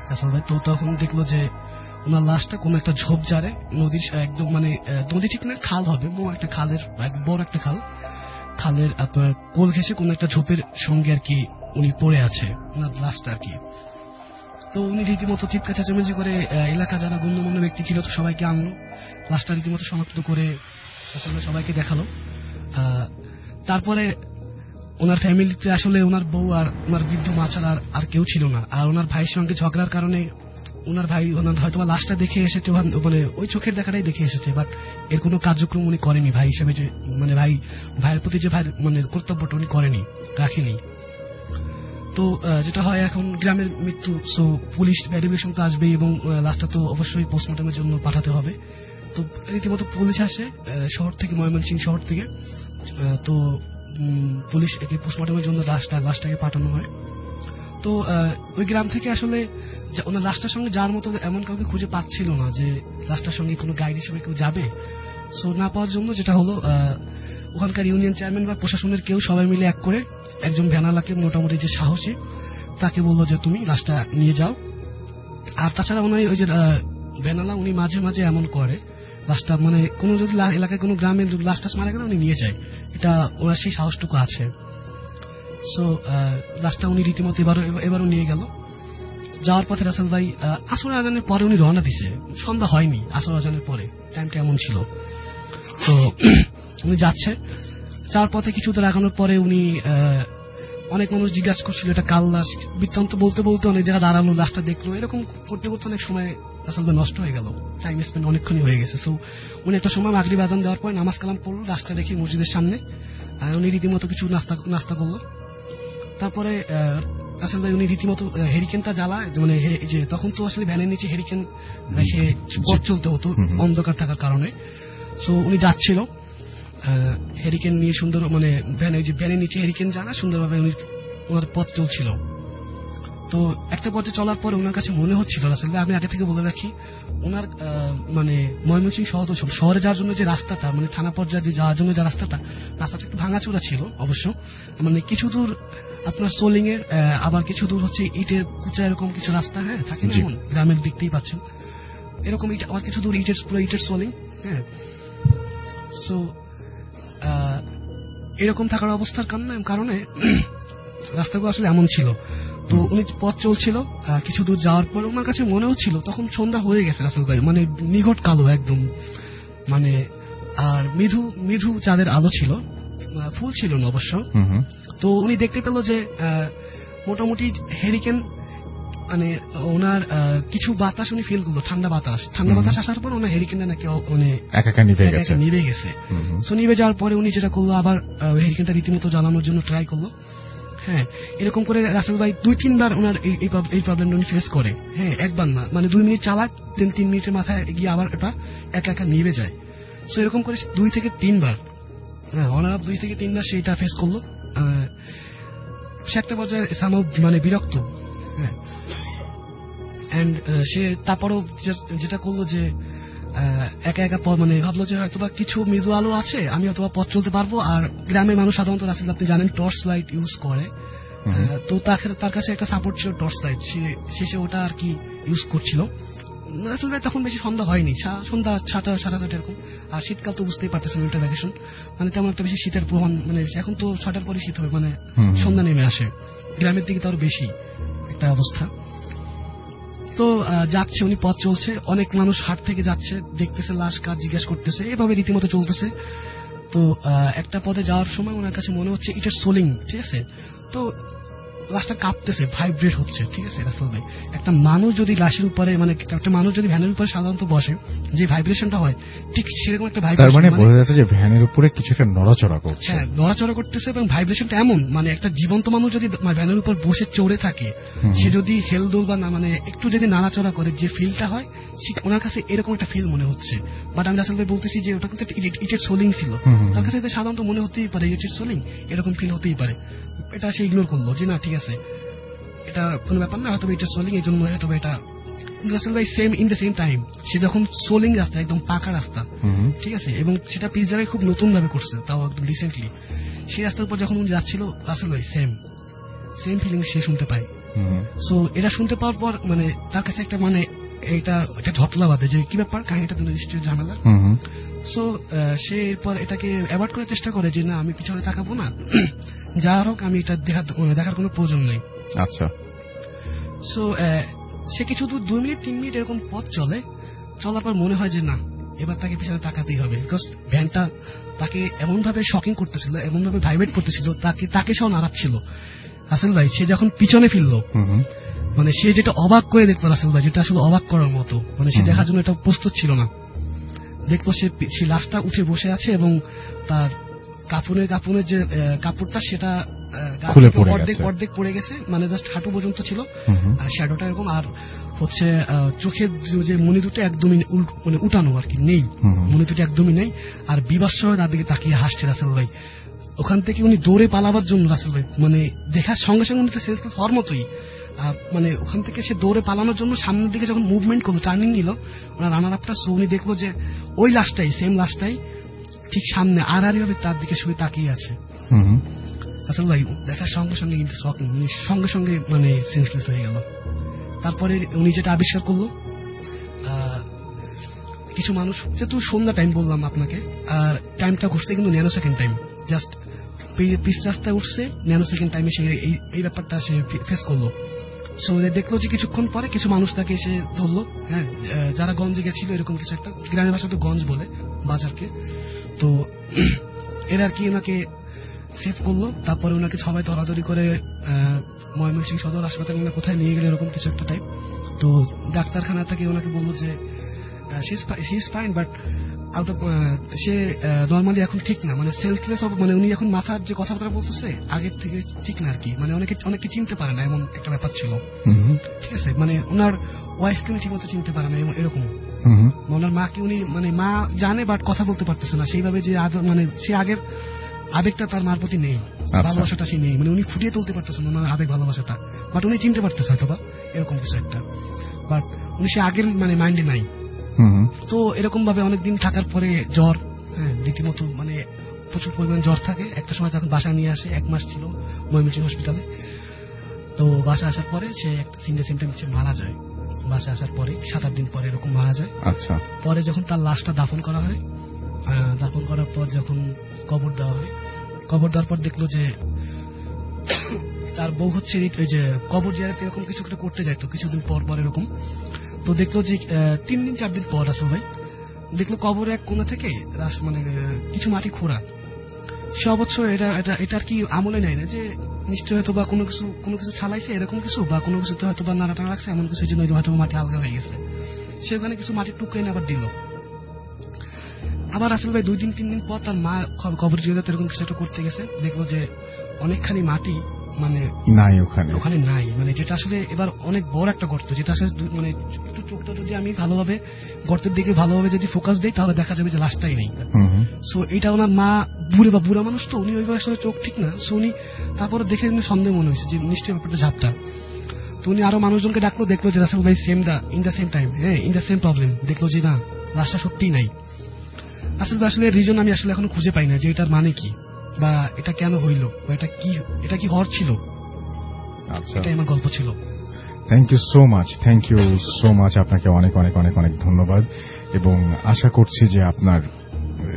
রাসেল ভাই। তো তখন দেখলো যে ওনার লাশটা কোন একটা ঝোপঝাড়ে নদীর একদম নদী ঠিক না, খাল হবে, একটা খালের বড় একটা খালের আপনার কোল ঘেঁষে কোন একটা ঝোপের সঙ্গে আর কি উনি পড়ে আছে, ওনার লাশটা আর কি। তো উনি রীতিমতো চিৎকার চেঁচামেচি করে এলাকা যারা গণ্যমান্য ব্যক্তি ছিল তো সবাইকে আনলো, লাশটা রীতিমতো শনাক্ত করে সবাইকে দেখালো। তারপরে ওনার ফ্যামিলিতে আসলে ওনার বউ আর ওনার বৃদ্ধ মা ছাড়া আর কেউ ছিল না। আর ওনার ভাইয়ের সঙ্গে ঝগড়ার কারণে ওনার ভাই হয়তো লাশটা দেখে এসেছে, ওই চোখের দেখাটাই দেখে এসেছে, বাট এর কোনো কার্যক্রম উনি করেনি ভাই হিসেবে, যে ভাইয়ের প্রতি যে ভাইয়ের কর্তব্যটা উনি করেনি, রাখেনি। তো যেটা হয়, এখন গ্রামের মৃত্যু, সো পুলিশ ভেরিফিকেশন তো আসবেই এবং লাশটা তো অবশ্যই পোস্টমর্টমের জন্য পাঠাতে হবে। তো রীতিমতো পুলিশ আসে শহর থেকে, ময়মনসিংহ শহর থেকে। তো পুলিশ একে পোস্টমর্টমের জন্য লাশটাকে পাঠানো হয়। তো ওই গ্রাম থেকে আসলে ওনার লাশটার সঙ্গে যার মতো এমন কাউকে খুঁজে পাচ্ছিল না যে লাশটার সঙ্গে কোনো গাইড হিসেবে কেউ যাবে। সো না পাওয়ার জন্য যেটা হলো, ওখানকার ইউনিয়ন চেয়ারম্যান বা প্রশাসনের কেউ সবাই মিলে এক করে একজন ভ্যানালাকে মোটামুটি যে সাহসী তাকে বললো যে তুমি লাশটা নিয়ে যাও। আর তাছাড়া উনি ওই যে ভ্যানালা উনি মাঝে মাঝে এমন করে লাশটা মানে কোনো যদি এলাকায় কোনো গ্রামে লাশ টাশ মারা গেলে উনি নিয়ে যায়, এটা ওনার সেই সাহসটুকু আছে। সো লাশটা উনি রীতিমতো এবারও নিয়ে গেল। যাওয়ার পথে রাসেল ভাই আসর আজানের পরে উনি রওনা দিছে, সন্ধ্যা হয়নি আসর আজানের পরে, টাইমটা এমন ছিল। তো উনি যাচ্ছে, যাওয়ার পথে কিছু দূর আগানোর পরে উনি অনেক মানুষ জিজ্ঞাসা করছিল এটা কাল লাশ, বৃত্তান্ত বলতে বলতে অনেক জায়গায় দাঁড়ালো, লাশটা দেখলো, এরকম করতে করতে অনেক সময় রাসেল ভাই নষ্ট হয়ে গেল, টাইম স্পেন্ড অনেকক্ষণই হয়ে গেছে। সো উনি একটা সময় মাগরিব আজান দেওয়ার পরে নামাজ কালাম পড়লো, লাশটা দেখি মসজিদের সামনে, উনি রীতিমতো কিছু নাস্তা করলো। তারপরে রাসেল ভাই উনি রীতিমতো হেরিকেনটা জ্বালা, মানে যে তখন তো আসলে ভ্যানের নিচে হেরিকেন রেখে পথ চলতে হতো অন্ধকার থাকার কারণে। সো উনি যাচ্ছিল হেরিকেন নিয়ে সুন্দর, মানে ভ্যানের নিচে হেরিকেন জ্বালা সুন্দরভাবে উনি ওনার পথ চলছিল। তো একটা পথে চলার পরে ওনার কাছে মনে হচ্ছিল রাসেল ভাই, আমি আগে থেকে বলে রাখি, ওনার মানে ময়মনসিংহ শহরে যাওয়ার জন্য যে রাস্তাটা, মানে থানা পর্যায়ে যাওয়ার জন্য যে রাস্তাটা একটু ভাঙাচোরা ছিল অবশ্য, মানে কিছু দূর আপনার সোলিং এর, আবার কিছু দূর হচ্ছে ইটের কুচা, এরকম কিছু রাস্তা হ্যাঁ থাকে না, যেমন গ্রামের দেখতেই পাচ্ছেন এরকম ইট, আবার কিছু দূর পুরো ইটের সোলিং। হ্যাঁ, সো এরকম থাকার অবস্থার কারণে রাস্তাগুলো আসলে এমন ছিল। তো উনি পথ চলছিল, কিছু দূর যাওয়ার পর ওনার কাছে মনে হচ্ছিল তখন সন্ধ্যা হয়ে গেছে রাসেল ভাই, মানে নিঘট কালো একদম, মানে আর মৃদু চাঁদের আলো ছিল, ফুল ছিল না অবশ্য। তো উনি দেখতে পেল যে মোটামুটি হেরিকেন, মানে ওনার কিছু বাতাস উনি ফিল করলো, ঠান্ডা বাতাস আসার পর ওনার হেরিকেনটা নাকি মানে একা নিভে গেছে। সো নিভে যাওয়ার পরে উনি যেটা করলো, আবার হেরিকেনটা রীতিমতো জ্বালানোর জন্য ট্রাই করলো। হ্যাঁ, এরকম করে রাসেল ভাই 2-3 বার ওনার এই প্রবলেমটা উনি ফেস করে। হ্যাঁ, একবার না, মানে 2 মিনিট চালাক, 3 মিনিটের মাথায় গিয়ে আবার এটা একা নিভে যায়। সো এরকম করে 2 থেকে 3 বার, হ্যাঁ অনার 2 থেকে 3 বার সেটা ফেস করলো। সে একটা পর্যায়ে মানে বিরক্ত। হ্যাঁ, এন্ড সে তারপরও যেটা করলো যে একা মানে ভাবলো যে হয়তো বা কিছু মৃদু আলো আছে, আমি হয়তো পথ চলতে পারবো। আর গ্রামের মানুষ সাধারণত রাসেল আপনি জানেন টর্চ লাইট ইউজ করে, তো তার কাছে একটা সাপোর্ট ছিল টর্চ লাইট, সে ওটা আর কি ইউজ করছিল। রাসেল ভাই তখন বেশি সন্ধ্যা হয়নি, সন্ধ্যা 7:30 এরকম। আর শীতকাল তো বুঝতেই পারতেছেন, উইন্টার ভ্যাকেশন, মানে তেমন একটা বেশি শীতের প্রভাব, মানে এখন তো 6টার পরে শীত হবে, মানে সন্ধ্যা নেমে আসে, গ্রামের দিকে তো আরো বেশি একটা অবস্থা। তো যাচ্ছে উনি, পথ চলছে, অনেক মানুষ হাট থেকে যাচ্ছে, দেখতেছে লাশ কাজ, জিজ্ঞেস করতেছে, এভাবে রীতিমতো চলতেছে। তো একটা পথে যাওয়ার সময় ওনার কাছে মনে হচ্ছে ইটের সোলিং, ঠিক আছে, তো লাশটা কাঁপতেছে, ভাইব্রেট হচ্ছে, ঠিক আছে রাসেল ভাই। একটা মানুষ যদি লাশের উপরে, মানে একটা মানুষ যদি ভ্যানের উপরে সাধারণত বসে, যে ভাইব্রেশনটা হয় ঠিক সেরকম একটা ভাইব্রেশন, তার মানে বোঝা যাচ্ছে যে ভ্যানের উপরে কিছু একটা নড়াচড়া করছে। হ্যাঁ, নড়াচড়া করতেছে, এবং ভাইব্রেশনটা এমন, মানে একটা জীবন্ত মানুষ যদি ভ্যানের উপর বসে চড়ে থাকে, সে যদি হেলদোল বা না, মানে একটু যদি নাড়াচড়া করে, যে ফিলটা হয় ওনার কাছে এরকম একটা ফিল মনে হচ্ছে। বাট আমি রাসেল ভাই বলতেছি যে ওটা কিন্তু ইটের সোলিং ছিল, তার কাছে সাধারণত মনে হতেই পারে ইটের সোলিং, এরকম ফিল হতেই পারে। এটা সে ইগনোর করলো যে না ঠিক আছে, এটা কোনো ব্যাপার না, হয়তো এটা সোলিং, এই জন্য হয়তো এটা। রাসেল ভাই ইন দ্য সেম টাইম, সে যখন সোলিং রাস্তা, একদম পাকা রাস্তা, ঠিক আছে, এবং সেটা পিচ জায়গায় খুব নতুন ভাবে করছে, তাও একদম রিসেন্টলি, সেই রাস্তার উপর যখন উনি যাচ্ছিল, রাসেল ভাই সেম ফিলিং সে শুনতে পায়। সো এটা শুনতে পাওয়ার পর মানে তার কাছে একটা, মানে এটা ঝটলা বাঁধে যে কি ব্যাপার, কাহিনীটা তো নিশ্চয়ই ঝামেলা। সো সে এরপর এটাকে অ্যাভয়েড করার চেষ্টা করে যে না, আমি পিছনে তাকাবো না, যা হোক আমি এটা দেখার কোনো প্রয়োজন নেই। আচ্ছা, সো সে কিছু দূর 2 মিনিট 3 মিনিট এরকম পথ চলার পর মনে হয় যে না, এবার তাকে পিছনে তাকাতেই হবে, বিকজ ভ্যানটা তাকে এমন ভাবে শকিং করতেছিল, এমন ভাবে ভাইব্রেট করতেছিল, তাকে সব নাড়াচ্ছিল। রাসেল ভাই সে যখন পিছনে ফিরলো, মানে সে যেটা অবাক করে দেখলো রাসেল ভাই, যেটা আসলে অবাক করার মতো, মানে সে দেখার জন্য এটা প্রস্তুত ছিল না। দেখলো সে লাশটা উঠে বসে আছে, এবং তার কাপুনের যে কাপড়টা সেটা অর্ধেক পড়ে গেছে, মানে জাস্ট হাঁটু পর্যন্ত ছিল, আর শ্যাডোটা এরকম, আর হচ্ছে চোখের যে মনি দুটো একদমই মানে উঠানো আর কি নেই, মনি দুটো একদমই নেই, আর বিভৎস হয়ে তার দিকে তাকিয়ে হাসছে রাসেল ভাই। ওখান থেকে উনি দৌড়ে পালাবার জন্য রাসেল ভাই, মানে দেখার সঙ্গে সঙ্গে উনি তো সেলফলেস হওয়ার মতোই, মানে ওখান থেকে সে দৌড়ে পালানোর জন্য সামনের দিকে যখন মুভমেন্ট করলো, টার্নিং নিল ওনার রানার আপটা, সো উনি দেখলো যে ওই লাশটাই, সেম লাশটাই ঠিক সামনে আড়াআড়ি ভাবে তার দিকে শুয়ে তাকিয়ে আছে। হুম। আসলে ভাই দেখার সঙ্গে সঙ্গে কিন্তু সঙ্গে সঙ্গে মানে সেন্সলেস হয়ে গেল। তারপরে উনি যেটা আবিষ্কার করলো, কিছু মানুষ, যেহেতু সন্ধ্যা টাইম বললাম আপনাকে, আর টাইমটা ঘটছে কিন্তু nano second time, just pitch রাস্তায় উঠছে, ন্যানো সেকেন্ড টাইমে সে এই ব্যাপারটা সে ফেস করলো। সো দেখলো যে কিছুক্ষণ পরে কিছু মানুষ তাকে এসে ধরলো, হ্যাঁ, যারা গঞ্জে গেছিল, এরকম কিছু একটা, গ্রামের ভাষা তো গঞ্জ বলে বাজারকে। তো এরা আর কি ওনাকে সেভ করলো। তারপরে ওনাকে সবাই ধরাধরি করে ময়মনসিংহ সদর হাসপাতালে কোথায় নিয়ে গেলে এরকম কিছু একটা টাইপ। তো ডাক্তারখানা থেকে ওনাকে বললো যে he is fine, but out of, say normally এখন ঠিক না, মানে সেলফলেস, মানে উনি এখন মাথার যে কথাবার্তা বলতেছে আগের থেকে ঠিক না আর কি, মানে অনেকে চিনতে পারে না, এমন একটা ব্যাপার ছিল। ঠিক আছে, মানে ওনার ওয়াইফকে উনি ঠিক মতো চিনতে পারে না, এরকম। ওনার মাকে উনি, মানে মা জানে বাট কথা বলতে পারতেছে না সেইভাবে, যে মানে সে আগের আবেগটা তার মার প্রতি নেই, ভালোবাসাটা সে নেই, মানে উনি ফুটিয়ে তুলতে পারতেছেন ওনার আবেগ ভালোবাসাটা, বাট উনি চিনতে পারতেছে হয়তো বা এরকম কিছু একটা, বাট উনি সে আগের মানে মাইন্ডে নাই। তো এরকম ভাবে অনেকদিন থাকার পরে জ্বর, হ্যাঁ, রীতিমতো মানে প্রচুর পরিমাণ জ্বর থাকে। একটা সময় যখন বাসা নিয়ে আসে, 1 মাস ছিল ময়মনসিংহ হসপিটালে। তো বাসা আসার পরে সে একটা সিমটম মারা যায়। বাসা আসার পরে 7-8 দিন পরে এরকম মারা যায়। আচ্ছা। পরে যখন তার লাশটা দাফন করা হয়, দাফন করার পর যখন কবর দেওয়া হয়, কবর দেওয়ার পর দেখলো যে তার বউ হচ্ছে ওই যে কবর জিয়ারত এরকম কিছু একটা করতে যায়, তো কিছুদিন পর পর এরকম। তো দেখলো যে 3-4 দিন পর আসলে ভাই দেখলো কবরে এক কোণা থেকে মানে কিছু মাটি খোঁড়া। সে অবশ্য এটা আর কি আমলে নেয় না, যে নিশ্চয় হয়তো বা কোনো কিছু ছালাইছে এরকম কিছু, বা কোনো কিছুতে হয়তো বা নাড়া টানা রাখছে এমন কিছু, জন্য হয়তো মাটি আলগা হয়ে গেছে। সে ওখানে কিছু মাটির টুকরে আবার দিল। আবার আসলে ভাই 2-3 দিন পর তার মা কবর জিয়ারত এরকম কিছু একটা করতে গেছে, দেখলো যে অনেকখানি মাটি মানে নাই ওখানে নাই, মানে যেটা আসলে এবার অনেক বড় একটা গর্ত, যেটা আসলে মানে একটু চোখটা যদি আমি ভালোভাবে গর্তের দিকে ভালোভাবে যদি ফোকাস দিই, তাহলে দেখা যাবে যে লাশটাই নেই। সো এটা ওনার মা বুড়া মানুষ, তো উনি ওইভাবে আসলে চোখ ঠিক না। সো উনি তারপরে দেখে সন্দেহ মনে হয়েছে যে নিশ্চয়ই ব্যাপারটা ঝাপটা। তো উনি আরো মানুষজনকে ডাকলো, দেখলো যে রাসেল ভাই ইন দ্য সেম টাইম, হ্যাঁ, ইন দ্য সেম প্রবলেম, দেখলো যে না, লাশটা সত্যিই নাই। আসলে রিজন আমি আসলে এখনো খুঁজে পাই না যে এটার মানে কি, বা এটা কেন হইল, বা এটা কি হওয়ার ছিল। আচ্ছা, এটাই আমার গল্প ছিল। থ্যাংক ইউ সো মাচ আপনাকে অনেক অনেক অনেক অনেক ধন্যবাদ, এবং আশা করছি যে আপনার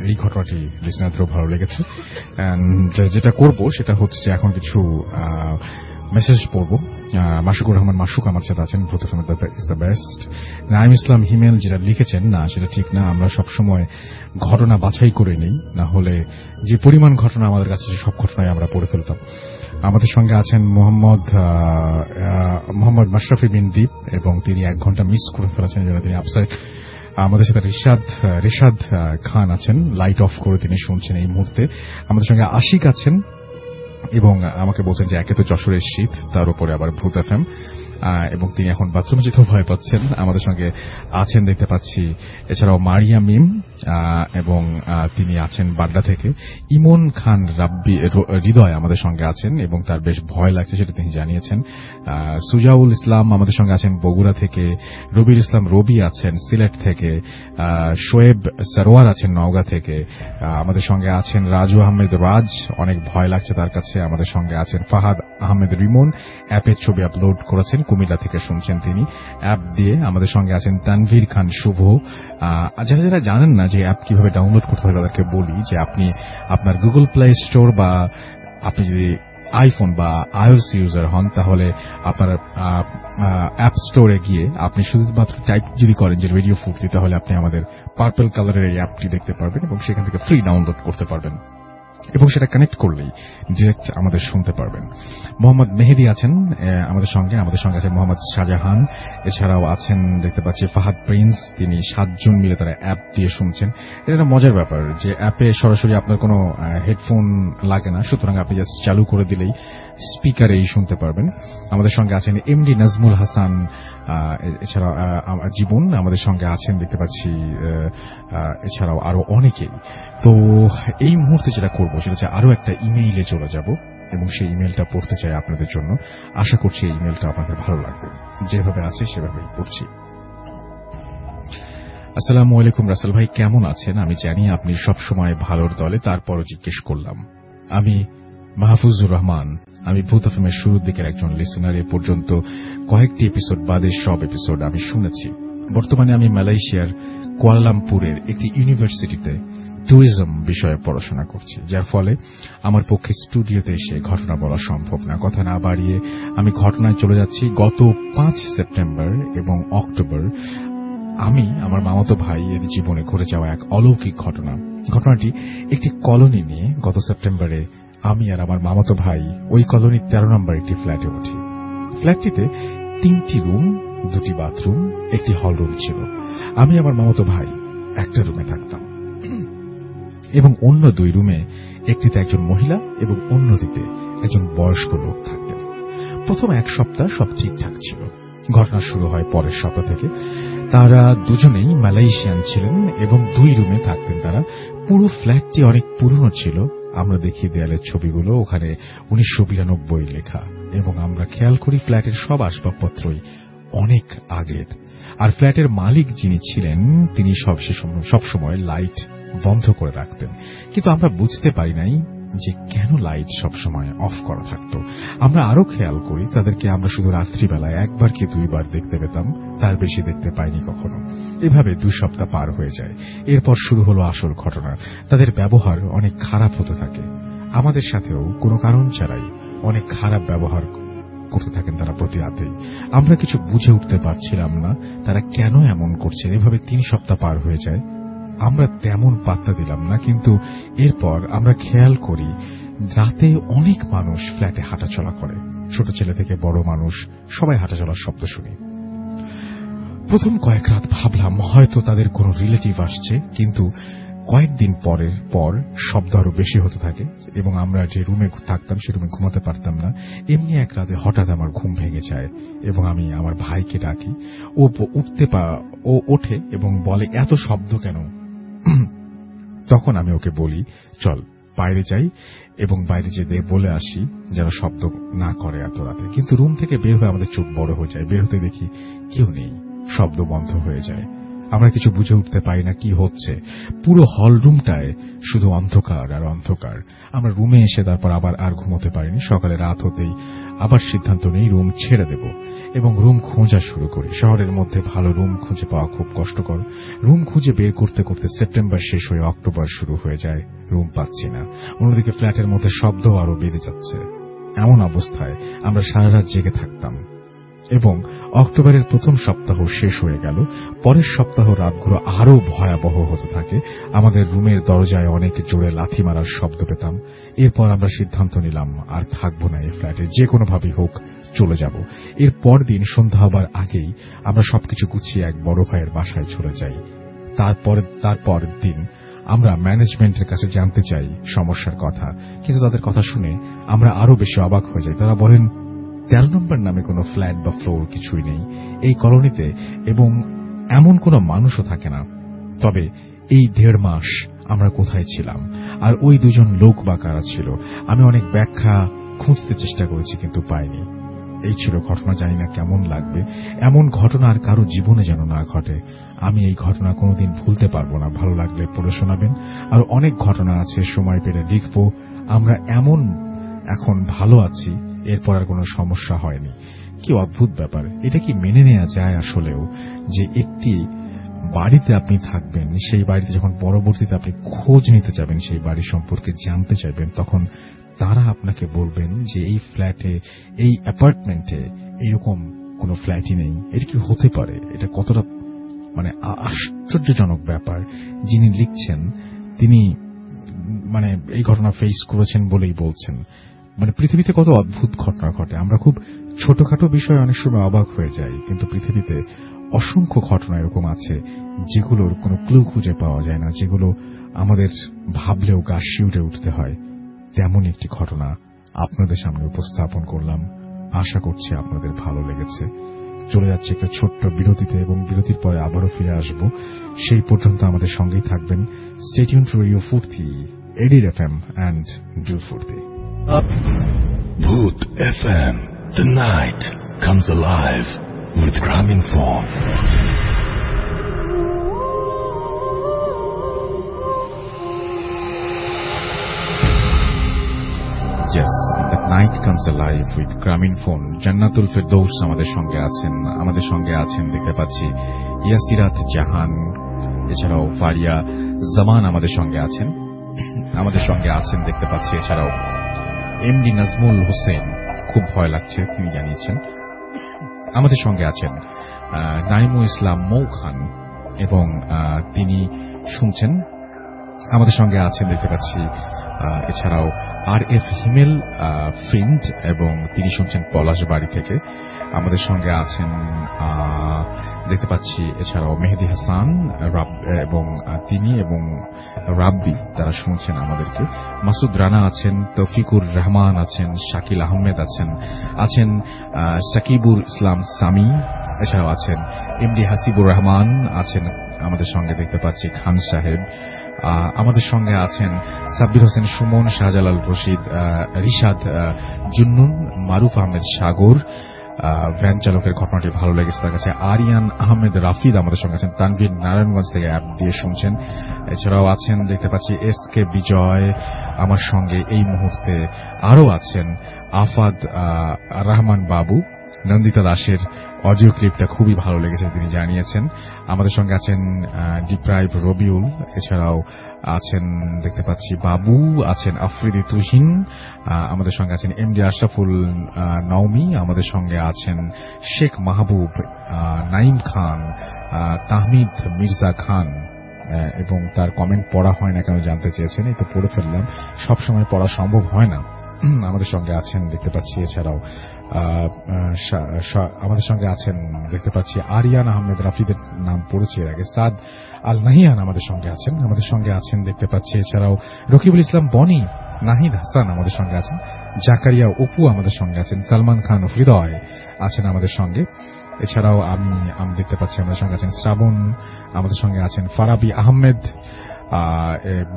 এই ঘটনাটি লিসনারদেরও ভালো লেগেছে। যেটা করব সেটা হচ্ছে এখন কিছু মেসেজ পড়ব। মাসুকুর রহমান মাসুক আমার সাথে আছেন, ভূত ইজ দ্য বেস্ট। নাইম ইসলাম হিমেল যেটা লিখেছেন, না সেটা ঠিক না, আমরা সবসময় ঘটনা বাছাই করে নেই, না হলে যে পরিমাণ ঘটনা আমাদের কাছে সব ঘটনায় আমরা পড়ে ফেলতাম। আমাদের সঙ্গে আছেন মোহাম্মদ মাশরাফি বিন দীপ, এবং তিনি 1 ঘন্টা মিস করে ফেলেছেন, যেটা তিনি আপসেট। আমাদের সাথে রিশাদ খান আছেন, লাইট অফ করে তিনি শুনছেন এই মুহূর্তে। আমাদের সঙ্গে আশিক আছেন, এবং আমাকে বলছেন যে একে তো যশোরের শীত, তার উপরে আবার ভূত এফএম, এবং তিনি এখন বাথরুমে যেতেও ভয় পাচ্ছেন। আমাদের সঙ্গে আছেন দেখতে পাচ্ছি এছাড়াও মারিয়া মিম, এবং তিনি আছেন বাড্ডা থেকে। ইমন খান রাব্বি হৃদয় আমাদের সঙ্গে আছেন, এবং তার বেশ ভয় লাগছে সেটা তিনি জানিয়েছেন। সুজাউল ইসলাম আমাদের সঙ্গে আছেন বগুড়া থেকে। রবির ইসলাম রবি আছেন সিলেট থেকে। শোয়েব সরোয়ার আছেন নওগাঁ থেকে। আমাদের সঙ্গে আছেন রাজু আহমেদ রাজ, অনেক ভয় লাগছে তার কাছে। আমাদের সঙ্গে আছেন ফাহাদ আহমেদ রিমন, অ্যাপের ছবি আপলোড করেছেন, কুমিল্লা থেকে শুনছেন তিনি অ্যাপ দিয়ে। আমাদের সঙ্গে আছেন তানভীর খান শুভ। যারা জানেন না যে অ্যাপ কিভাবে ডাউনলোড করতে হয়, তাদেরকে বলি যে আপনি আপনার গুগল প্লে স্টোর, বা আপনি যদি আইফোন বা আইওএস ইউজার হন, তাহলে আপনার অ্যাপ স্টোরে গিয়ে আপনি শুধুমাত্র টাইপ যদি করেন যে রেডিও ফুর্তি, তাহলে আপনি আমাদের পার্পল কালারের এই অ্যাপটি দেখতে পারবেন, এবং সেখান থেকে ফ্রি ডাউনলোড করতে পারবেন, এবং সেটা কানেক্ট করলেই ডিরেক্ট আমাদের শুনতে পারবেন। মোহাম্মদ মেহেদি আছেন আমাদের সঙ্গে আছেন মোহাম্মদ শাহজাহান, এছাড়াও আছেন দেখতে পাচ্ছি ফাহাদ প্রিন্স, তিনি 7 জন মিলে তারা অ্যাপ দিয়ে শুনছেন। এটা একটা মজার ব্যাপার যে অ্যাপে সরাসরি আপনার কোনো হেডফোন লাগে না, সুতরাং আপনি জাস্ট চালু করে দিলেই স্পিকারেই শুনতে পারবেন। আমাদের সঙ্গে আছেন এমডি নাজমুল হাসান, এছাড়াও জীবন আমাদের সঙ্গে আছেন দেখতে পাচ্ছি, এছাড়াও আরো অনেকেই। তো এই মুহূর্তে যেটা করবো সেটা হচ্ছে আরো একটা ইমেইলে চলে যাব, এবং সেই ইমেইলটা পড়তে চাই আপনাদের জন্য। আশা করছি এই ইমেইলটা আপনাদের ভালো লাগবে। যেভাবে আছে সেভাবেই পড়ছি। আসসালামু আলাইকুম রাসেল ভাই, কেমন আছেন? আমি জানি আপনি সবসময় ভালোর দলে, তারপরও জিজ্ঞেস করলাম। আমি মাহফুজুর রহমান। আমি ভূত এফএমের শুরুর দিকের একজন লিসেনার। এ পর্যন্ত কয়েকটি এপিসোড বাদে সব এপিসোড আমি শুনেছি। বর্তমানে আমি মালয়েশিয়ার কুয়ালালামপুরের একটি ইউনিভার্সিটিতে ট্যুরিজম বিষয়ে পড়াশোনা করছি, যার ফলে আমার পক্ষে স্টুডিওতে এসে ঘটনা বলা সম্ভব না। কথা না বাড়িয়ে আমি ঘটনায় চলে যাচ্ছি। গত 5 সেপ্টেম্বর এবং অক্টোবর আমি আমার মামাতো ভাইয়ের জীবনে ঘটে যাওয়া এক অলৌকিক ঘটনা। ঘটনাটি একটি কলোনি নিয়ে। গত সেপ্টেম্বরে আমি আর আমার মামাতো ভাই ওই কলোনির 13 নম্বর একটি ফ্ল্যাটে উঠি। ফ্ল্যাটটিতে 3টি রুম, 2টি বাথরুম, একটি হল রুম ছিল। আমি আমার মামাতো ভাই একটা রুমে থাকতাম এবং অন্য 2 রুমে একটিতে একজন মহিলা এবং অন্যটিতে একজন বয়স্ক লোক থাকতেন। প্রথম 1 সপ্তাহ সব ঠিকঠাক ছিল। ঘটনা শুরু হয় পরের সপ্তাহ থেকে। তারা দুজনেই মালয়েশিয়ান ছিলেন এবং 2 রুমে থাকতেন তারা। পুরো ফ্ল্যাটটি অনেক পুরনো ছিল। আমরা দেখি দেয়ালের ছবিগুলো, ওখানে 1992 লেখা, এবং আমরা খেয়াল করি ফ্ল্যাটের সব আসবাবপত্রই অনেক আগের। আর ফ্ল্যাটের মালিক যিনি ছিলেন তিনি সবসময় লাইট বন্ধ করে রাখতেন, কিন্তু আমরা বুঝতে পারি নাই যে কেন লাইট সবসময় অফ করা থাকতো। আমরা আরো খেয়াল করি তাদেরকে আমরা শুধু রাত্রিবেলায় 1 বার কি 2 বার দেখতে পেতাম, তার বেশি দেখতে পাইনি কখনো। এভাবে 2 সপ্তাহ পার হয়ে যায়। এরপর শুরু হলো আসল ঘটনা। তাদের ব্যবহার অনেক খারাপ হতে থাকে। আমাদের সাথেও কোনো কারণ ছাড়াই অনেক খারাপ ব্যবহার করতে থাকেন তারা প্রতি রাতেই। আমরা কিছু বুঝে উঠতে পারছিলাম না তারা কেন এমন করছে। এভাবে 3 সপ্তাহ পার হয়ে যায়। আমরা তেমন পাত্তা দিলাম না, কিন্তু এরপর আমরা খেয়াল করি রাতে অনেক মানুষ ফ্ল্যাটে হাঁটাচলা করে। ছোট ছেলে থেকে বড় মানুষ সবাই হাঁটাচলার শব্দ শুনি। প্রথম কয়েক রাত ভাবলাম হয়তো তাদের কোনো রিলেটিভ আসছে, কিন্তু কয়েকদিন পরের পর শব্দ আরো বেশি হতে থাকে এবং আমরা যে রুমে থাকতাম সে রুমে ঘুমাতে পারতাম না। এমনি এক রাতে হঠাৎ আমার ঘুম ভেঙে যায় এবং আমি আমার ভাইকে ডাকি। ও ওঠে এবং বলে এত শব্দ কেন? তখন আমি ওকে বলি চল বাইরে যাই এবং বাইরে যেয়ে বলে আসি যেন শব্দ না করে এত রাতে। কিন্তু রুম থেকে বের হয়ে আমাদের চোখ বড় হয়ে যায়। বের হতে দেখি কেউ নেই, শব্দ বন্ধ হয়ে যায়। আমরা কিছু বুঝে উঠতে পারি না কি হচ্ছে। পুরো হল রুমটায় শুধু অন্ধকার আর অন্ধকার। আমরা রুমে এসে তারপর আবার আর ঘুমোতে পারিনি। সকালে রাত হতেই আবার সিদ্ধান্ত নেই রুম ছেড়ে দেব এবং রুম খোঁজা শুরু করি। শহরের মধ্যে ভালো রুম খুঁজে পাওয়া খুব কষ্টকর। রুম খুঁজে বের করতে করতে সেপ্টেম্বর শেষ হয়ে অক্টোবর শুরু হয়ে যায়। রুম পাচ্ছি না। অন্যদিকে ফ্ল্যাটের মধ্যে শব্দ আরো বেড়ে যাচ্ছে। এমন অবস্থায় আমরা সারা রাত জেগে থাকতাম এবং অক্টোবরের প্রথম সপ্তাহ শেষ হয়ে গেল। পরের সপ্তাহ রাতগুলো আরো ভয়াবহ হতে থাকে। আমাদের রুমের দরজায় অনেক জোরে লাথি মারার শব্দ পেতাম। এরপর আমরা সিদ্ধান্ত নিলাম আর থাকবো না এই ফ্ল্যাটে, যে কোনোভাবেই হোক চলে যাব। এর পর দিন সন্ধ্যা হবার আগেই আমরা সবকিছু গুছিয়ে এক বড় ভাইয়ের বাসায় চলে যাই। তারপর দিন আমরা ম্যানেজমেন্টের কাছে জানতে চাই সমস্যার কথা, কিন্তু তাদের কথা শুনে আমরা আরো বেশি অবাক হয়ে যাই। তারা বলেন 13 নম্বর নামে কোনো ফ্ল্যাট বা ফ্লোর কিছুই নেই এই কলোনিতে এবং এমন কোনো মানুষও থাকে না। তবে এই 1.5 মাস আমরা কোথায় ছিলাম আর ওই 2 জন লোক বা কারা ছিল? আমি অনেক ব্যাখ্যা খুঁজতে চেষ্টা করেছি কিন্তু পাইনি। এই ছিল ঘটনা। জানি না কেমন লাগবে। এমন ঘটনা আর কারো জীবনে যেন না ঘটে। আমি এই ঘটনা কোনোদিন ভুলতে পারবো না। ভালো লাগলে পড়ে শোনাবেন। আর অনেক ঘটনা আছে, সময় পেলে লিখব। আমরা এমন এখন ভালো আছি, এরপর আর কোনো সমস্যা হয়নি। কি অদ্ভুত ব্যাপার। এটা কি মেনে নেওয়া যায় আসলেও যে একটি বাড়িতে আপনি থাকবেন, সেই বাড়িতে যখন পরবর্তীতে আপনি খোঁজ নিতে যাবেন, সেই বাড়ি সম্পর্কে জানতে চাইবেন, তখন তারা আপনাকে বলবেন যে এই ফ্ল্যাটে, এই অ্যাপার্টমেন্টে এরকম কোনো ফ্ল্যাটই নেই। এটা কি হতে পারে? এটা কতটা আশ্চর্যজনক ব্যাপার। যিনি লিখছেন তিনি এই ঘটনা ফেস করেছেন বলেই বলছেন। পৃথিবীতে কত অদ্ভুত ঘটনা ঘটে। আমরা খুব ছোটখাটো বিষয়ে অনেক সময় অবাক হয়ে যাই, কিন্তু পৃথিবীতে অসংখ্য ঘটনা এরকম আছে যেগুলোর কোনো ক্লু খুঁজে পাওয়া যায় না, যেগুলো আমাদের ভাবলেও গা শিউরে উঠতে হয়। তেমন একটি ঘটনা আপনাদের সামনে উপস্থাপন করলাম। আশা করছি আপনাদের ভালো লেগেছে। চলে যাচ্ছে একটা ছোট্ট বিরতিতে এবং বিরতির পরে আবারও ফিরে আসব। সেই পর্যন্ত আমাদের সঙ্গেই থাকবেন। স্টে টিউনড টু রেডিও ফুর্তি, এডির এফএম এন্ড ডু ফুর্তি। Booth FM, the night comes alive with Graminphone. Yes, that night comes alive with গ্রামীণ ফোন। জান্নাতুল ফেরদৌস আমাদের সঙ্গে আছেন দেখতে পাচ্ছি ইয়াসিরাত জাহান, এছাড়াও ফারিয়া জামান আমাদের সঙ্গে আছেন দেখতে পাচ্ছি, এছাড়াও এমডি নাজমুল হোসেন, খুব ভয় লাগছে তিনি জানিয়েছেন। আমাদের সঙ্গে আছেন নাইমু ইসলাম মৌ খান এবং তিনি শুনছেন। আমাদের সঙ্গে আছেন দেখতে পাচ্ছি এছাড়াও RF হিমেল ফিন্ড এবং তিনি শুনছেন পলাশবাড়ি থেকে। আমাদের সঙ্গে আছেন দেখতে পাচ্ছি এছাড়াও মেহেদি হাসান এবং তিনি এবং রাব্বি, তারা শুনছেন আমাদেরকে। মাসুদ রানা আছেন, তৌফিকুর রহমান আছেন, শাকিল আহমেদ আছেন সাকিবুল ইসলাম সামি, এছাড়াও আছেন এমডি হাসিবুর রহমান আছেন আমাদের সঙ্গে দেখতে পাচ্ছি, খান সাহেব আমাদের সঙ্গে আছেন, সাব্বির হোসেন সুমন, শাহজালাল রশিদ, রিশাদ জুন্নুন, মারুফ আহমেদ সাগর। ভ্যান চালকের ঘটনাটি ভালো লেগেছে তার কাছে। আরিয়ান আহমেদ রাফিদ আমাদের সঙ্গে আছেন, তানভীর নারায়ণগঞ্জ থেকে অ্যাপ দিয়ে শুনছেন। এছাড়াও আছেন দেখতে পাচ্ছি SK বিজয় আমার সঙ্গে এই মুহূর্তে। আরও আছেন আফাদ রহমান বাবু। নন্দিতা দাসের অডিও ক্লিপটা খুবই ভালো লেগেছে তিনি জানিয়েছেন। আমাদের সঙ্গে আছেন ডিপ্রাইভ রবিউল, এছাড়াও আছেন দেখতে পাচ্ছি বাবু, আছেন আফ্রিদি তুহিন, আমাদের সঙ্গে আছেন এমডি আশরাফুল নওমি, আমাদের সঙ্গে আছেন শেখ মাহবুব, নাইম খান, তাহমিদ মির্জা খান এবং তার কমেন্ট পড়া হয় না কেন জানতে চেয়েছেন। এই তো পড়ে ফেললাম, সবসময় পড়া সম্ভব হয় না। আমাদের সঙ্গে আছেন দেখতে পাচ্ছি এছাড়াও আমাদের সঙ্গে আছেন দেখতে পাচ্ছি আরিয়ান আহমেদ রাফিদের নাম পড়েছি এর আগে। সাদ আল নাহিয়ান আমাদের সঙ্গে আছেন দেখতে পাচ্ছি, এছাড়াও রকিবুল ইসলাম বনি, নাহিদ হাসান আমাদের সঙ্গে আছেন, জাকারিয়া অপু আমাদের সঙ্গে আছেন, সালমান খান হৃদয় আছেন আমাদের সঙ্গে। এছাড়াও আমি দেখতে পাচ্ছি আমাদের সঙ্গে আছেন শ্রাবণ, আমাদের সঙ্গে আছেন ফারাবি আহমেদ,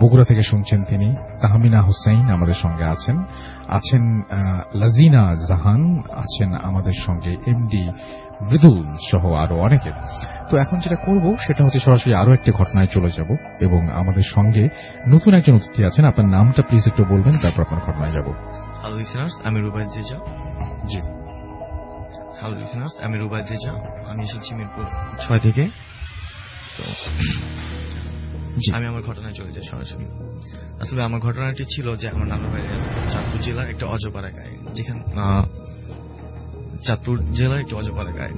বগুড়া থেকে শুনছেন তিনি, তাহমিনা হুসাইন আমাদের সঙ্গে আছেন লাজিনা জাহান আছেন আমাদের সঙ্গে, এমডি মৃদুল সহ আরো অনেকে। তো এখন যেটা করব সেটা হচ্ছে সরাসরি আরো একটি ঘটনায় চলে যাব এবং আমাদের সঙ্গে নতুন একজন অতিথি আছেন। আপনার নামটা প্লিজ একটু বলবেন, তারপর আপনার ঘটনায় যাব। হ্যালো লিসেনার্স, আমি রুবাইদ রেজা। জি হ্যালো লিসেনার্স, আমি রুবাইদ রেজা। আমি এসেছি মিরপুর 6 থেকে। তো আমি আমার ঘটনায় চলে যাই সরাসরি। আসলে আমার ঘটনাটি ছিল যে আমার নানুর বাড়ি চাঁদপুর জেলার একটা অজপাড়া গায়ে, যেখানে চাঁদপুর জেলার একটা অজপাড়া গায়ে।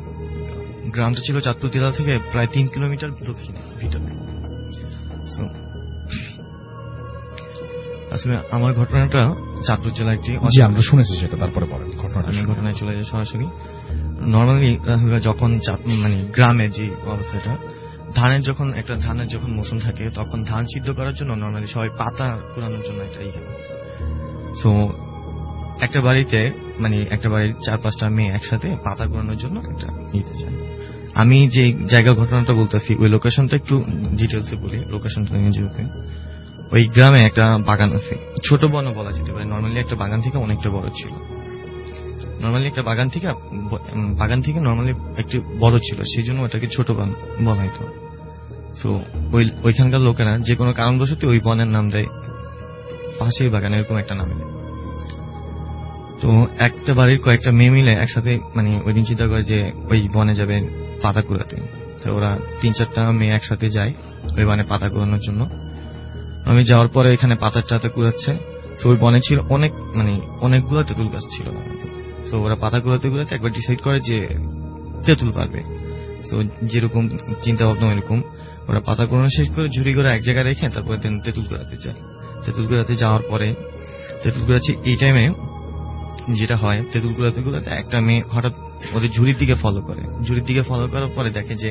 গ্রামটা ছিল চাঁদপুর জেলা থেকে প্রায় 3 কিলোমিটার দক্ষিণে ভিতরে। আসলে আমার ঘটনাটা চাঁদপুর জেলা একটি, আমরা শুনেছি সেটা, তারপরে বলেন ঘটনাটা। আমি ঘটনায় চলে যাই সরাসরি। নর্মালি যখন গ্রামে যে অবস্থাটা, ধানের যখন মৌসুম থাকে তখন ধান সিদ্ধ করার জন্য নর্মালি সবাই পাতা কুড়ানোর জন্য একটা সো একটা বাড়িতে একটা বাড়ির 4-5টা মেয়ে একসাথে পাতা কুড়ানোর জন্য একটা নিতে যায়। আমি যে জায়গা ঘটনাটা বলতেছি ওই লোকেশনটা একটু ডিটেলসে বলি। লোকেশনটা যেহেতু ওই গ্রামে একটা বাগান আছে, ছোট বনও বলা যেতে পারে। নর্মালি একটা বাগান থেকে অনেকটা বড় ছিল। নর্মালি একটা বাগান থেকে নর্মালি একটু বড় ছিল, সেই জন্য ওটাকে ছোট বন বলা হতো। তো ওইখানকার লোকেরা যে কোনো কারণবশত ওই বনের নাম দেয় পাশের বাগান, এরকম একটা নামে। তো একটা বাড়ির কয়েকটা মেয়ে মিলে একসাথে ওই দিন চিন্তা করে যে ওই বনে যাবে পাতা কুড়াতে। তো ওরা 3-4টা মেয়ে একসাথে যায় ওই বনে পাতা কুড়ানোর জন্য। আমি যাওয়ার পরে এখানে পাতা কুড়াচ্ছে। তো ওই বনে ছিল অনেকগুলো তেঁতুল গাছ ছিল। তো ওরা পাতা কুড়াতে একবার ডিসাইড করে যে তেঁতুল পারবে। তো যেরকম চিন্তা ভাবনা ওইরকম ওরা পাতা কুড়ানো শেষ করে ঝুড়ি করে এক জায়গায় রেখে তারপরে তেঁতুল কুড়াতে যায়। তেঁতুল কুড়াতে যাওয়ার পরে তেঁতুল কুড়াচ্ছি এই টাইমে যেটা হয়, তেঁতুল কুড়াতে একটা মেয়ে হঠাৎ ওদের ঝুড়ির দিকে ফলো করার পরে দেখে যে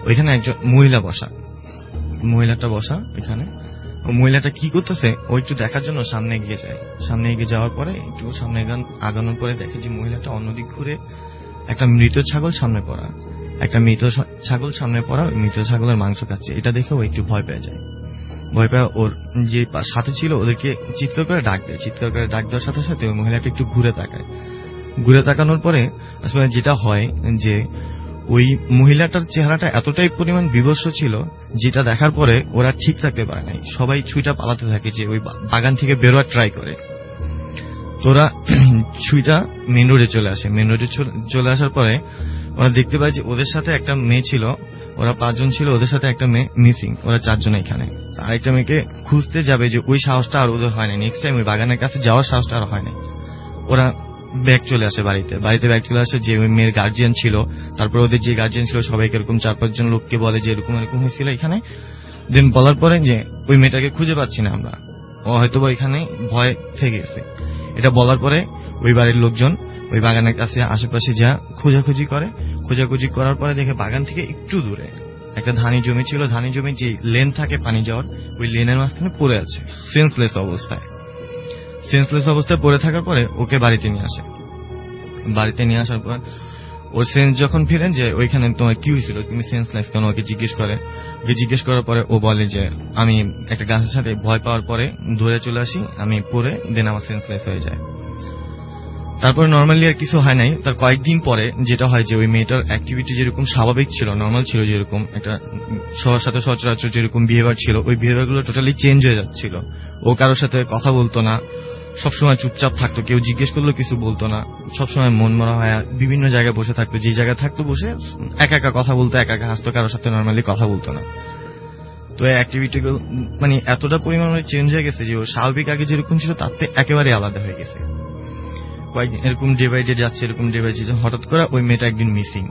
ওইখানে একজন মহিলাটা বসা ওইখানে। মহিলাটা কি করতেছে ও একটু দেখার জন্য সামনে এগিয়ে যাওয়ার পরে একটু সামনে আগানোর পরে দেখে যে মহিলাটা অন্যদিক ঘুরে একটা মৃত ছাগল সামনে পড়া ওই মৃত ছাগলের মাংস খাচ্ছে। এটা দেখে ও একটু ভয় পেয়ে যায়। ভয় পেয়ে ওর যে সাথে ছিল ওদেরকে চিৎকার করে ডাক দেওয়ার সাথে সাথে ওই মহিলাটা একটু ঘুরে তাকানোর পরে আসলে যেটা হয় যে ওই মহিলাটার চেহারাটা এতটাই পরিমাণ বিভৎস ছিল, যেটা দেখার পরে ওরা ঠিক থাকতে পারে নাই। সবাই ছুঁটা পালাতে থাকে, যে ওই বাগান থেকে বেরোয়ার ট্রাই করে। ওরা সুইটা মেন রোডে চলে আসে। মেন রোডে চলে আসার পরে ওরা দেখতে পায় যে ওদের সাথে একটা মেয়ে ছিল, ওরা 5 জন ছিল, ওদের সাথে একটা মেয়ে মিসিং, ওরা 4 জন এখানে। আরেকটা মেয়েকে খুঁজতে যাবে যে ওই সাহসটা আর ওদের হয় না, নেক্সট টাইম ওই বাগানের কাছে যাওয়ার সাহসটা আর হয় না। ওরা ব্যাগ চলে আসে বাড়িতে ব্যাগ চলে আসে, যে ওই মেয়ের গার্জিয়ান ছিল, তারপর ওদের যে গার্জিয়ান ছিল সবাইকে এরকম 4-5 জন লোককে বলে যে এরকম এরকম হয়েছিল এখানে। দেন বলার পরে যে ওই মেয়েটাকে খুঁজে পাচ্ছি না আমরা, ও হয়তো বা এখানে ভয় থেকে গেছে। এটা বলার পরে ওই বাড়ির লোকজন ওই বাগানের কাছে আশেপাশে যা খোঁজাখুঁজি করার পরে দেখে বাগান থেকে একটু দূরে একটা ধানি জমি ছিল। ধানি জমি যে লেন থাকে পানি যাওয়ার, ওই লেনের মাঝখানে পড়ে আছে সেন্সলেস অবস্থায় পড়ে থাকার পরে ওকে বাড়িতে নিয়ে আসে। বাড়িতে নিয়ে আসার পর ওর সেন্স যখন ফিরেন যে ওইখানে তোমার কি হয়েছিল, তুমি সেন্সলেস কেন, ওকে জিজ্ঞেস করার পরে ও বলে যে আমি একটা গাছের সাথে ভয় পাওয়ার পরে দৌড়ে চলে আসি, আমি পড়ে দেন আমার সেন্সলেস হয়ে যায়। তারপর নর্মালি আর কিছু হয় নাই। তার কয়েকদিন পরে যেটা হয় যে ওই মেয়েটার অ্যাক্টিভিটি যেরকম স্বাভাবিক ছিল, নর্মাল ছিল, যেরকম একটা সবার সাথে সচরাচর যেরকম বিহেভিয়ার ছিল, ওই বিহেভিয়ার গুলো টোটালি চেঞ্জ হয়ে যাচ্ছিল। ও কারোর সাথে কথা বলতো না, সবসময় চুপচাপ থাকতো, কেউ জিজ্ঞেস করলেও কিছু বলতো না, সবসময় মন মরা হয়, বিভিন্ন জায়গায় বসে থাকতো, যে জায়গায় থাকতো বসে একা একা কথা বলতো, একা একা হাসতো, কারোর সাথে নর্মালি কথা বলতো না। তো এই অ্যাক্টিভিটি মানে এতটা পরিমাণে চেঞ্জ হয়ে গেছে যে ও স্বাভাবিক আগে যেরকম ছিল তার থেকে একেবারে আলাদা হয়ে গেছে। কয়েকদিন এরকম ডে বাই ডে যাচ্ছে, হঠাৎ করে ওই মেয়েটা একদিন মিসিং।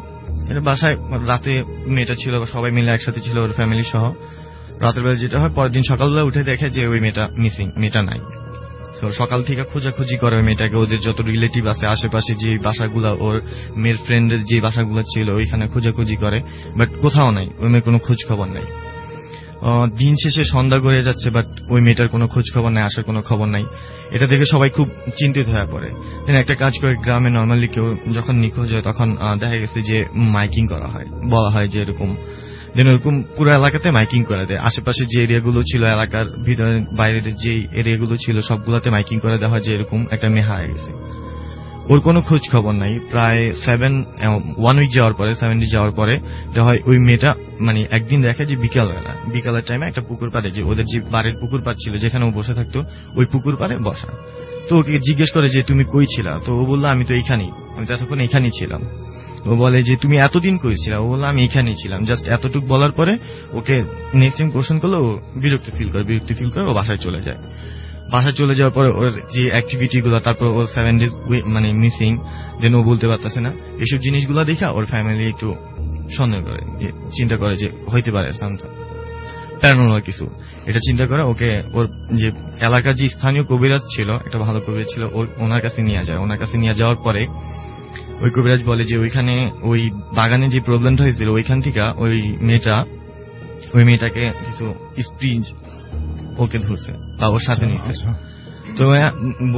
এটা বাসায় রাতে মেয়েটা ছিল, সবাই মিলে একসাথে ছিল ওর ফ্যামিলি সহ। রাতের বেলা যেটা হয়, পরের দিন সকালবেলা উঠে দেখে যে ওই মেয়েটা মিসিং, মেয়েটা নাই। তো সকাল থেকে খোঁজাখুঁজি করে ওই মেয়েটাকে, ওদের যত রিলেটিভ আছে আশেপাশে যে বাসাগুলা, ওর মেয়ের ফ্রেন্ডের যে বাসাগুলো ছিল ওইখানে খোঁজাখুঁজি করে, বাট কোথাও নাই, ওই মেয়ের কোনো খোঁজ খবর নাই। দিন শেষে সন্ধ্যা গড়িয়ে যাচ্ছে, বাট ওই মেয়েটার কোনো খোঁজ খবর নাই, আসার কোনো খবর নাই। এটা দেখে সবাই খুব চিন্তিত হয়ে পড়ে। একটা কাজ করে, গ্রামে নর্মালি কেউ যখন নিখোঁজ হয় তখন দেখা গেছে যে মাইকিং করা হয়, বলা হয় যে এরকম, দেন ওরকম পুরো এলাকাতে মাইকিং করে দেয়। আশেপাশে যে এরিয়াগুলো ছিল, এলাকার ভিতরে বাইরের যে এরিয়াগুলো ছিল সবগুলোতে মাইকিং করে দেওয়া হয় যে এরকম একটা মেয়ে হারিয়ে গেছে। ওর কোনো খোঁজ খবর নাই। প্রায় 1 উইক যাওয়ার পরে, 7 ডে যাওয়ার পরে হয় ওই মেয়েটা মানে একদিন দেখে যে বিকালের টাইমে একটা পুকুর পাড়ে, যে ওদের যে বাড়ির পুকুর পাড় ছিল যেখানে ও বসে থাকতো, ওই পুকুর পাড়ে বসা। তো ওকে জিজ্ঞেস করে যে তুমি কই ছিলা? তো ও বললো আমি তো এইখানেই, আমি তো এতক্ষণ এখানেই ছিলাম। ও বলে যে তুমি এতদিন কই ছিলা? ও বললো আমি এখানেই ছিলাম। জাস্ট এতটুকু বলার পরে ওকে নেক্সট টাইম কোশ্চেন করলে ও বিরক্তি ফিল করে ও বাসায় চলে যায়। বাসায় চলে যাওয়ার পরে ওর যে অ্যাক্টিভিটি গুলো, তারপর ওর 7 ডেজ মানে মিসিং, দেন ও বলতে পারতেছে না, এইসব জিনিসগুলো দেখা ওর ফ্যামিলি একটু সন্দেহ করে, চিন্তা করে যে হইতে পারে প্যারানর্মাল কিছু। এটা চিন্তা করে ওকে ওর যে এলাকার যে স্থানীয় কবিরাজ ছিল, একটা ভালো কবিরাজ ছিল, ওনার কাছে নিয়ে যায়। ওনার কাছে নিয়ে যাওয়ার পরে ওই কবিরাজ বলে যে ওইখানে ওই বাগানে যে প্রবলেমটা হয়েছিল ওইখান থেকে ওই মেয়েটাকে কিছু স্প্রিজ ওকে ধরছে বা ওর সাথে নিচ্ছে। তো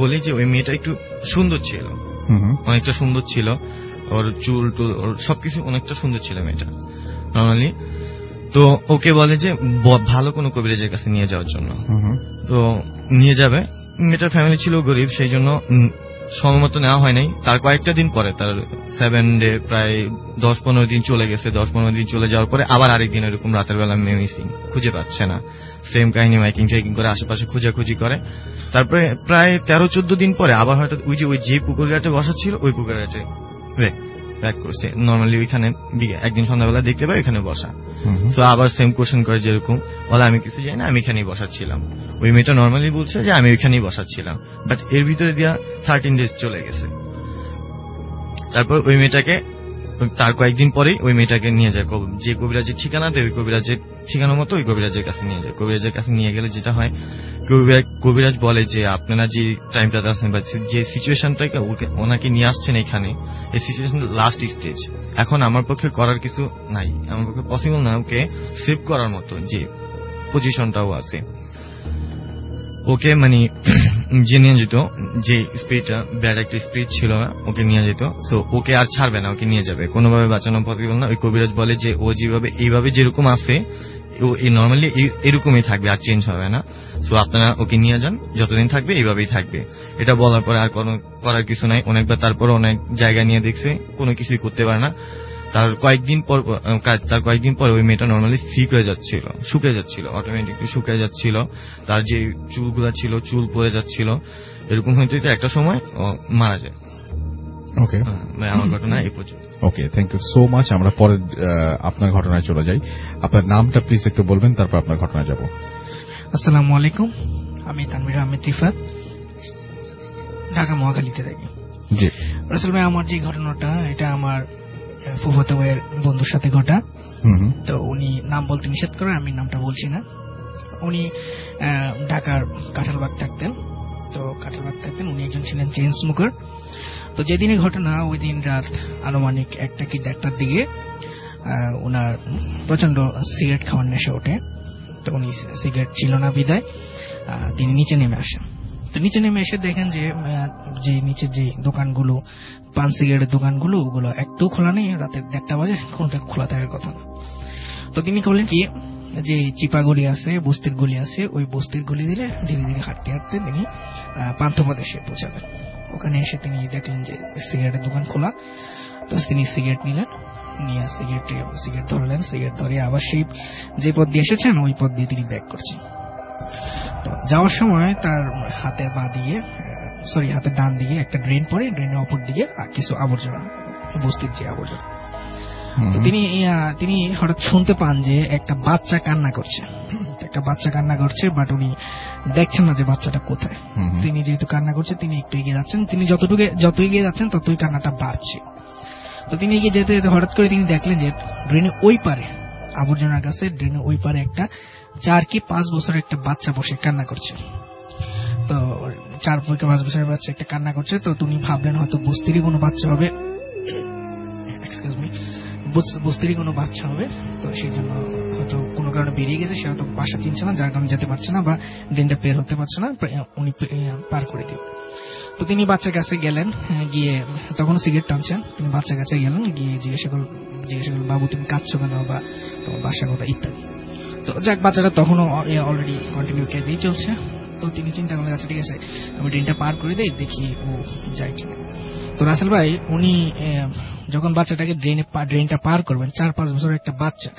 বলি যে ওই মেয়েটা একটু সুন্দর ছিল, অনেকটা সুন্দর ছিল, ওর চুল টুল ওর সবকিছু অনেকটা সুন্দর ছিল মেয়েটা নর্মালি। তো ওকে বলে যে ভালো কোনো কবিরাজের কাছে নিয়ে যাওয়ার জন্য। তো নিয়ে যাবে, মেয়েটার ফ্যামিলি ছিল গরিব, সেই জন্য সময় মতো নেওয়া হয় নাই। তার কয়েকটা দিন পরে, তার 7 ডে প্রায় 10-15 দিন চলে গেছে। 10-15 দিন চলে যাওয়ার পরে আবার আরেকদিন এরকম রাতের বেলা মেয়ে মিসিং, খুঁজে পাচ্ছে না। সেম কাহিনী, মাইকিং টাইকিং করে আশেপাশে খোঁজাখুঁজি করে। তারপরে প্রায় 13-14 দিন পরে আবার হয়তো ওই যে পুকুর ঘাটে বসা ছিল ওই পুকুর ঘাটে ব্যাক করছে। নর্মালি ওইখানে একদিন সন্ধ্যাবেলা দেখতে পাই ওইখানে বসা। তো আবার সেম কোশ্চেন করে যেরকম, বলে আমি কিছু জানি না, আমি এখানেই বসাচ্ছিলাম। ওই মেয়েটা নর্মালি বলছে যে আমি ওইখানেই বসাচ্ছিলাম, বাট এর ভিতরে দিয়া 13 ডেজ চলে গেছে। তারপর ওই মেয়েটাকে তার কয়েকদিন পরেই ওই মেয়েটাকে নিয়ে যায় যে কবিরাজের ঠিকানা দেয়, ওই কবিরাজের ঠিকানা মতো ওই কবিরাজের কাছে নিয়ে যায়। কবিরাজের কাছে নিয়ে গেলে যেটা হয়, কবিরাজ বলে যে আপনারা যে টাইমটাতে আছেন বা যে সিচুয়েশনটাকে ওনাকে নিয়ে আসছেন এখানে, এই সিচুয়েশন লাস্ট স্টেজ, এখন আমার পক্ষে করার কিছু নাই, আমার পক্ষে পসিবল না ওকে সেভ করার মতো যে পজিশনটাও আছে। ওকে মানে যে নিয়ে যেত, যে স্পিরিটটা ব্যাড একটা স্পিরিট ছিল ওকে নিয়ে যেত। সো ওকে আর ছাড়বে না, ওকে নিয়ে যাবে, কোনোভাবে বাঁচানো পসিবল না। ওই কবিরাজ বলে যে ও যেভাবে এইভাবে যেরকম আছে ও নর্মালি এরকমই থাকবে, আর চেঞ্জ হবে না। সো আপনারা ওকে নিয়ে যান, যতদিন থাকবে এইভাবেই থাকবে। এটা বলার পরে আর কোনো করার কিছু নাই। অনেকবার তারপর অনেক জায়গা নিয়ে দেখছে, কোনো কিছুই করতে পারে না। তার কয়েকদিন পর ওই মেয়েটা নর্মালি শুকিয়ে যাচ্ছিল অটোমেটিকলি শুকিয়ে যাচ্ছিল। তার যে চুলগুলা ছিল চুল পড়ে যাচ্ছিল, এরকম হইতে হইতে একটা সময় ও মারা যায়। ওকে, আমার ঘটনা এই পর্যন্ত। ওকে, থ্যাংক ইউ সো মাচ। আমরা পরে আপনার ঘটনায় চলে যাই। আপনার নামটা প্লিজ একটু বলবেন, তারপর আপনার ঘটনায় যাব। আসসালামু আলাইকুম, আমি তানভীর আহমেদ রিফাত, ঢাকা মহাখালীতে থাকি। জি রাসেল ভাই, আমার যে ঘটনাটা এটা আমার ফুফাতো ভাইয়ের বন্ধুর সাথে ঘটা। তো উনি নাম বলতে নিষেধ করে, আমি নামটা বলছি না। উনি ঢাকার কাঁঠালবাগ থাকতেন। উনি একজন ছিলেন চেইন স্মোকার। তো যেদিনের ঘটনা ওই দিন রাত আনুমানিক 1টা কি 1:30টার দিকে ওনার প্রচন্ড সিগারেট খাওয়ার নেশা ওঠে। তো উনি সিগারেট ছিল না বিদায় তিনি নিচে নেমে আসেন। তো নিচে নেমে এসে দেখেন যে নিচের যে দোকানগুলো, পান সিগারেটের দোকানগুলো, ওগুলো একটু খোলা নেই। রাতের 1:30 বাজে, কোনটা খোলা থাকার কথা না। তো তিনি বললেন কি যে চিপা গলি আছে, বস্তির গলি আছে, ওই বস্তির গলি ধীরে ধীরে হাঁটতে হাঁটতে তিনি পান্থপথে পৌঁছাবেন। ওখানে এসে তিনি দেখলেন যে সিগারেটের দোকান খোলা। তো তিনি সিগারেট নিলেন, নিয়ে সিগারেট ধরলেন। সিগারেট ধরে আবার সেই যে পথ দিয়ে এসেছেন ওই পথ দিয়ে তিনি ব্যাক করছেন। তো যাওয়ার সময় তার হাতের ডান দিকে একটা ড্রেন পড়ে, ড্রেনের অপর দিকে কিছু আবর্জনা, বস্তির যে আবর্জনা। তো তিনি হঠাৎ শুনতে পান যে একটা বাচ্চা কান্না করছে, বাট উনি দেখছেন না যে বাচ্চাটা কোথায়। তিনি যেহেতু কান্না করছে, তিনি একটু এগিয়ে যাচ্ছেন। তিনি যত এগিয়ে যাচ্ছেন ততই কান্নাটা বাড়ছে। তো তিনি এগিয়ে যেতে যেতে হঠাৎ করে তিনি দেখলেন যে ড্রেনের ওই পারে, আবর্জনার কাছে ড্রেনের ওই পারে একটা 4 কি 5 বছরের একটা বাচ্চা বসে কান্না করছে। তো 4 থেকে 5 বছরের বাচ্চা একটা কান্না করছে। তো তিনি ভাবলেন হয়তো বস্তিরই কোনো বাচ্চা হবে, তো সেই জন্য হয়তো কোনো কারণে বেরিয়ে গেছে। সে হয়তো বাসা চিনছে না, যার কারণে যেতে পারছে না বা ড্রেনটা পের হতে পারছে না, উনি পার করে দিল। তো তিনি বাচ্চার কাছে গেলেন, গিয়ে তখন সিগারেট টানছেন। তিনি বাচ্চার কাছে গেলেন, গিয়ে জিজ্ঞাসা করলেন, বাবু তুমি কাঁদছো কেন, বা তোমার বাসার কথা ইত্যাদি। তো যাক, বাচ্চাটা তখনও অলরেডি কন্টিনিউ কেঁদেই চলছে। তো তিনি চিন্তা করলেন, আচ্ছা ঠিক আছে, আমি ড্রেনটা পার করে দেই, দেখি ও যায় কিনা। তো রাসেল ভাই, উনি যখন বাচ্চাটাকে ড্রেনটা পার করবেন, 4-5 বছরের একটা বাচ্চা,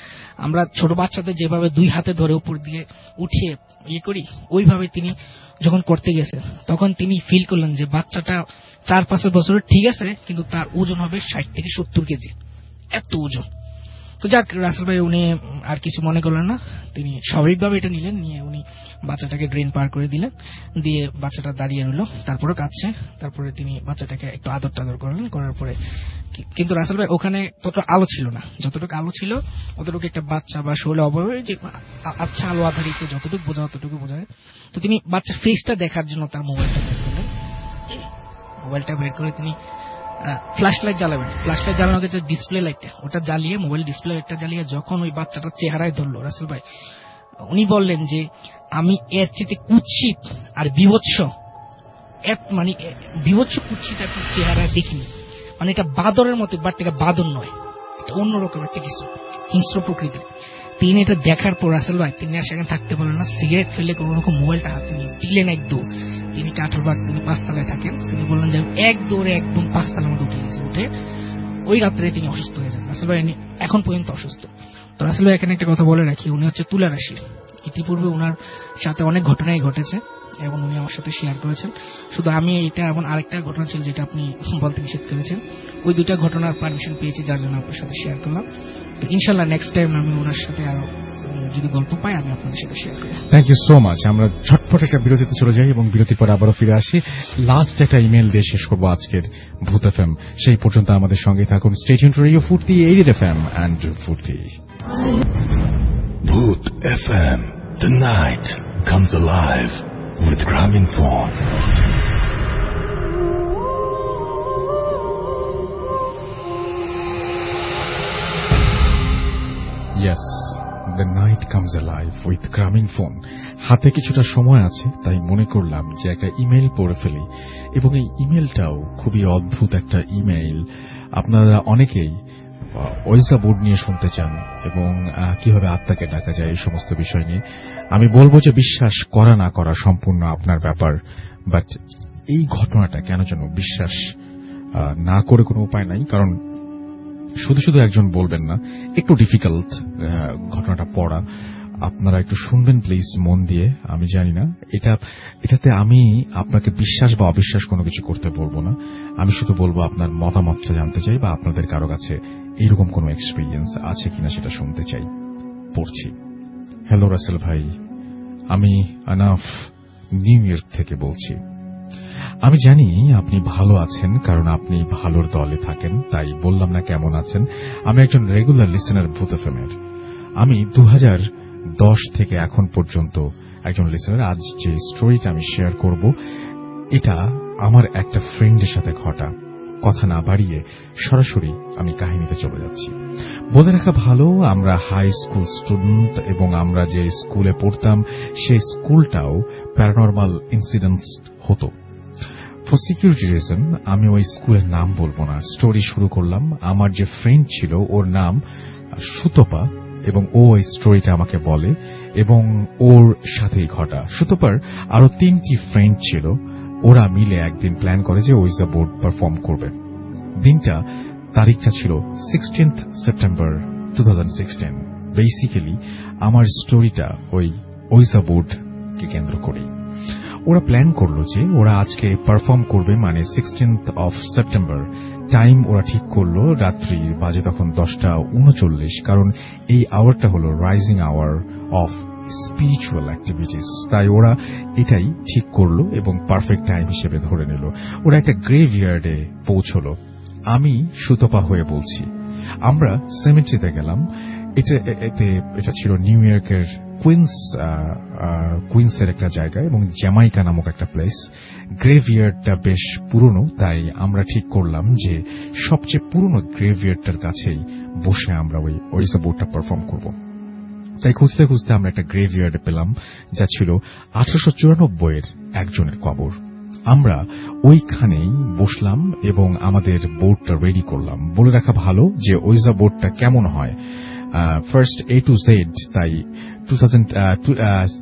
আমরা ছোট বাচ্চাদের যেভাবে 2 হাতে ধরে উপর দিয়ে উঠিয়ে করি, ওইভাবে তিনি যখন করতে গেছেন, তখন তিনি ফিল করলেন যে বাচ্চাটা 4-5 বছরের ঠিক আছে, কিন্তু তার ওজন হবে 60 থেকে 70 কেজি, এত ওজন। তো যাক, রাসেল ভাই উনি আর কিছু মনে করলেন না, তিনি স্বাভাবিকভাবে এটা নিলেন, নিয়ে উনি বাচ্চাটাকে ড্রেন পার করে দিলেন, দিয়ে বাচ্চাটা দাঁড়িয়ে রইল, তারপরে কাঁদছে। তারপরে তিনি বাচ্চাটাকে একটু আদর টাদর করলেন, করার পরে কিন্তু রাসেল ভাই ওখানে তত আলো ছিল না, যতটুকু আলো ছিল অতটুকু একটা বাচ্চা বা শোলে অভাবে যে আচ্ছা আলো আধারিত যতটুকু বোঝা অতটুকু বোঝায়। তো তিনি বাচ্চার ফেসটা দেখার জন্য তার মোবাইলটা বের করে তিনি ফ্ল্যাশ লাইট জ্বালানোর যে ডিসপ্লে লাইটটা, ওটা জ্বালিয়ে, মোবাইল ডিসপ্লে লাইটটা জ্বালিয়ে যখন ওই বাচ্চাটার চেহারায় ধরলো রাসেল ভাই, উনি বললেন যে আমি এর চেয়ে কুৎসিত আর বিভৎস কুৎসিত একটা চেহারা দেখিনি। মানে এটা বাদরের মতো, বাট এটা বাদর নয়, এটা অন্যরকম একটা কিছু, হিংস্র প্রকৃতির। তিনি এটা দেখার পর রাসেল ভাই তিনি আর সেখানে থাকতে পারলেন না, সিগারেট ফেলে কোনো রকম মোবাইলটা হাতে নিয়ে দিলেন এক দৌড়। তিনি কাঁঠালবাগ, তিনি 5 তলায় থাকেন, তিনি বললেন যে এক দৌড়ে একদম 5 তলার মধ্যে উঠে গেছে। উঠে ওই রাত্রে তিনি অসুস্থ হয়ে যান। রাসেল ভাই এখন পর্যন্ত অসুস্থ। তো রাসেল ভাই এখানে একটা কথা বলে রাখি, উনি হচ্ছে তুলা রাশি। ইতিপূর্বে ওনার সাথে অনেক ঘটনাই ঘটেছে এবং উনি আমার সাথে শেয়ার করেছেন। শুধু আমি এটা এবং আরেকটা ঘটনা ছিল যেটা আপনি বলতে নিষেধ করেছেন, ওই 2টা ঘটনার পারমিশন পেয়েছি, যার জন্য আপনার সাথে শেয়ার করলাম। তো ইনশাল্লাহ নেক্সট টাইম আমি ওনার সাথে আরো যদি গল্প পাই আমি আপনাদের সাথে শেয়ার করি। Thank you so much. আমরা ঝটপট একটা বিরতিতে চলে যাই এবং বিরতির পরে আবারও ফিরে আসি। লাস্ট একটা ইমেল দিয়ে শেষ করবো আজকের ভূত এফএম। সেই পর্যন্ত আমাদের সঙ্গে থাকুন। স্টে টিউনড টু রেডিও ফুর্তি 88 FM এন্ড ফুর্তি। Bhoot FM. The night comes alive with Graminphone. Yes, the night comes alive with Graminphone. হাতে কিছুটা সময় আছে, তাই মনে করলাম যে একটা ইমেল পড়ে ফেলি। এবং এই ইমেলটাও খুবই অদ্ভুত একটা ইমেল। আপনারা অনেকেই ওয়েজা বোর্ড নিয়ে শুনতে চান এবং কিভাবে আত্মাকে ডাকা যায়, এই সমস্ত বিষয় নিয়ে। আমি বলবো যে বিশ্বাস করা না করা সম্পূর্ণ আপনার ব্যাপার, বাট এই ঘটনাটা কেন যেন বিশ্বাস না করে কোনো উপায় নাই। কারণ শুধু শুধু একজন বলবেন না, একটু ডিফিকাল্ট ঘটনাটা পড়া। আপনারা একটু শুনবেন প্লিজ মন দিয়ে। আমি জানি না এটাতে আমি আপনাকে বিশ্বাস বা অবিশ্বাস কোনো কিছু করতে বলবো না। আমি শুধু বলবো আপনার মতামতটা জানতে চাই, বা আপনাদের কারো কাছে এইরকম কোনো এক্সপিরিয়েন্স আছে কিনা সেটা শুনতে চাই। পড়ছি। হ্যালো রাসেল ভাই, আমি আনাফ নিউ ইয়র্ক থেকে বলছি। আমি জানি আপনি ভালো আছেন, কারণ আপনি ভালোর দলে থাকেন, তাই বললাম না কেমন আছেন। আমি একজন রেগুলার লিসেনার ভূত এফএম-এর। আমি 2010 থেকে এখন পর্যন্ত একজন লিসেনার। আজ যে স্টোরিটা আমি শেয়ার করব, এটা আমার একটা ফ্রেন্ডের সাথে ঘটা। কথা না বাড়িয়ে সরাসরি আমি কাহিনীতে চলে যাচ্ছি। বলে রাখা ভালো, আমরা হাই স্কুল স্টুডেন্ট, এবং আমরা যে স্কুলে পড়তাম সেই স্কুলটাও প্যারানরমাল ইনসিডেন্টস হতো। ফর সিকিউরিটি রিজন আমি ওই স্কুলের নাম বলবো না। স্টোরি শুরু করলাম। আমার যে ফ্রেন্ড ছিল ওর নাম সুতপা, এবং ও এই স্টোরিটা আমাকে বলে, এবং ওর সাথেই ঘটা। সুতপার আরো 3টি ফ্রেন্ড ছিল। ওরা মিলে একদিন প্ল্যান করে যে ওইজা বোর্ড পারফর্ম করবে। তারিখটা ছিল 16th সেপ্টেম্বর 2016। বেসিক্যালি আমার স্টোরিটা ওই ওইজা বোর্ডকে কেন্দ্র করেই। ওরা প্ল্যান করলো যে ওরা আজকে পারফর্ম করবে, মানে 16th of সেপ্টেম্বর। টাইম ওরা ঠিক করলো, রাত্রি বাজে তখন 10:39, কারণ এই আওয়ারটা হলো rising hour of spiritual activities. তাই ওরা এটাই ঠিক করলো এবং পারফেক্ট টাইম হিসেবে ধরে নিল। ওরা একটা গ্রেভইয়ার্ডে পৌঁছলো। আমি সুতপা হয়ে বলছি। আমরা সেমেট্রিতে গেলাম। এটা ছিল নিউ ইয়র্কের কুইন্সের একটা জায়গা, এবং জ্যামাইকা নামক একটা প্লেস। গ্রেভইয়ার্ডটা বেশ পুরনো, তাই আমরা ঠিক করলাম যে সবচেয়ে পুরনো গ্রেভইয়ার্ডটার কাছেই বসে আমরা ওই ওইজা বোর্ডটা পারফর্ম করব। তাই খুঁজতে খুঁজতে আমরা একটা গ্রেভইয়ার্ডে পেলাম, যা ছিল 1894 একজনের কবর। আমরা ওইখানেই বসলাম এবং আমাদের বোর্ডটা রেডি করলাম। বলে রাখা ভালো যে ওইজা বোর্ডটা কেমন হয়, ফার্স্ট A to Z, তাই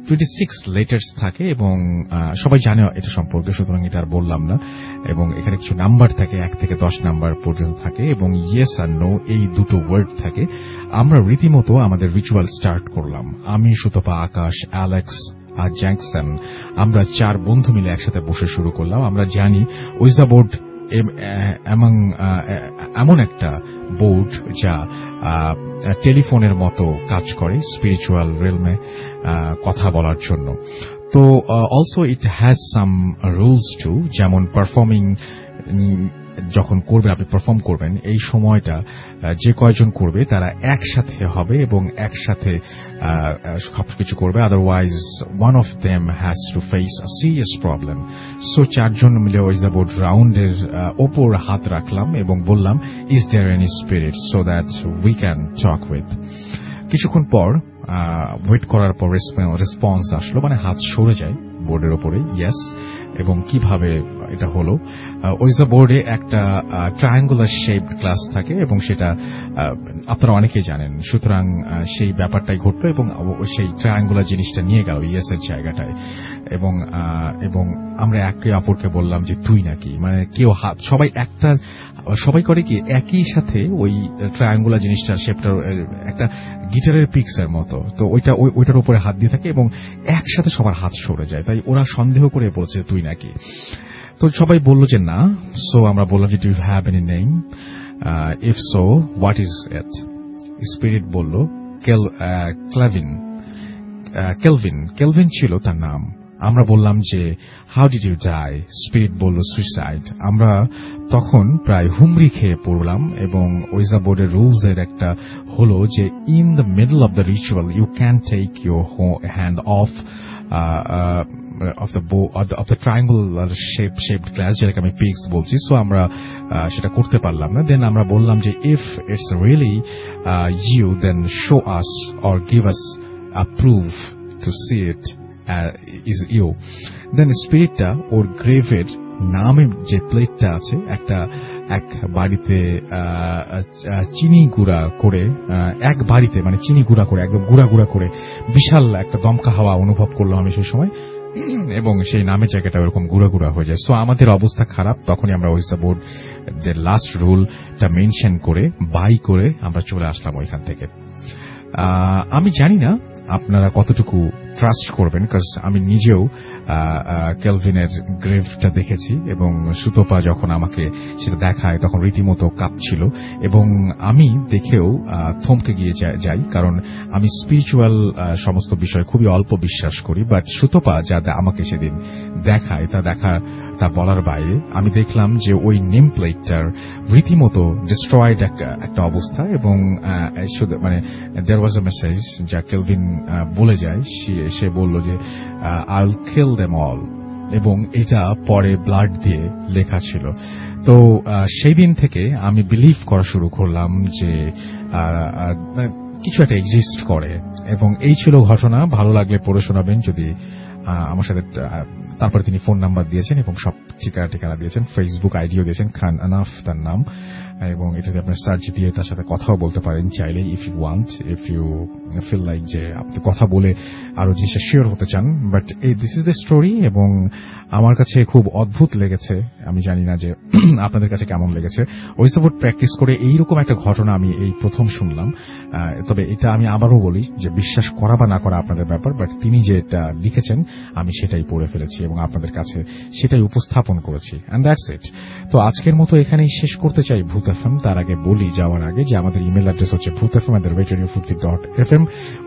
26 লেটার্স থাকে, এবং সবাই জানে এটা সম্পর্কে, সুতরাং এটা আর বললাম না। এবং এখানে কিছু নাম্বার থাকে, 1 থেকে 10 নাম্বার পর্যন্ত থাকে, এবং ইয়েস আর নো এই দুটো ওয়ার্ড থাকে। আমরা রীতিমতো আমাদের রিচুয়াল স্টার্ট করলাম। আমি, সুতপা, আকাশ, অ্যালেক্স আর জ্যাকসন, আমরা 4 বন্ধু মিলে একসাথে বসে শুরু করলাম। আমরা জানি ওইজা বোর্ড এমন একটা বোর্ড যা টেলিফোনের মতো কাজ করে স্পিরিচুয়াল রিলমে কথা বলার জন্য। তো also it has some rules too, যেমন পারফর্মিং যখন করবে, আপনি পারফর্ম করবেন, এই সময়টা যে কয়জন করবে তারা একসাথে হবে এবং একসাথে সবকিছু করবে। Otherwise one of them has to face a serious problem. So 4 জন মিলে ওইজা বোর্ড রাউন্ডের ওপর হাত রাখলাম এবং বললাম, is there any spirit, so that we can talk with. কিছুক্ষণ পর ওয়েট করার পর রেসপন্স আসলো, মানে হাত সরে যায় বোর্ডের ওপরে, ইয়েস। এবং কিভাবে এটা হলো, ওইজা বোর্ডে একটা ট্রায়াঙ্গুলার শেপড ক্লাস থাকে, এবং সেটা আপনারা অনেকেই জানেন। সুতরাং সেই ব্যাপারটাই ঘটলো, এবং সেই ট্রায়াঙ্গুলার জিনিসটা নিয়ে গেল ইয়েস এর জায়গাটায়। এবং আমরা একে অপরকে বললাম যে তুই নাকি, মানে কেউ সবাই করে কি একই সাথে ওই ট্রায়াঙ্গুলার জিনিসটার শেপটার একটা গিটারের পিক্সের মতো, তো ওইটার উপরে হাত দিয়ে থাকে এবং একসাথে সবার হাত সরে যায়। তাই ওরা সন্দেহ করে বলছে তুই নাকি। তো সবাই বলল যে না। সো আমরা বললাম যে do you have any name, if so what is it. Spirit বলল কেলভিন ছিল তার নাম। আমরা বললাম যে how did you die. Spirit বলল সুইসাইড। আমরা তখন প্রায় হুমড়ি খেয়ে পড়লাম, এবং ওইজা বোর্ডের রুলস এর একটা হলো যে in the middle of the ritual you can take your hand off of the triangular shaped glass, যেটাকে আমি পিক্স বলছি। সো আমরা সেটা করতে পারলাম না। দেন আমরা বললাম যে if it's really you then show us or give us a proof to see it is you. Then স্পিরিটটা ওর গ্রেভের নামে যে প্লেটটা আছে, এক বাড়িতে চিনি গুঁড়া করে, এক বাড়িতে মানে চিনি গুঁড়া করে একদম গুঁড়া করে বিশাল একটা দমকা হাওয়া অনুভব করলাম আমি সেই সময়। এবং সেই নামের জায়গাটা ওরকম গুঁড়া গুঁড়া হয়ে যায়। সো আমাদের অবস্থা খারাপ, তখনই আমরা ওইসা বোর্ড যে লাস্ট রুলটা মেনশন করে বাই করে আমরা চলে আসলাম ওইখান থেকে। আমি জানি না আপনারা কতটুকু ট্রাস্ট করবেন, কারণ আমি নিজেও কেলভিনের গ্রেভটা দেখেছি এবং সুতপা যখন আমাকে সেটা দেখায় তখন রীতিমতো কাঁপছিল এবং আমি দেখেও থমকে গিয়ে যাই, কারণ আমি স্পিরিচুয়াল সমস্ত বিষয় খুবই অল্প বিশ্বাস করি। বাট সুতপা যা আমাকে সেদিন দেখায় তা বলার বাইরে। আমি দেখলাম যে ওই নেম প্লেটটার রীতিমতো ডিস্ট্রয়েড একটা অবস্থা এবং মানে দেয়ার ওয়াজ আ মেসেজ যা কেলভিন বলে যায়। সে বলল যে আইল কিল দেম অল, এবং এটা পরে ব্লাড দিয়ে লেখা ছিল। তো সেই দিন থেকে আমি বিলিভ করা শুরু করলাম যে কিছু একটা এক্সিস্ট করে, এবং এই ছিল ঘটনা। ভালো লাগলে পড়ে শোনাবেন যদি আমার সাথে। তারপরে তিনি ফোন নাম্বার দিয়েছেন এবং সব ঠিকানা দিয়েছেন, ফেসবুক আইডিও দিয়েছেন, খান আনাফ তার নাম, এবং এটাতে আপনার সার্চ দিয়ে তার সাথে কথাও বলতে পারেন চাইলে, ইফ ইউ ফিল লাইক যে আপনি কথা বলে আরো জিনিসটা শিওর হতে চান। But this is the story, এবং আমার কাছে খুব অদ্ভুত লেগেছে। আমি জানি না যে আপনাদের কাছে কেমন লেগেছে। ওই সাপোর্ট প্র্যাকটিস করে এইরকম একটা ঘটনা আমি এই প্রথম শুনলাম। তবে এটা আমি আবারও বলি যে বিশ্বাস করা বা না করা আপনাদের ব্যাপার, বাট তিনি যেটা লিখেছেন আমি সেটাই পড়ে ফেলেছি এবং আপনাদের কাছে সেটাই উপস্থাপন করেছি, এন্ড দ্যাটস ইট। তো আজকের মতো এখানেই শেষ করতে চাই ভূত এফএম। তার আগে বলি যাওয়ার আগে যে আমাদের ইমেল অ্যাড্রেস হচ্ছে bhutfm@radiofurti.fm,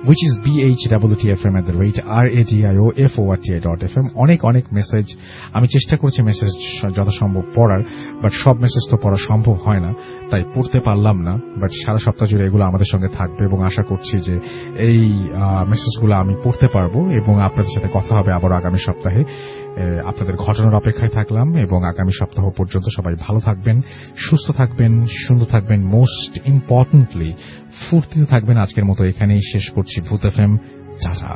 which is bhwtfm@radioforti.fm। অনেক মেসেজ আমি চেষ্টা করছি মেসেজ যথাসম্ভব পড়ার, বাট সব মেসেজ তো পড়া সম্ভব হয় না, তাই পড়তে পারলাম না। বাট সারা সপ্তাহ জুড়ে এগুলো আমাদের সঙ্গে থাকবে এবং আশা করছি যে এই মেসেজগুলো আমি পড়তে পারবো এবং আপনাদের সাথে কথা হবে আবার আগামী সপ্তাহে। আপনাদের ঘটনার অপেক্ষায় থাকলাম এবং আগামী সপ্তাহ পর্যন্ত সবাই ভালো থাকবেন, সুস্থ থাকবেন, সুন্দর থাকবেন, মোস্ট ইম্পর্টেন্টলি ফুর্তিতে থাকবেন। আজকের মতো এখানেই শেষ করছি ভূত এফএম। টাটা।